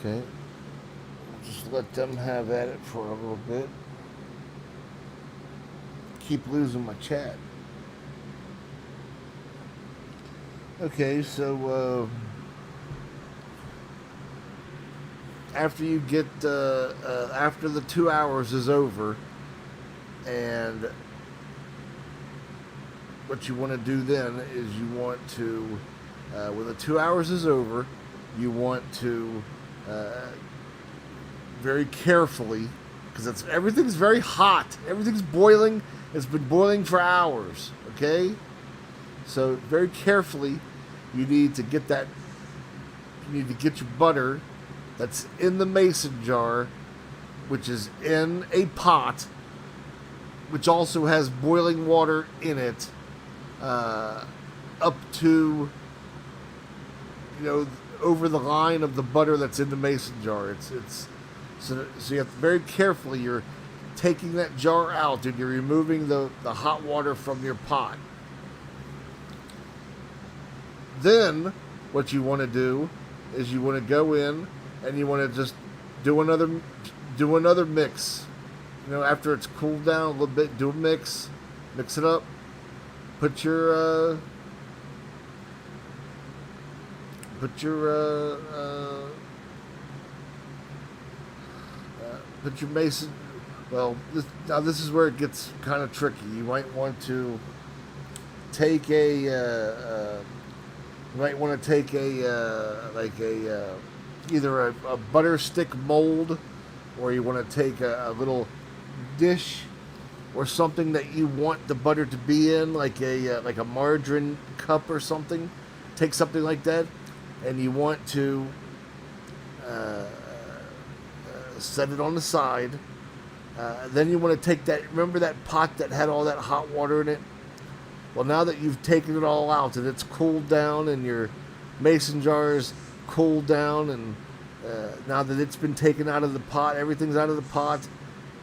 Okay. Just let them have at it for a little bit. Keep losing my chat. Okay, so after you get after the 2 hours is over, and what you want to do then is you want to, when the 2 hours is over, you want to very carefully, because everything's very hot, everything's boiling. It's been boiling for hours. Okay, so very carefully, you need to get that. You need to get your butter that's in the mason jar, which is in a pot, which also has boiling water in it, up to, over the line of the butter that's in the mason jar. So you have to very carefully, you're taking that jar out and you're removing the hot water from your pot. Then what you want to do is you want to go in and you want to just do another mix. After it's cooled down a little bit, do a mix it up. Put your mason. Well, this is where it gets kind of tricky. You might want to take either a butter stick mold, or you want to take a little dish or something that you want the butter to be in, like a margarine cup or something. Take something like that, and you want to set it on the side, Then you want to take that, remember that pot that had all that hot water in it? Well, now that you've taken it all out and it's cooled down and your mason jar is cooled down, and now that it's been taken out of the pot, everything's out of the pot,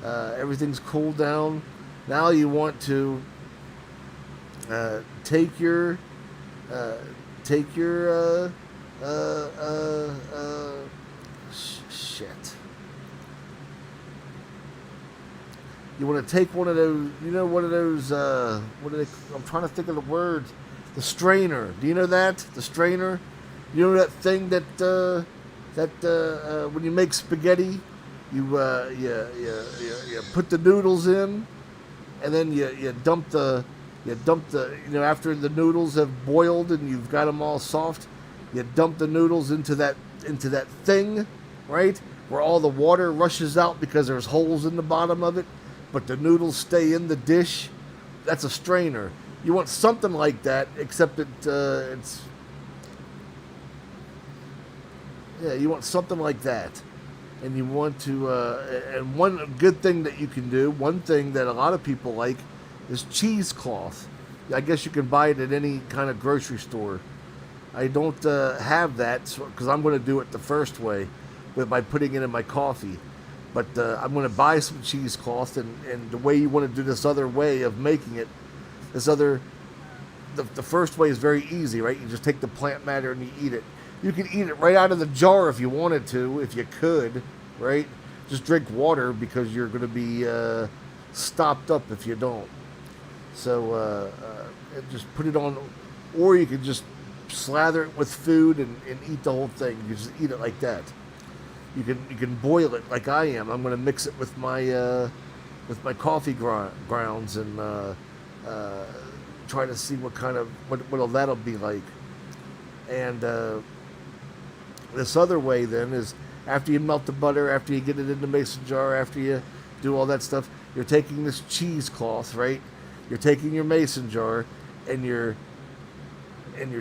everything's cooled down. Now you want to take your shit. You want to take one of those, one of those, what are they, I'm trying to think of the words, the strainer. Do you know that? The strainer? You know that thing that, when you make spaghetti, you put the noodles in, and then you dump the, after the noodles have boiled and you've got them all soft, you dump the noodles into that thing, right? Where all the water rushes out because there's holes in the bottom of it, but the noodles stay in the dish. That's a strainer. You want something like that, except you want something like that. And you want to, and one good thing that you can do, one thing that a lot of people like, is cheesecloth. I guess you can buy it at any kind of grocery store. I don't have that because I'm going to do it the first way, by putting it in my coffee. But I'm going to buy some cheesecloth, and the way you want to do this other way of making it, the first way is very easy, right? You just take the plant matter and you eat it. You can eat it right out of the jar if you wanted to, if you could, right? Just drink water because you're going to be stopped up if you don't. So just put it on, or you can just slather it with food and eat the whole thing. You just eat it like that. You can boil it like I am. I'm going to mix it with my coffee grounds and try to see what that'll be like. And this other way then is, after you melt the butter, after you get it in the mason jar, after you do all that stuff, you're taking this cheesecloth, right? You're taking your mason jar, and you're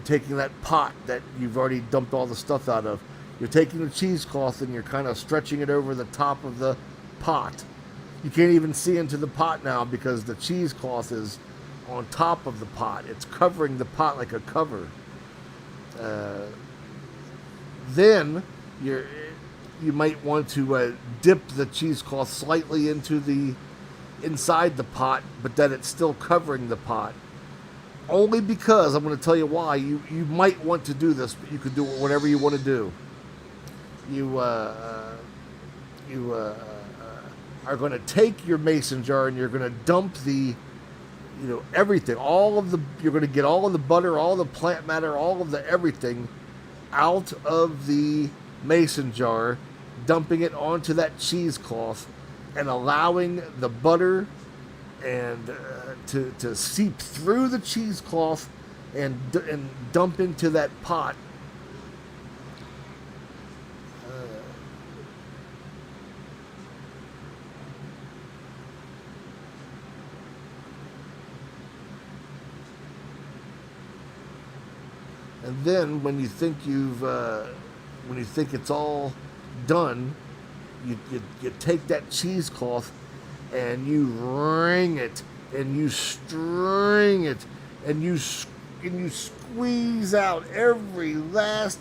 taking that pot that you've already dumped all the stuff out of. You're taking the cheesecloth and you're kind of stretching it over the top of the pot. You can't even see into the pot now because the cheesecloth is on top of the pot. It's covering the pot like a cover. Then you might want to dip the cheesecloth slightly into inside the pot, but that it's still covering the pot. Only because, I'm going to tell you why, you might want to do this, but you can do whatever you want to do. You are going to take your mason jar and you're going to dump everything, you're going to get all of the butter, all the plant matter, all of the everything out of the mason jar, dumping it onto that cheesecloth and allowing the butter and to seep through the cheesecloth and dump into that pot. And then when you think it's all done, you take that cheesecloth and you wring it and you string it and you squeeze out every last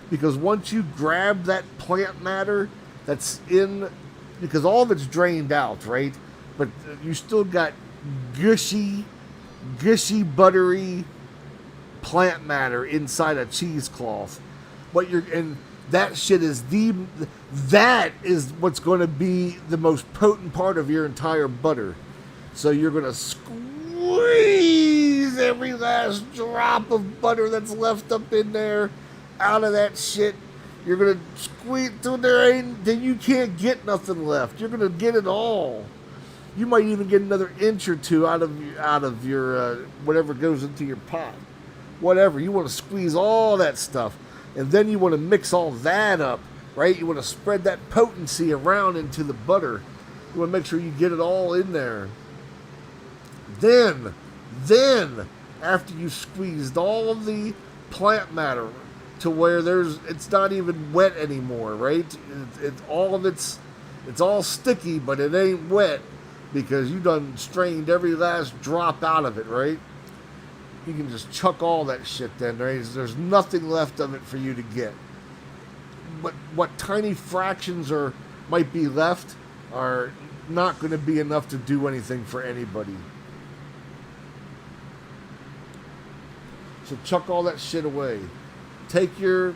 because once you grab that plant matter that's in, because all of it's drained out, right? But you still got gushy, buttery plant matter inside a cheesecloth. And that shit is what's going to be the most potent part of your entire butter. So you're going to squeeze every last drop of butter that's left up in there out of that shit. You're going to squeeze till then you can't get nothing left. You're going to get it all. You might even get another inch or two out of your whatever goes into your pot. Whatever. You want to squeeze all that stuff. And then you want to mix all that up, right? You want to spread that potency around into the butter. You want to make sure you get it all in there. Then, after you squeezed all of the plant matter to where it's not even wet anymore, right? All of it's It's all sticky, but it ain't wet because you done strained every last drop out of it, right? You can just chuck all that shit then, right? There's nothing left of it for you to get. But what tiny fractions might be left are not going to be enough to do anything for anybody. So chuck all that shit away. Take your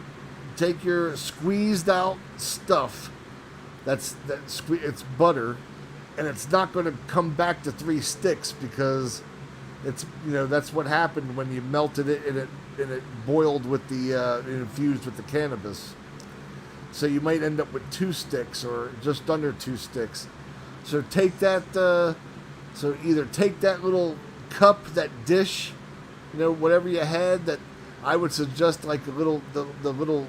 squeezed out stuff. It's butter, and it's not going to come back to 3 sticks because it's that's what happened when you melted it and it boiled with the infused with the cannabis. So you might end up with 2 sticks or just under 2 sticks. So take that. So either take that little cup, that dish, whatever you had. That I would suggest like the little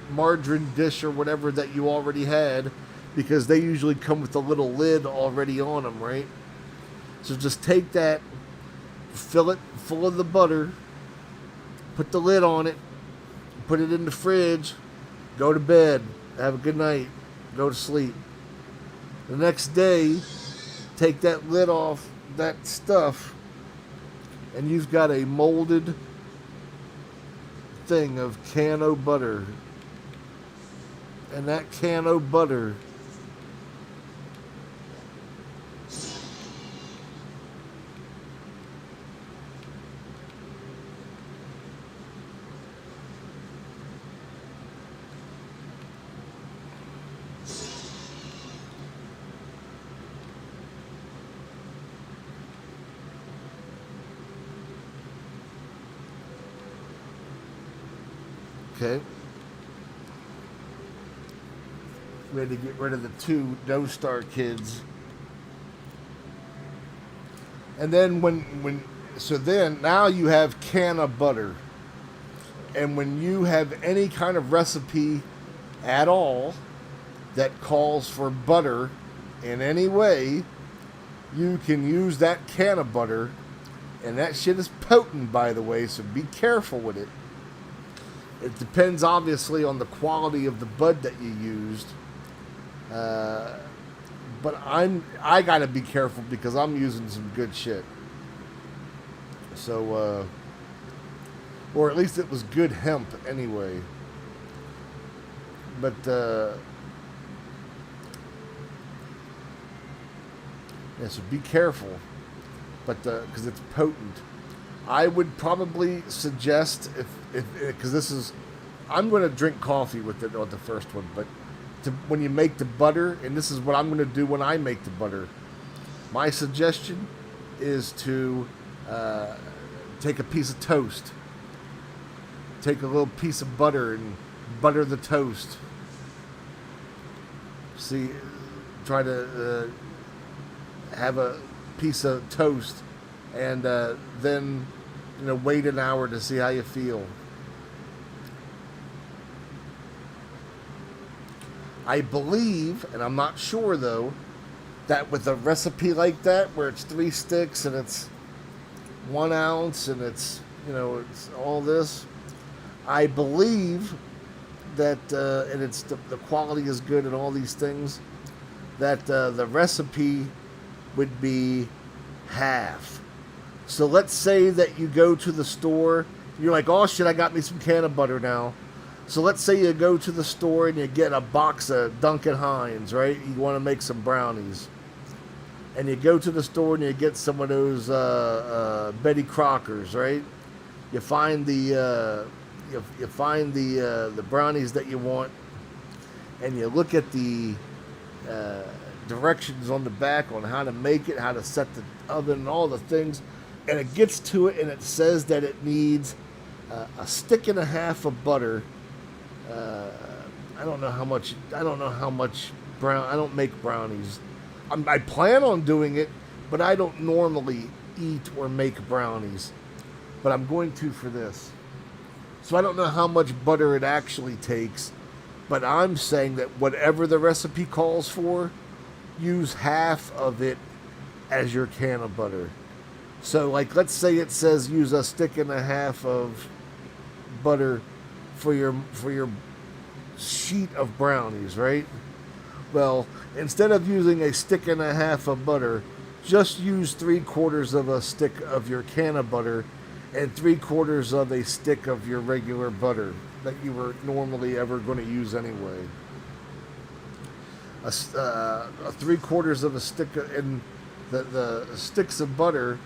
margarine dish or whatever that you already had, because they usually come with a little lid already on them, right? So just take that, fill it full of the butter, put the lid on it, put it in the fridge, go to bed, have a good night, go to sleep. The next day, take that lid off that stuff, and you've got a molded thing of cano butter. And that cano butter okay. We had to get rid of the 2 no-star kids. And then then now you have can of butter. And when you have any kind of recipe at all that calls for butter in any way, you can use that can of butter. And that shit is potent, by the way, so be careful with it. It depends, obviously, on the quality of the bud that you used. But I gotta be careful because I'm using some good shit. So, or at least it was good hemp anyway. But, yeah, so be careful. But, because it's potent. I would probably suggest because I'm going to drink coffee with it on the first one, but when you make the butter, and this is what I'm going to do when I make the butter, my suggestion is to take a piece of toast, take a little piece of butter and butter the toast. Try to have a piece of toast, and then wait an hour to see how you feel. I believe, and I'm not sure though, that with a recipe like that where it's 3 sticks and it's 1 ounce and it's it's all this, I believe that and it's the quality is good and all these things, that the recipe would be half. So let's say that you go to the store, you're like, oh shit, I got me some can of butter now. So let's say you go to the store and you get a box of Duncan Hines, right? You want to make some brownies. And you go to the store and you get some of those Betty Crockers, right? You find the brownies that you want, and you look at the directions on the back on how to make it, how to set the oven, and all the things. And it gets to it, and it says that it needs a stick and a half of butter. I don't know how much brown. I don't make brownies. I plan on doing it, but I don't normally eat or make brownies. But I'm going to for this. So I don't know how much butter it actually takes, but I'm saying that whatever the recipe calls for, use half of it as your can of butter. So, like, let's say it says use a stick and a half of butter for your sheet of brownies, right? Well, instead of using a stick and a half of butter, just use 3/4 of a stick of your can of butter and 3/4 of a stick of your regular butter that you were normally ever going to use anyway. A 3/4 of a stick, and the sticks of butter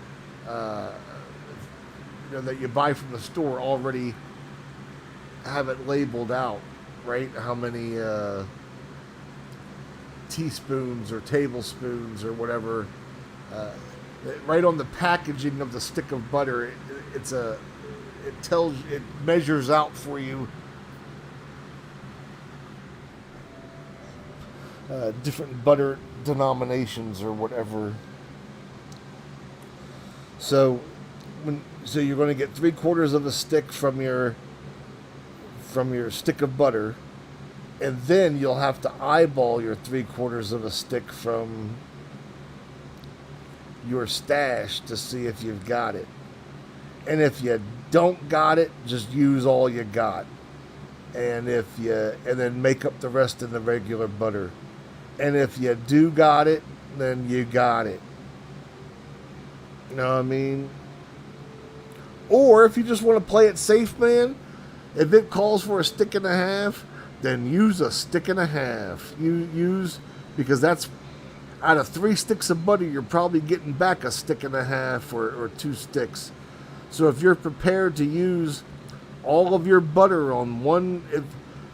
uh, that you buy from the store already have it labeled out, right? How many teaspoons or tablespoons or whatever. Uh, right on the packaging of the stick of butter, it measures out for you different butter denominations or whatever. So, so you're going to get 3/4 of a stick from your stick of butter, and then you'll have to eyeball your 3/4 of a stick from your stash to see if you've got it. And if you don't got it, just use all you got. And then make up the rest in the regular butter. And if you do got it, then you got it. You know what I mean? Or if you just want to play it safe, man, if it calls for a stick and a half, then use a stick and a half. Because that's out of 3 sticks of butter, you're probably getting back a stick and a half or 2 sticks. So if you're prepared to use all of your butter on one,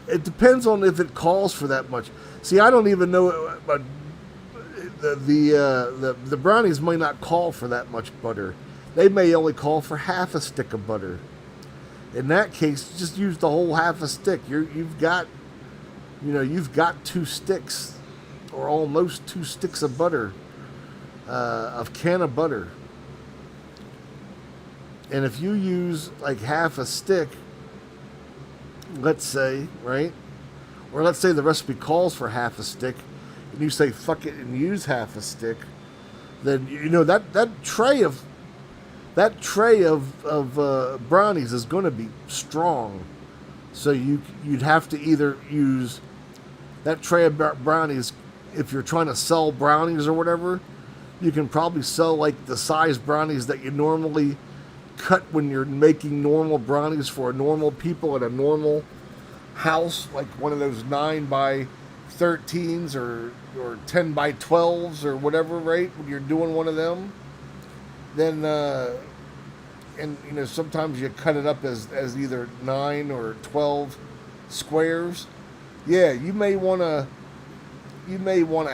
it depends on if it calls for that much. See, I don't even know, but the brownies may not call for that much butter. They may only call for half a stick of butter. In that case, just use the whole half a stick. You've got 2 sticks, or almost 2 sticks of butter, of can of butter. And if you use like half a stick, let's say, right? Or let's say the recipe calls for half a stick, and you say fuck it and use half a stick, then that tray of brownies is going to be strong. So you'd have to either use that tray of brownies. If you're trying to sell brownies or whatever, you can probably sell like the size brownies that you normally cut when you're making normal brownies for normal people at a normal house, like one of those 9x13s or 10x12s or whatever, right? When you're doing one of them, then and sometimes you cut it up as either 9 or 12 squares. Yeah, you may want to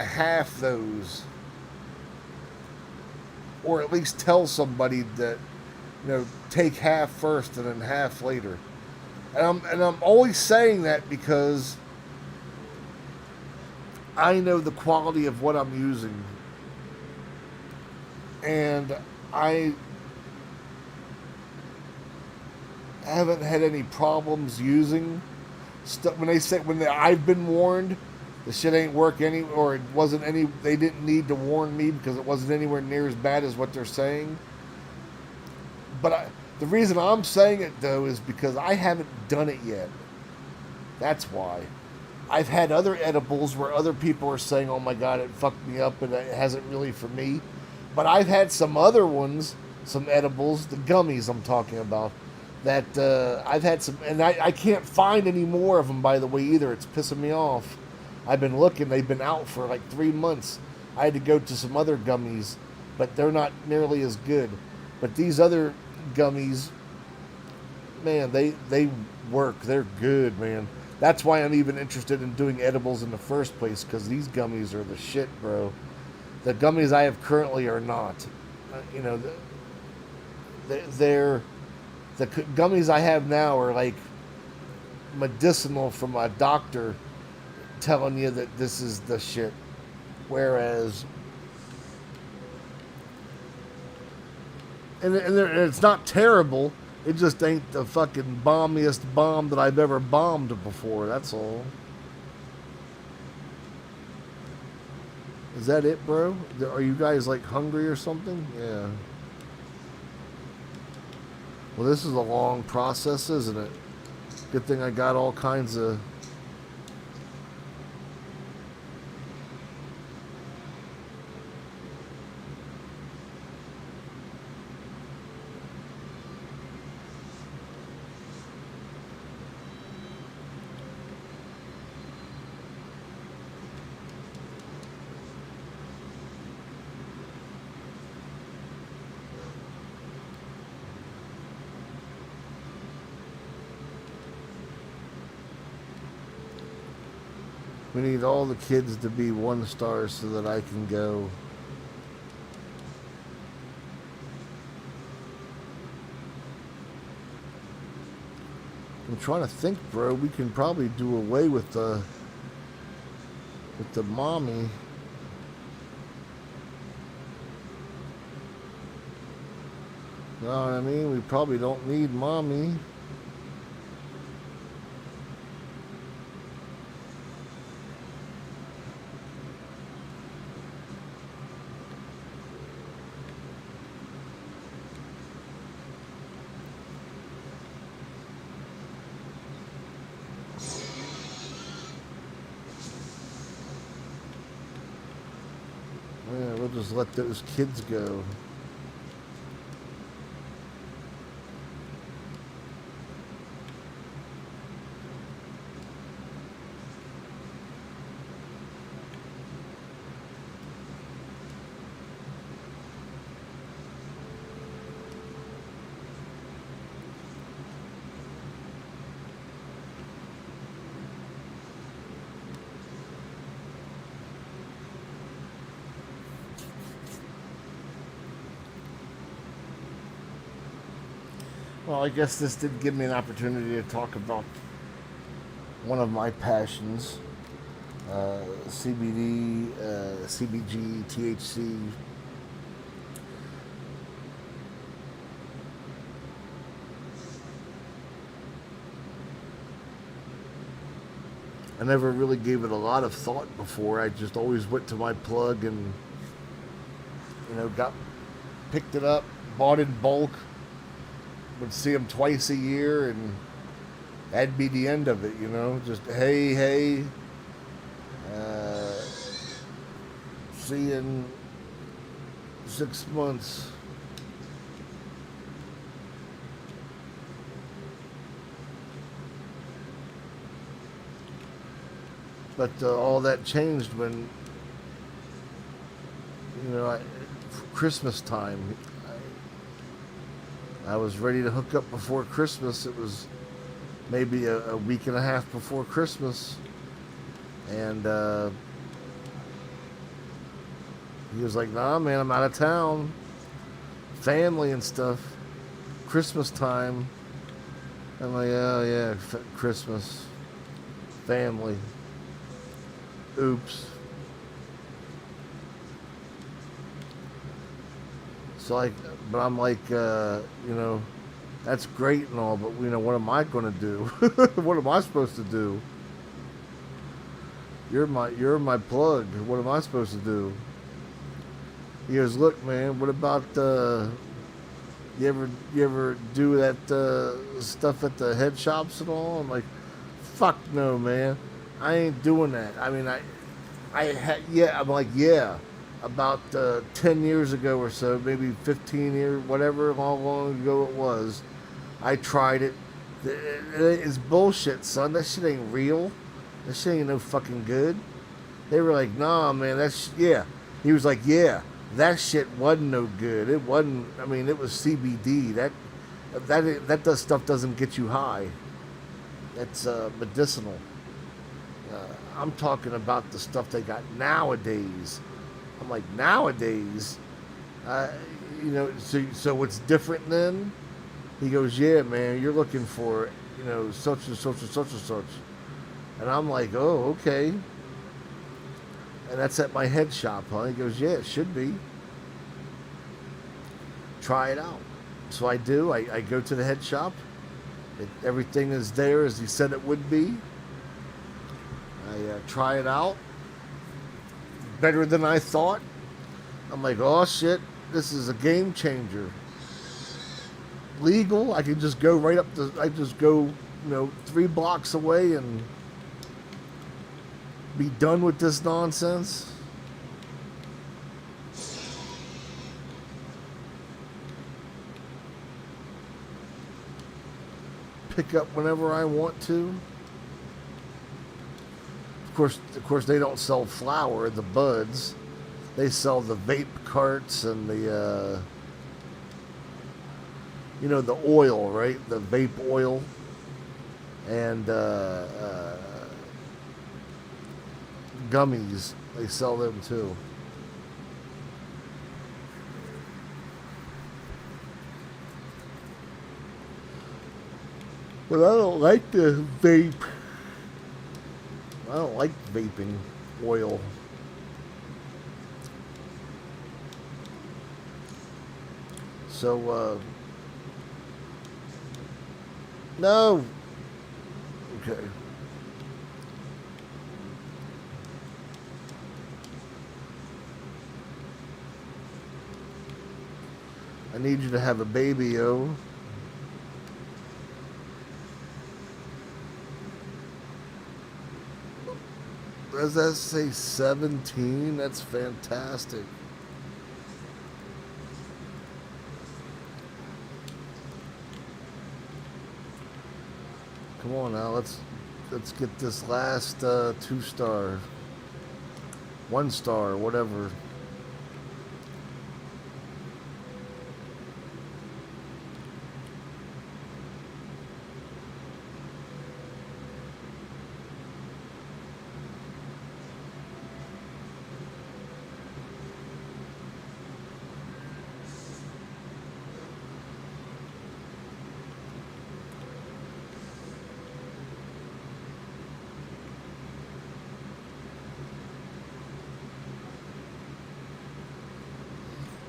half those, or at least tell somebody that take half first and then half later. And I'm always saying that because I know the quality of what I'm using, and I haven't had any problems using stuff. When I've been warned the shit ain't work or it wasn't any. They didn't need to warn me because it wasn't anywhere near as bad as what they're saying. But the reason I'm saying it though is because I haven't done it yet. That's why. I've had other edibles where other people are saying, "Oh my God, it fucked me up," and it hasn't really for me. But I've had some other ones, some edibles, the gummies I'm talking about, that I've had some, and I can't find any more of them, by the way, either. It's pissing me off. I've been looking. They've been out for like 3 months. I had to go to some other gummies, but they're not nearly as good. But these other gummies, man, they work. They're good, man. That's why I'm even interested in doing edibles in the first place, because these gummies are the shit, bro. The gummies I have currently are not. The gummies I have now are like medicinal from a doctor telling you that this is the shit. Whereas, and it's not terrible. It just ain't the fucking bombiest bomb that I've ever bombed before. That's all. Is that it, bro? Are you guys like hungry or something? Yeah. Well, this is a long process, isn't it? Good thing I got all kinds of We need all the kids to be 1 star so that I can go. I'm trying to think, bro. We can probably do away with the mommy. You know what I mean? We probably don't need mommy. Yeah, we'll just let those kids go. Well, I guess this did give me an opportunity to talk about one of my passions, CBD, CBG, THC. I never really gave it a lot of thought before. I just always went to my plug and, picked it up, bought in bulk, would see them twice a year, and that'd be the end of it, just hey, see you in 6 months. But all that changed when, Christmas time. I was ready to hook up before Christmas. It was maybe a week and a half before Christmas. And he was like, nah, man, I'm out of town. Family and stuff. Christmas time. I'm like, oh, yeah, Christmas. Family. Oops. So but I'm like, that's great and all, but what am I going to do? What am I supposed to do? You're my plug. What am I supposed to do? He goes, look, man, what about you ever do that stuff at the head shops and all? I'm like, fuck no, man. I ain't doing that. I mean, I'm like, yeah. About 10 years ago or so, maybe 15 years, whatever, how long ago it was, I tried it. It's bullshit, son. That shit ain't real. That shit ain't no fucking good. They were like, nah, man, yeah. He was like, yeah, that shit wasn't no good. It wasn't, it was CBD. That stuff doesn't get you high. That's medicinal. I'm talking about the stuff they got nowadays. I'm like, nowadays, so what's different then? He goes, yeah, man, you're looking for, such and such and such and such. And I'm like, oh, okay. And that's at my head shop, huh? He goes, yeah, it should be. Try it out. So I do. I go to the head shop. Everything is there as he said it would be. I try it out. Better than I thought. I'm like, oh shit, this is a game changer. Legal, I can just go I just go, 3 blocks away and be done with this nonsense. Pick up whenever I want to. Of course, they don't sell flower, the buds. They sell the vape carts and the, the oil, right? The vape oil. And gummies. They sell them too. But I don't like the vape. I don't like vaping oil. So, no. Okay. I need you to have a baby, yo. Does that say 17? That's fantastic. Come on now, let's get this last 2-star, 1-star, whatever.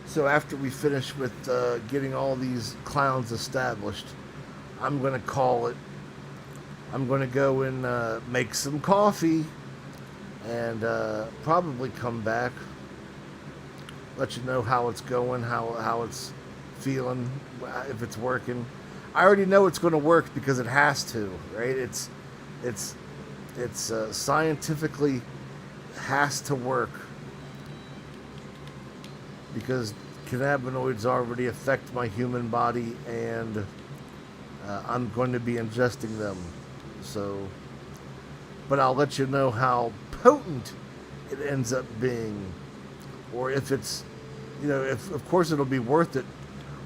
So after we finish with getting all these clowns established, I'm going to call it. I'm going to go and make some coffee and probably come back, let you know how it's going, how it's feeling, if it's working. I already know it's going to work because it has to, right? It's scientifically has to work because cannabinoids already affect my human body, and I'm going to be ingesting them. So, but I'll let you know how potent it ends up being, or if it's, if of course it'll be worth it,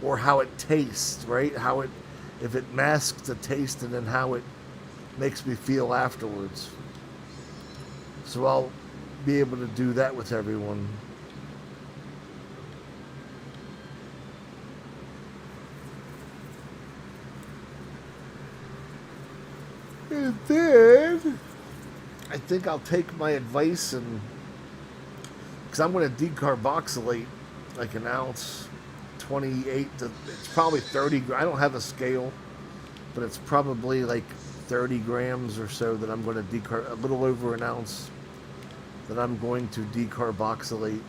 or how it tastes, right? If it masks the taste, and then how it makes me feel afterwards. So I'll be able to do that with everyone. And then I think I'll take my advice, and because I'm going to decarboxylate like an ounce, 28 to, it's probably 30. I don't have a scale, but it's probably like 30 grams or so that I'm going to a little over an ounce that I'm going to decarboxylate.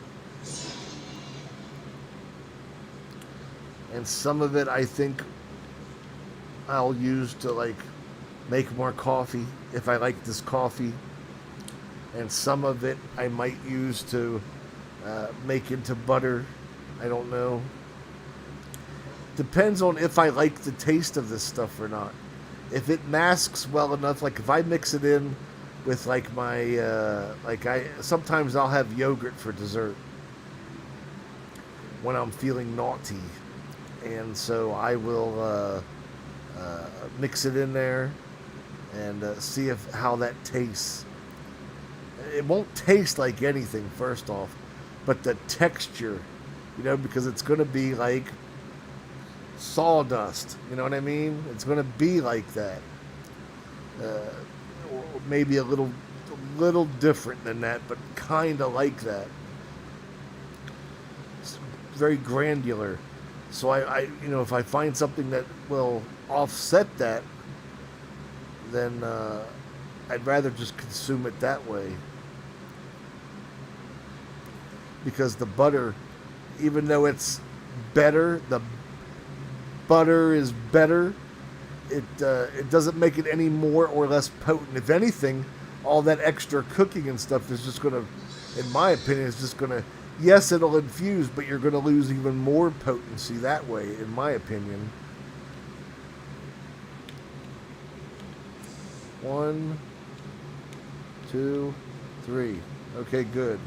And some of it I think I'll use to like make more coffee if I like this coffee, and some of it I might use to make into butter. I don't know. Depends on if I like the taste of this stuff or not. If it masks well enough, like if I mix it in with like my sometimes I'll have yogurt for dessert when I'm feeling naughty, and so I will mix it in there and see how that tastes. It won't taste like anything, first off, but the texture, because it's going to be like sawdust, you know what I mean? It's going to be like that. Or maybe a little different than that, but kind of like that. It's very granular. So I if I find something that will offset that, then I'd rather just consume it that way. Because the butter, even though it's better, the butter is better. It doesn't make it any more or less potent. If anything, all that extra cooking and stuff is just going to, in my opinion, is just going to, yes, it'll infuse, but you're going to lose even more potency that way, in my opinion. 1, 2, 3. Okay, good.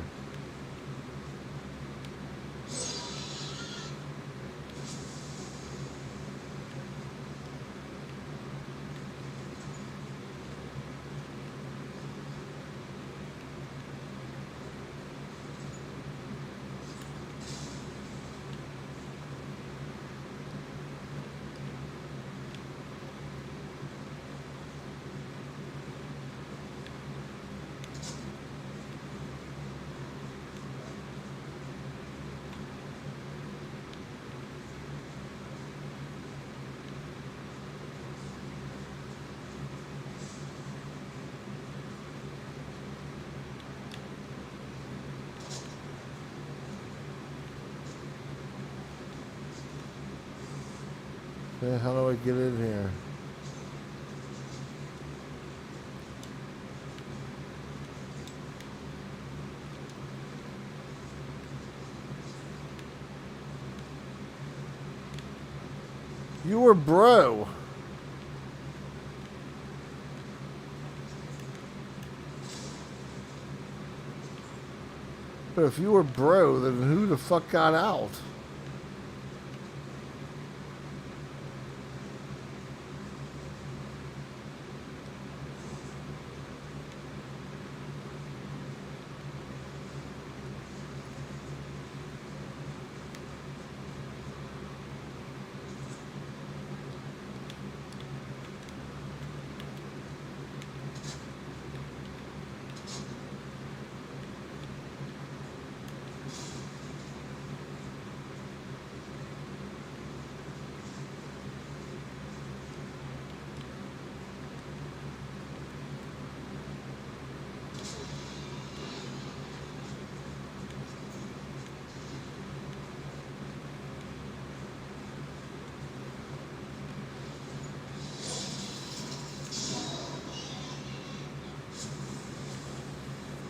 Okay, how do I get in here? You were bro. But if you were bro, then who the fuck got out?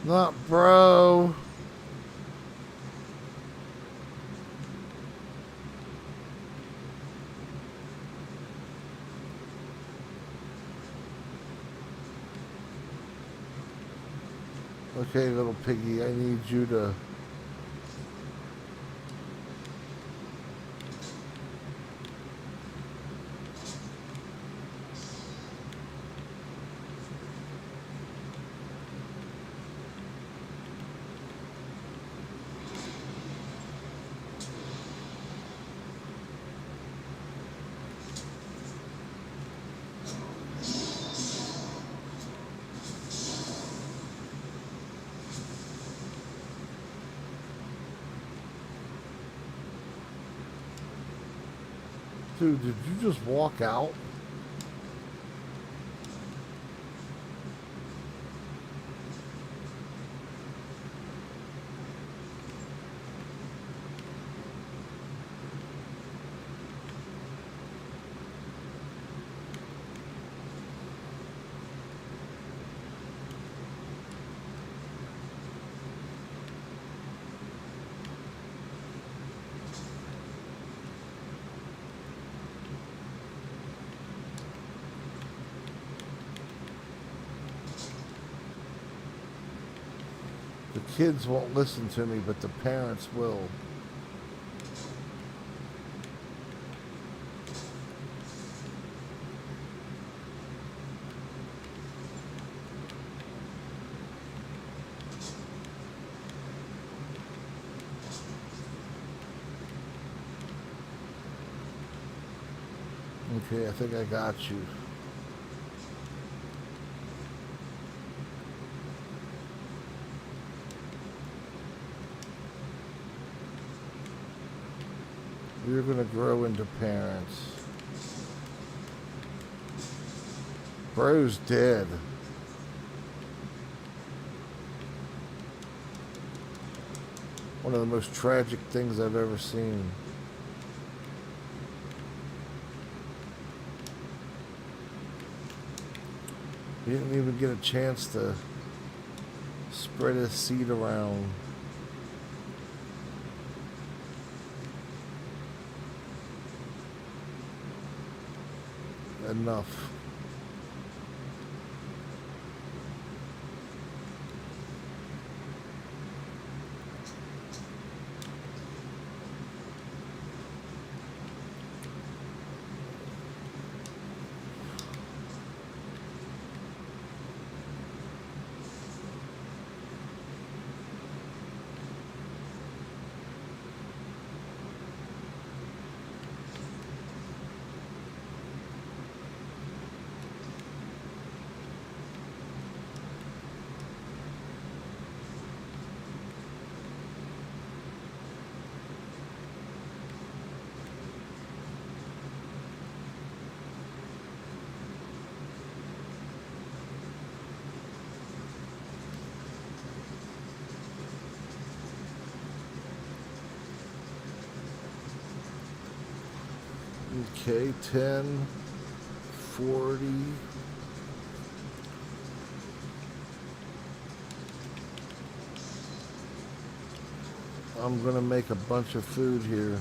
Not bro. Okay, little piggy, I need you to... Dude, did you just walk out? The kids won't listen to me, but the parents will. Okay, I think I got you. You're gonna grow into parents. Bro's dead. One of the most tragic things I've ever seen. He didn't even get a chance to spread his seed around. Enough. Okay, 10, 40. I'm gonna make a bunch of food here.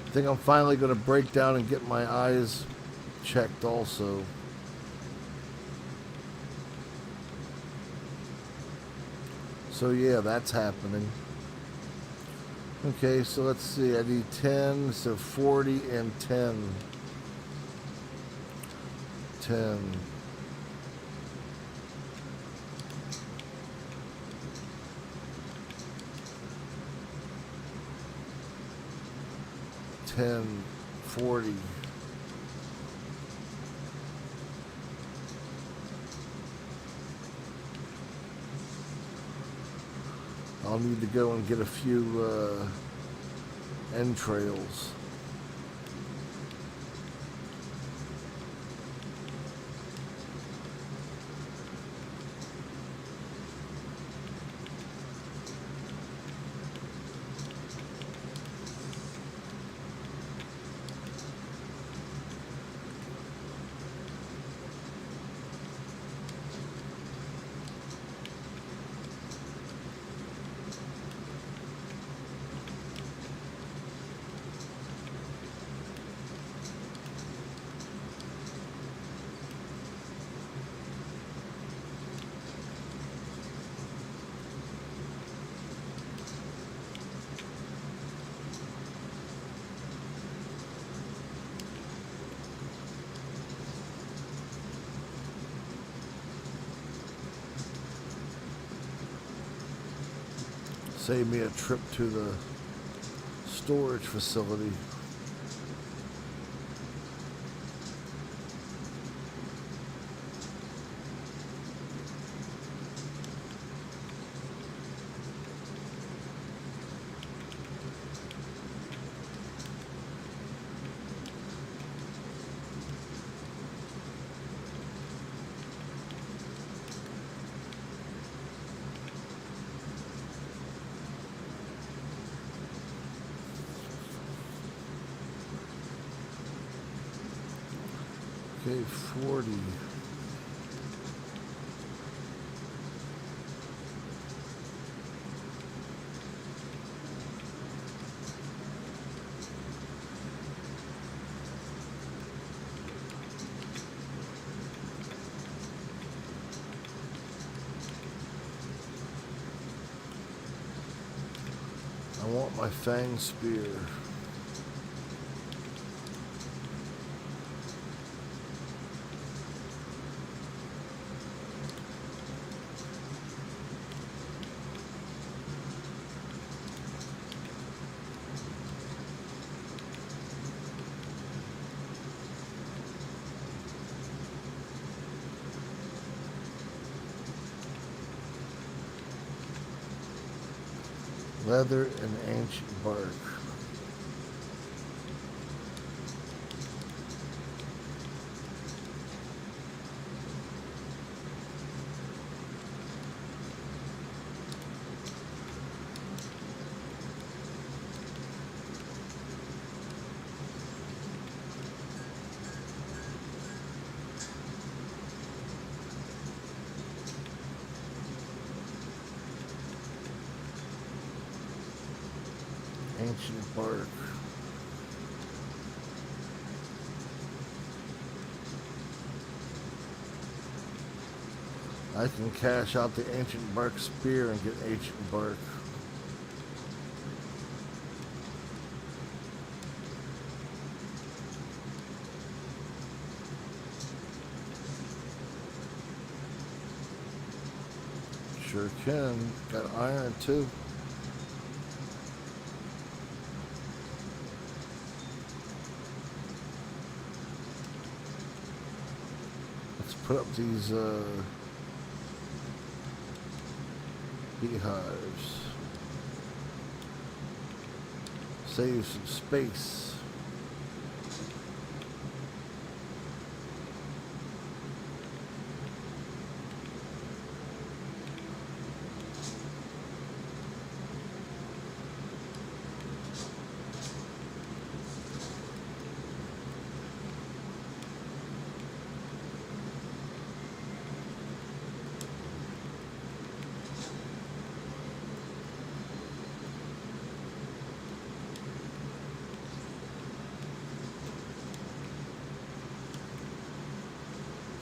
I think I'm finally going to break down and get my eyes checked also. So yeah, that's happening. Okay, so let's see. I need 10, so 40 and 10. 10. 10, 40. I'll need to go and get a few entrails. Save me a trip to the storage facility. Okay, 40. I want my fang spear. Leather and ancient bark. Ancient bark. I can cash out the ancient bark spear and get ancient bark. Sure can. Got iron too. put up these beehives. Save some space.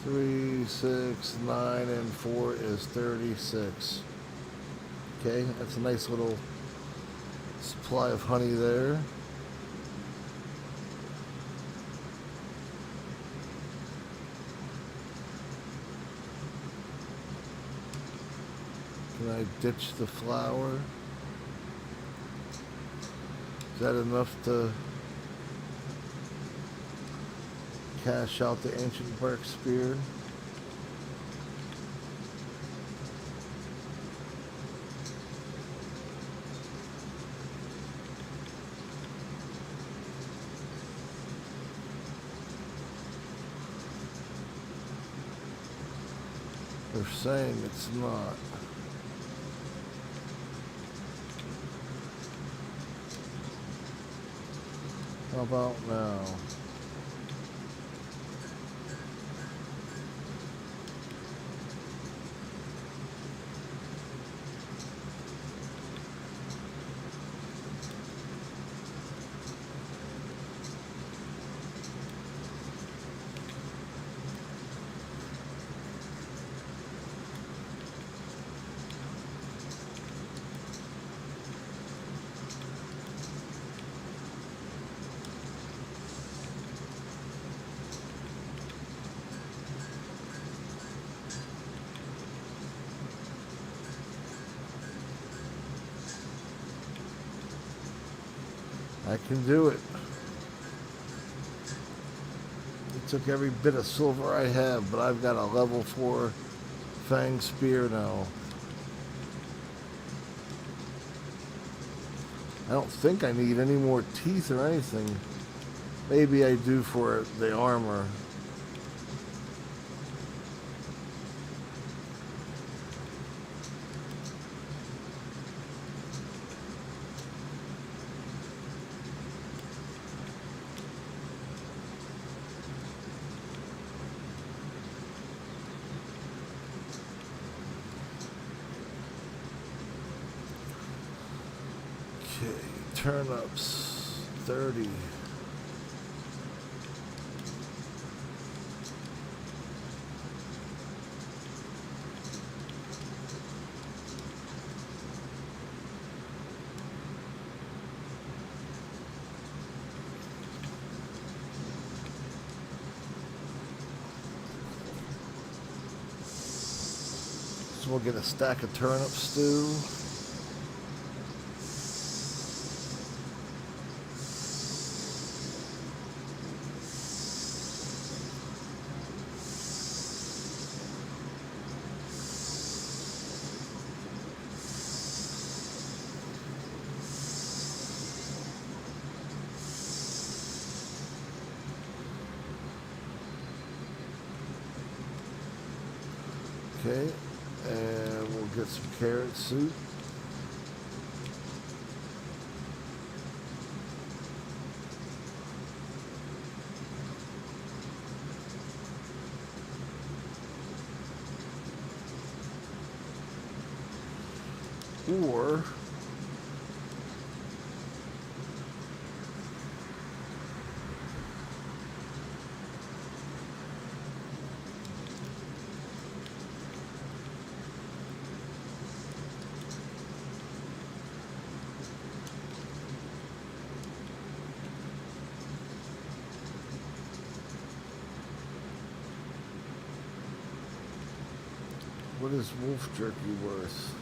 Three, 6, 9, and 4 is 36. Okay, that's a nice little supply of honey there. Can I ditch the flower? Is that enough to cash out the ancient bark spear? They're saying it's not. How about now? I can do it. It took every bit of silver I have, but I've got a level 4 fang spear now. I don't think I need any more teeth or anything. Maybe I do for the armor. Okay, turnips, 30. So we'll get a stack of turnip stew. Okay, and we'll get some carrot soup. Or what is wolf jerky worth?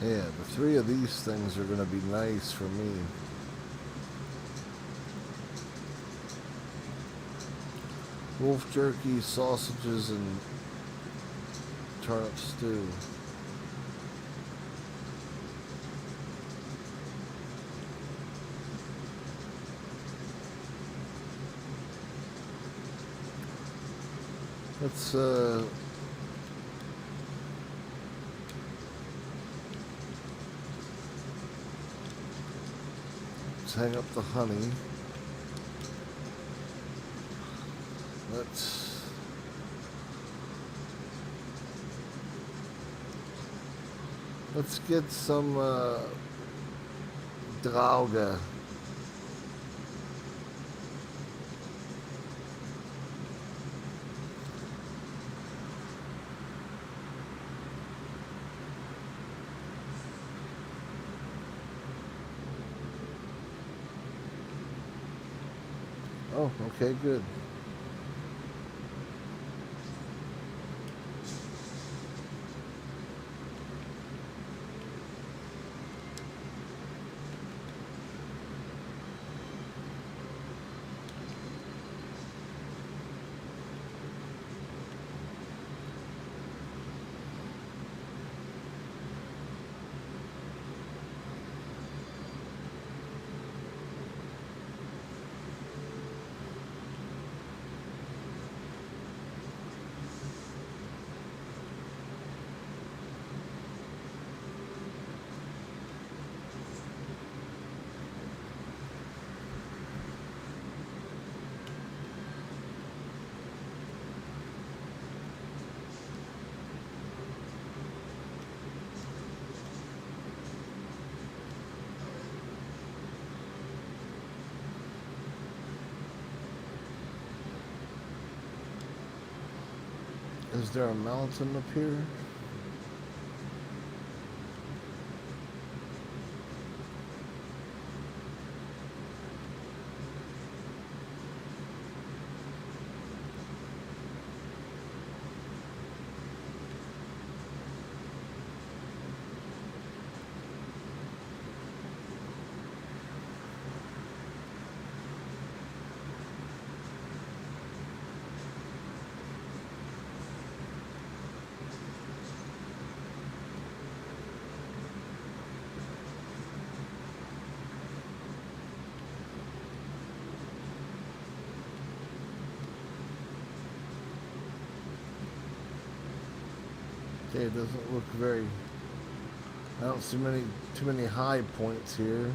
Yeah, the 3 of these things are going to be nice for me. Wolf jerky, sausages, and turnip stew. Let's hang up the honey. Let's get some Drauge. Oh, okay, good. Is there a mountain up here? Okay, it doesn't look very... I don't see too many high points here.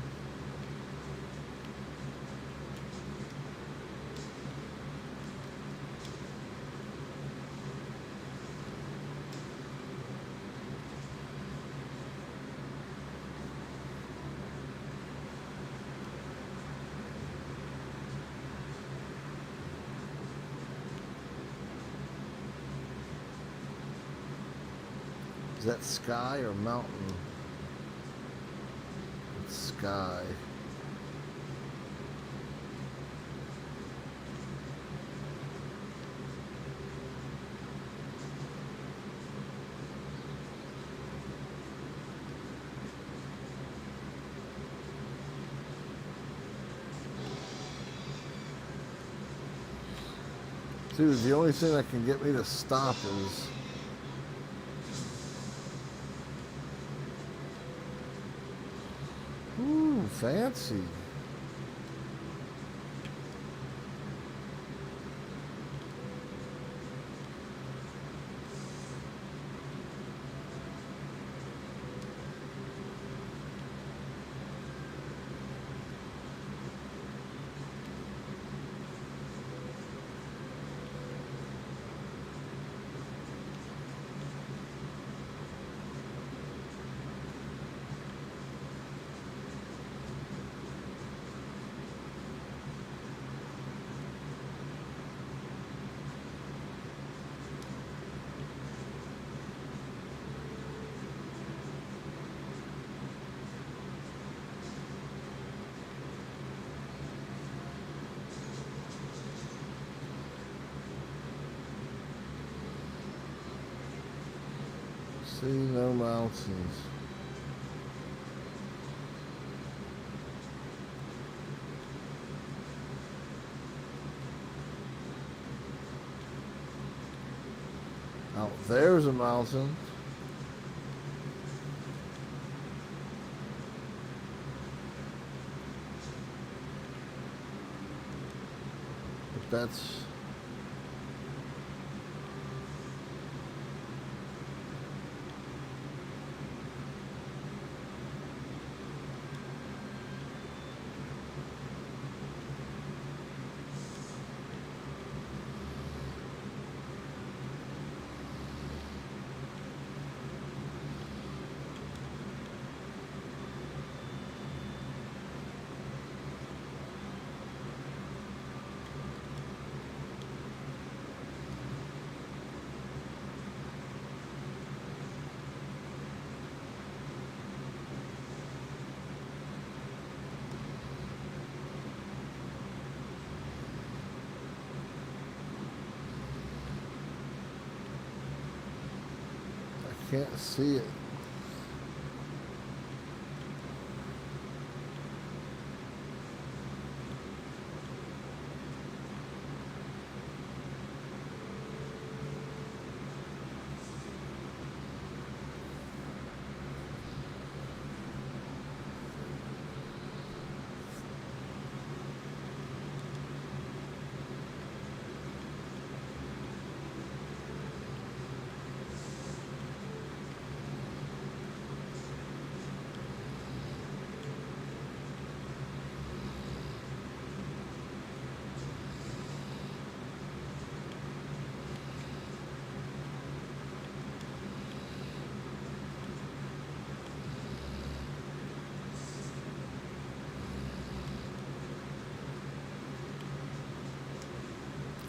Is that sky or mountain? It's sky. Dude, the only thing that can get me to stop is... Ooh, fancy. See no mountains. There's a mountain. But that's... Can't see it.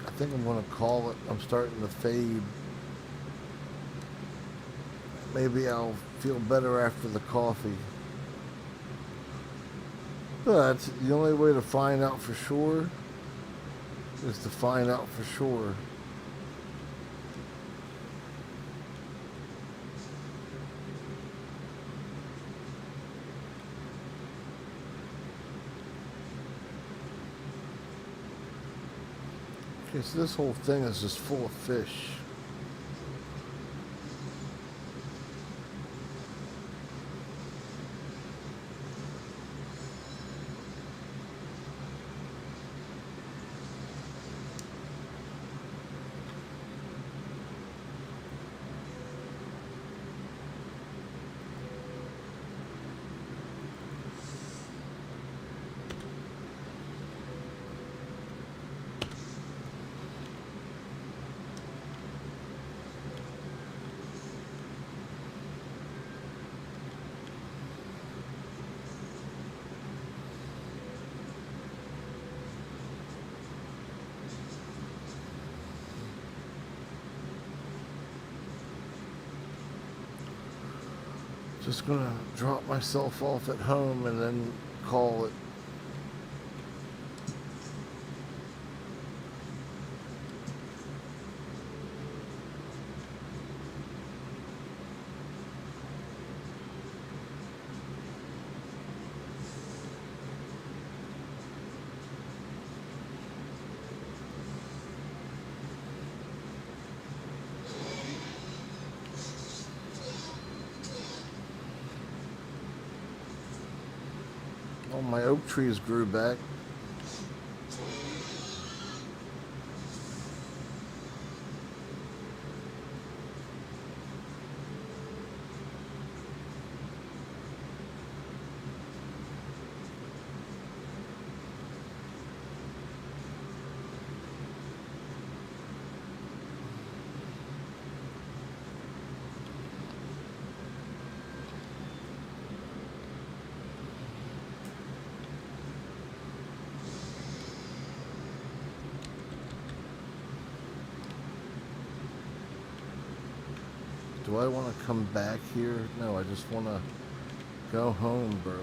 I think I'm going to call it. I'm starting to fade. Maybe I'll feel better after the coffee. But the only way to find out for sure is to find out for sure. Okay, so this whole thing is just full of fish. Just gonna drop myself off at home and then call it. Oh, my oak trees grew back. Do I want to come back here? No, I just want to go home, bro.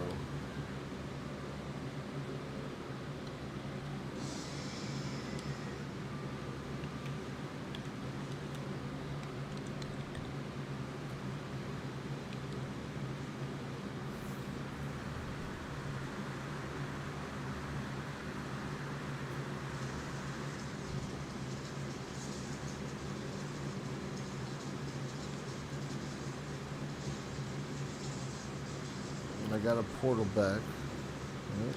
And I got a portal back. Right.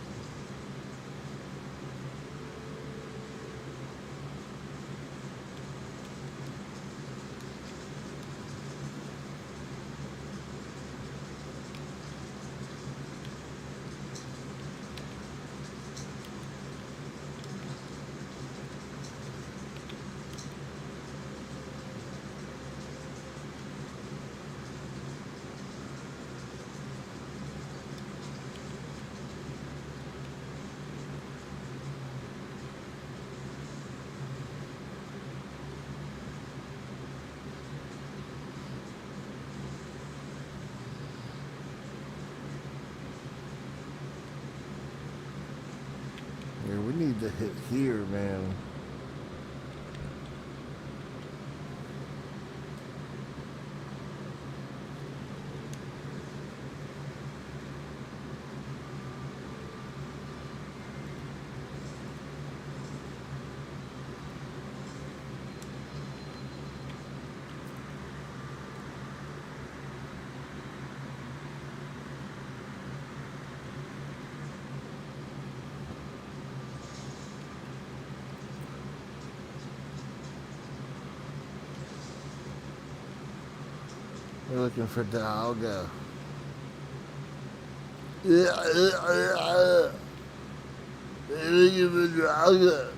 Yeah, we need to hit here, man. We're looking for Dialga. We're looking for Dialga.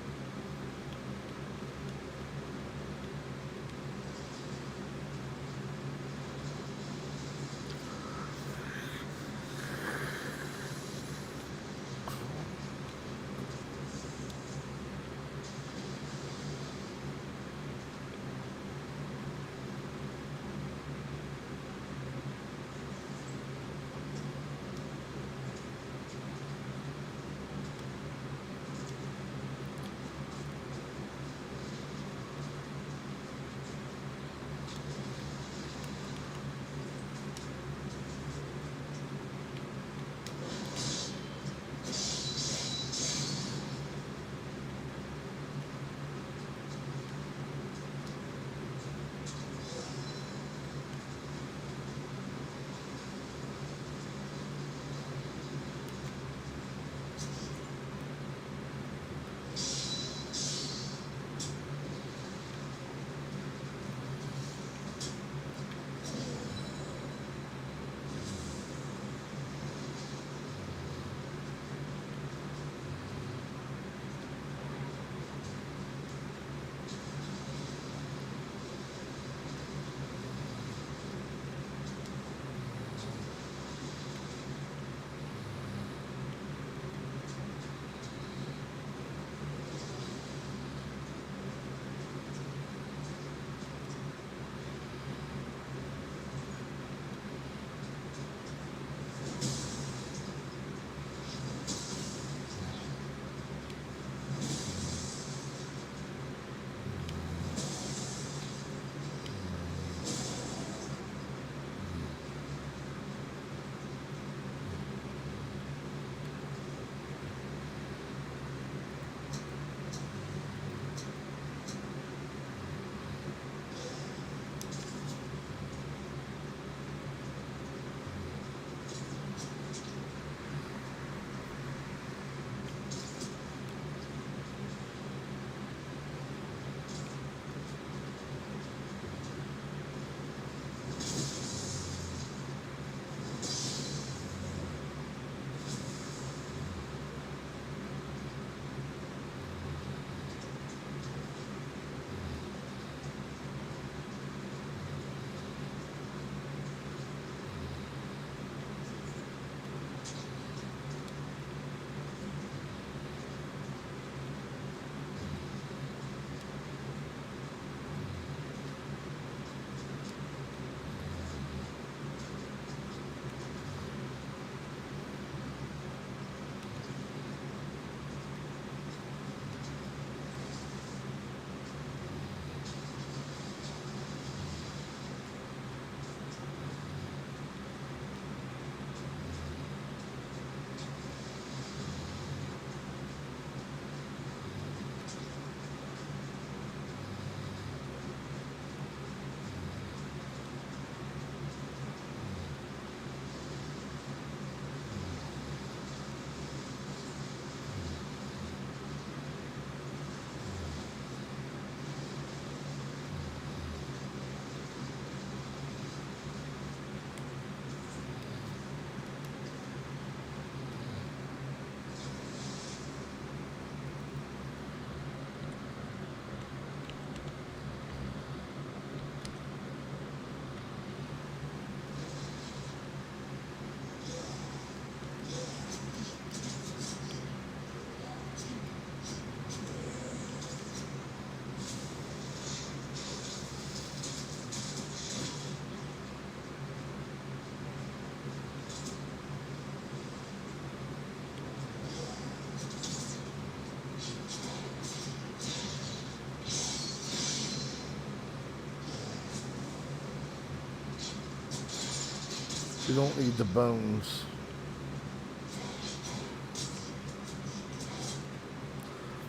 We don't need the bones.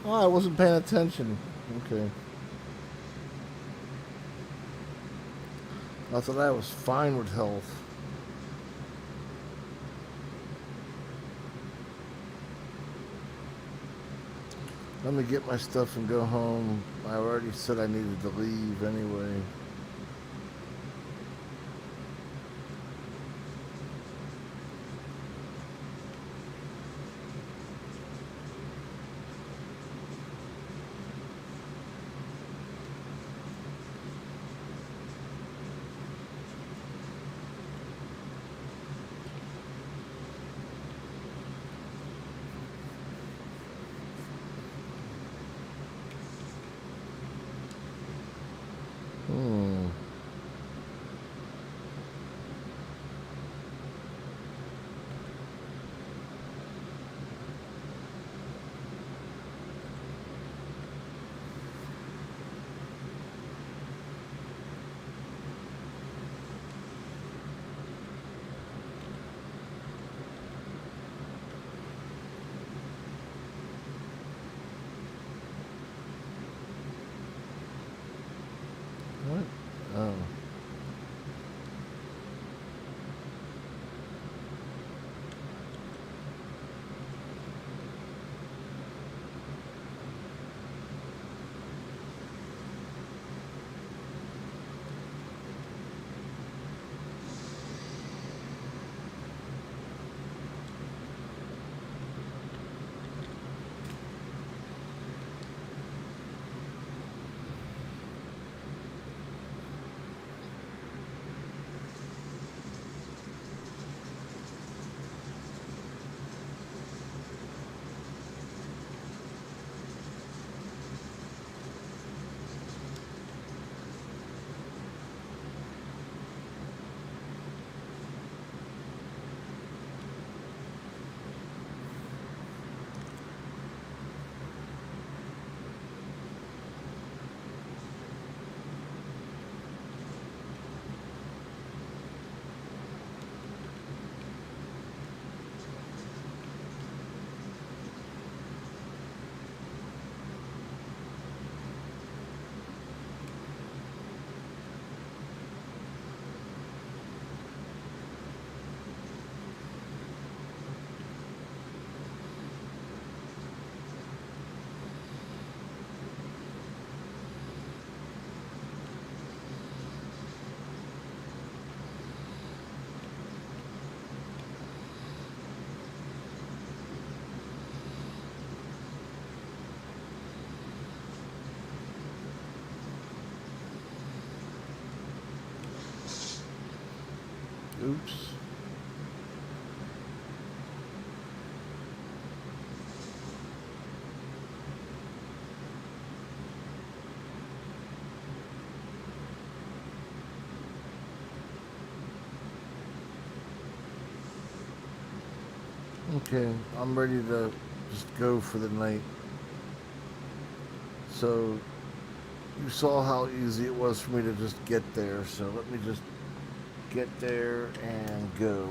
Oh, I wasn't paying attention. Okay. I thought I was fine with health. Let me get my stuff and go home. I already said I needed to leave anyway. Hmm. What? Oh. Oops. Okay, I'm ready to just go for the night. So, you saw how easy it was for me to just get there, so let me just get there and go.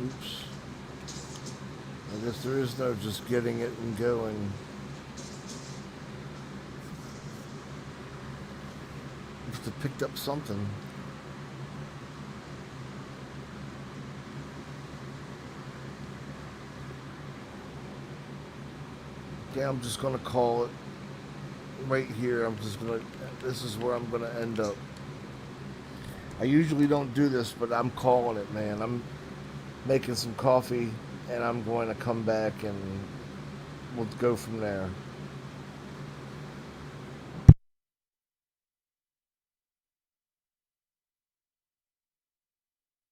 Oops. I guess there is no just getting it and going. Must have picked up something. Yeah, I'm just gonna call it right here. This is where I'm gonna end up. I usually don't do this, but I'm calling it, man. I'm making some coffee and I'm going to come back and we'll go from there.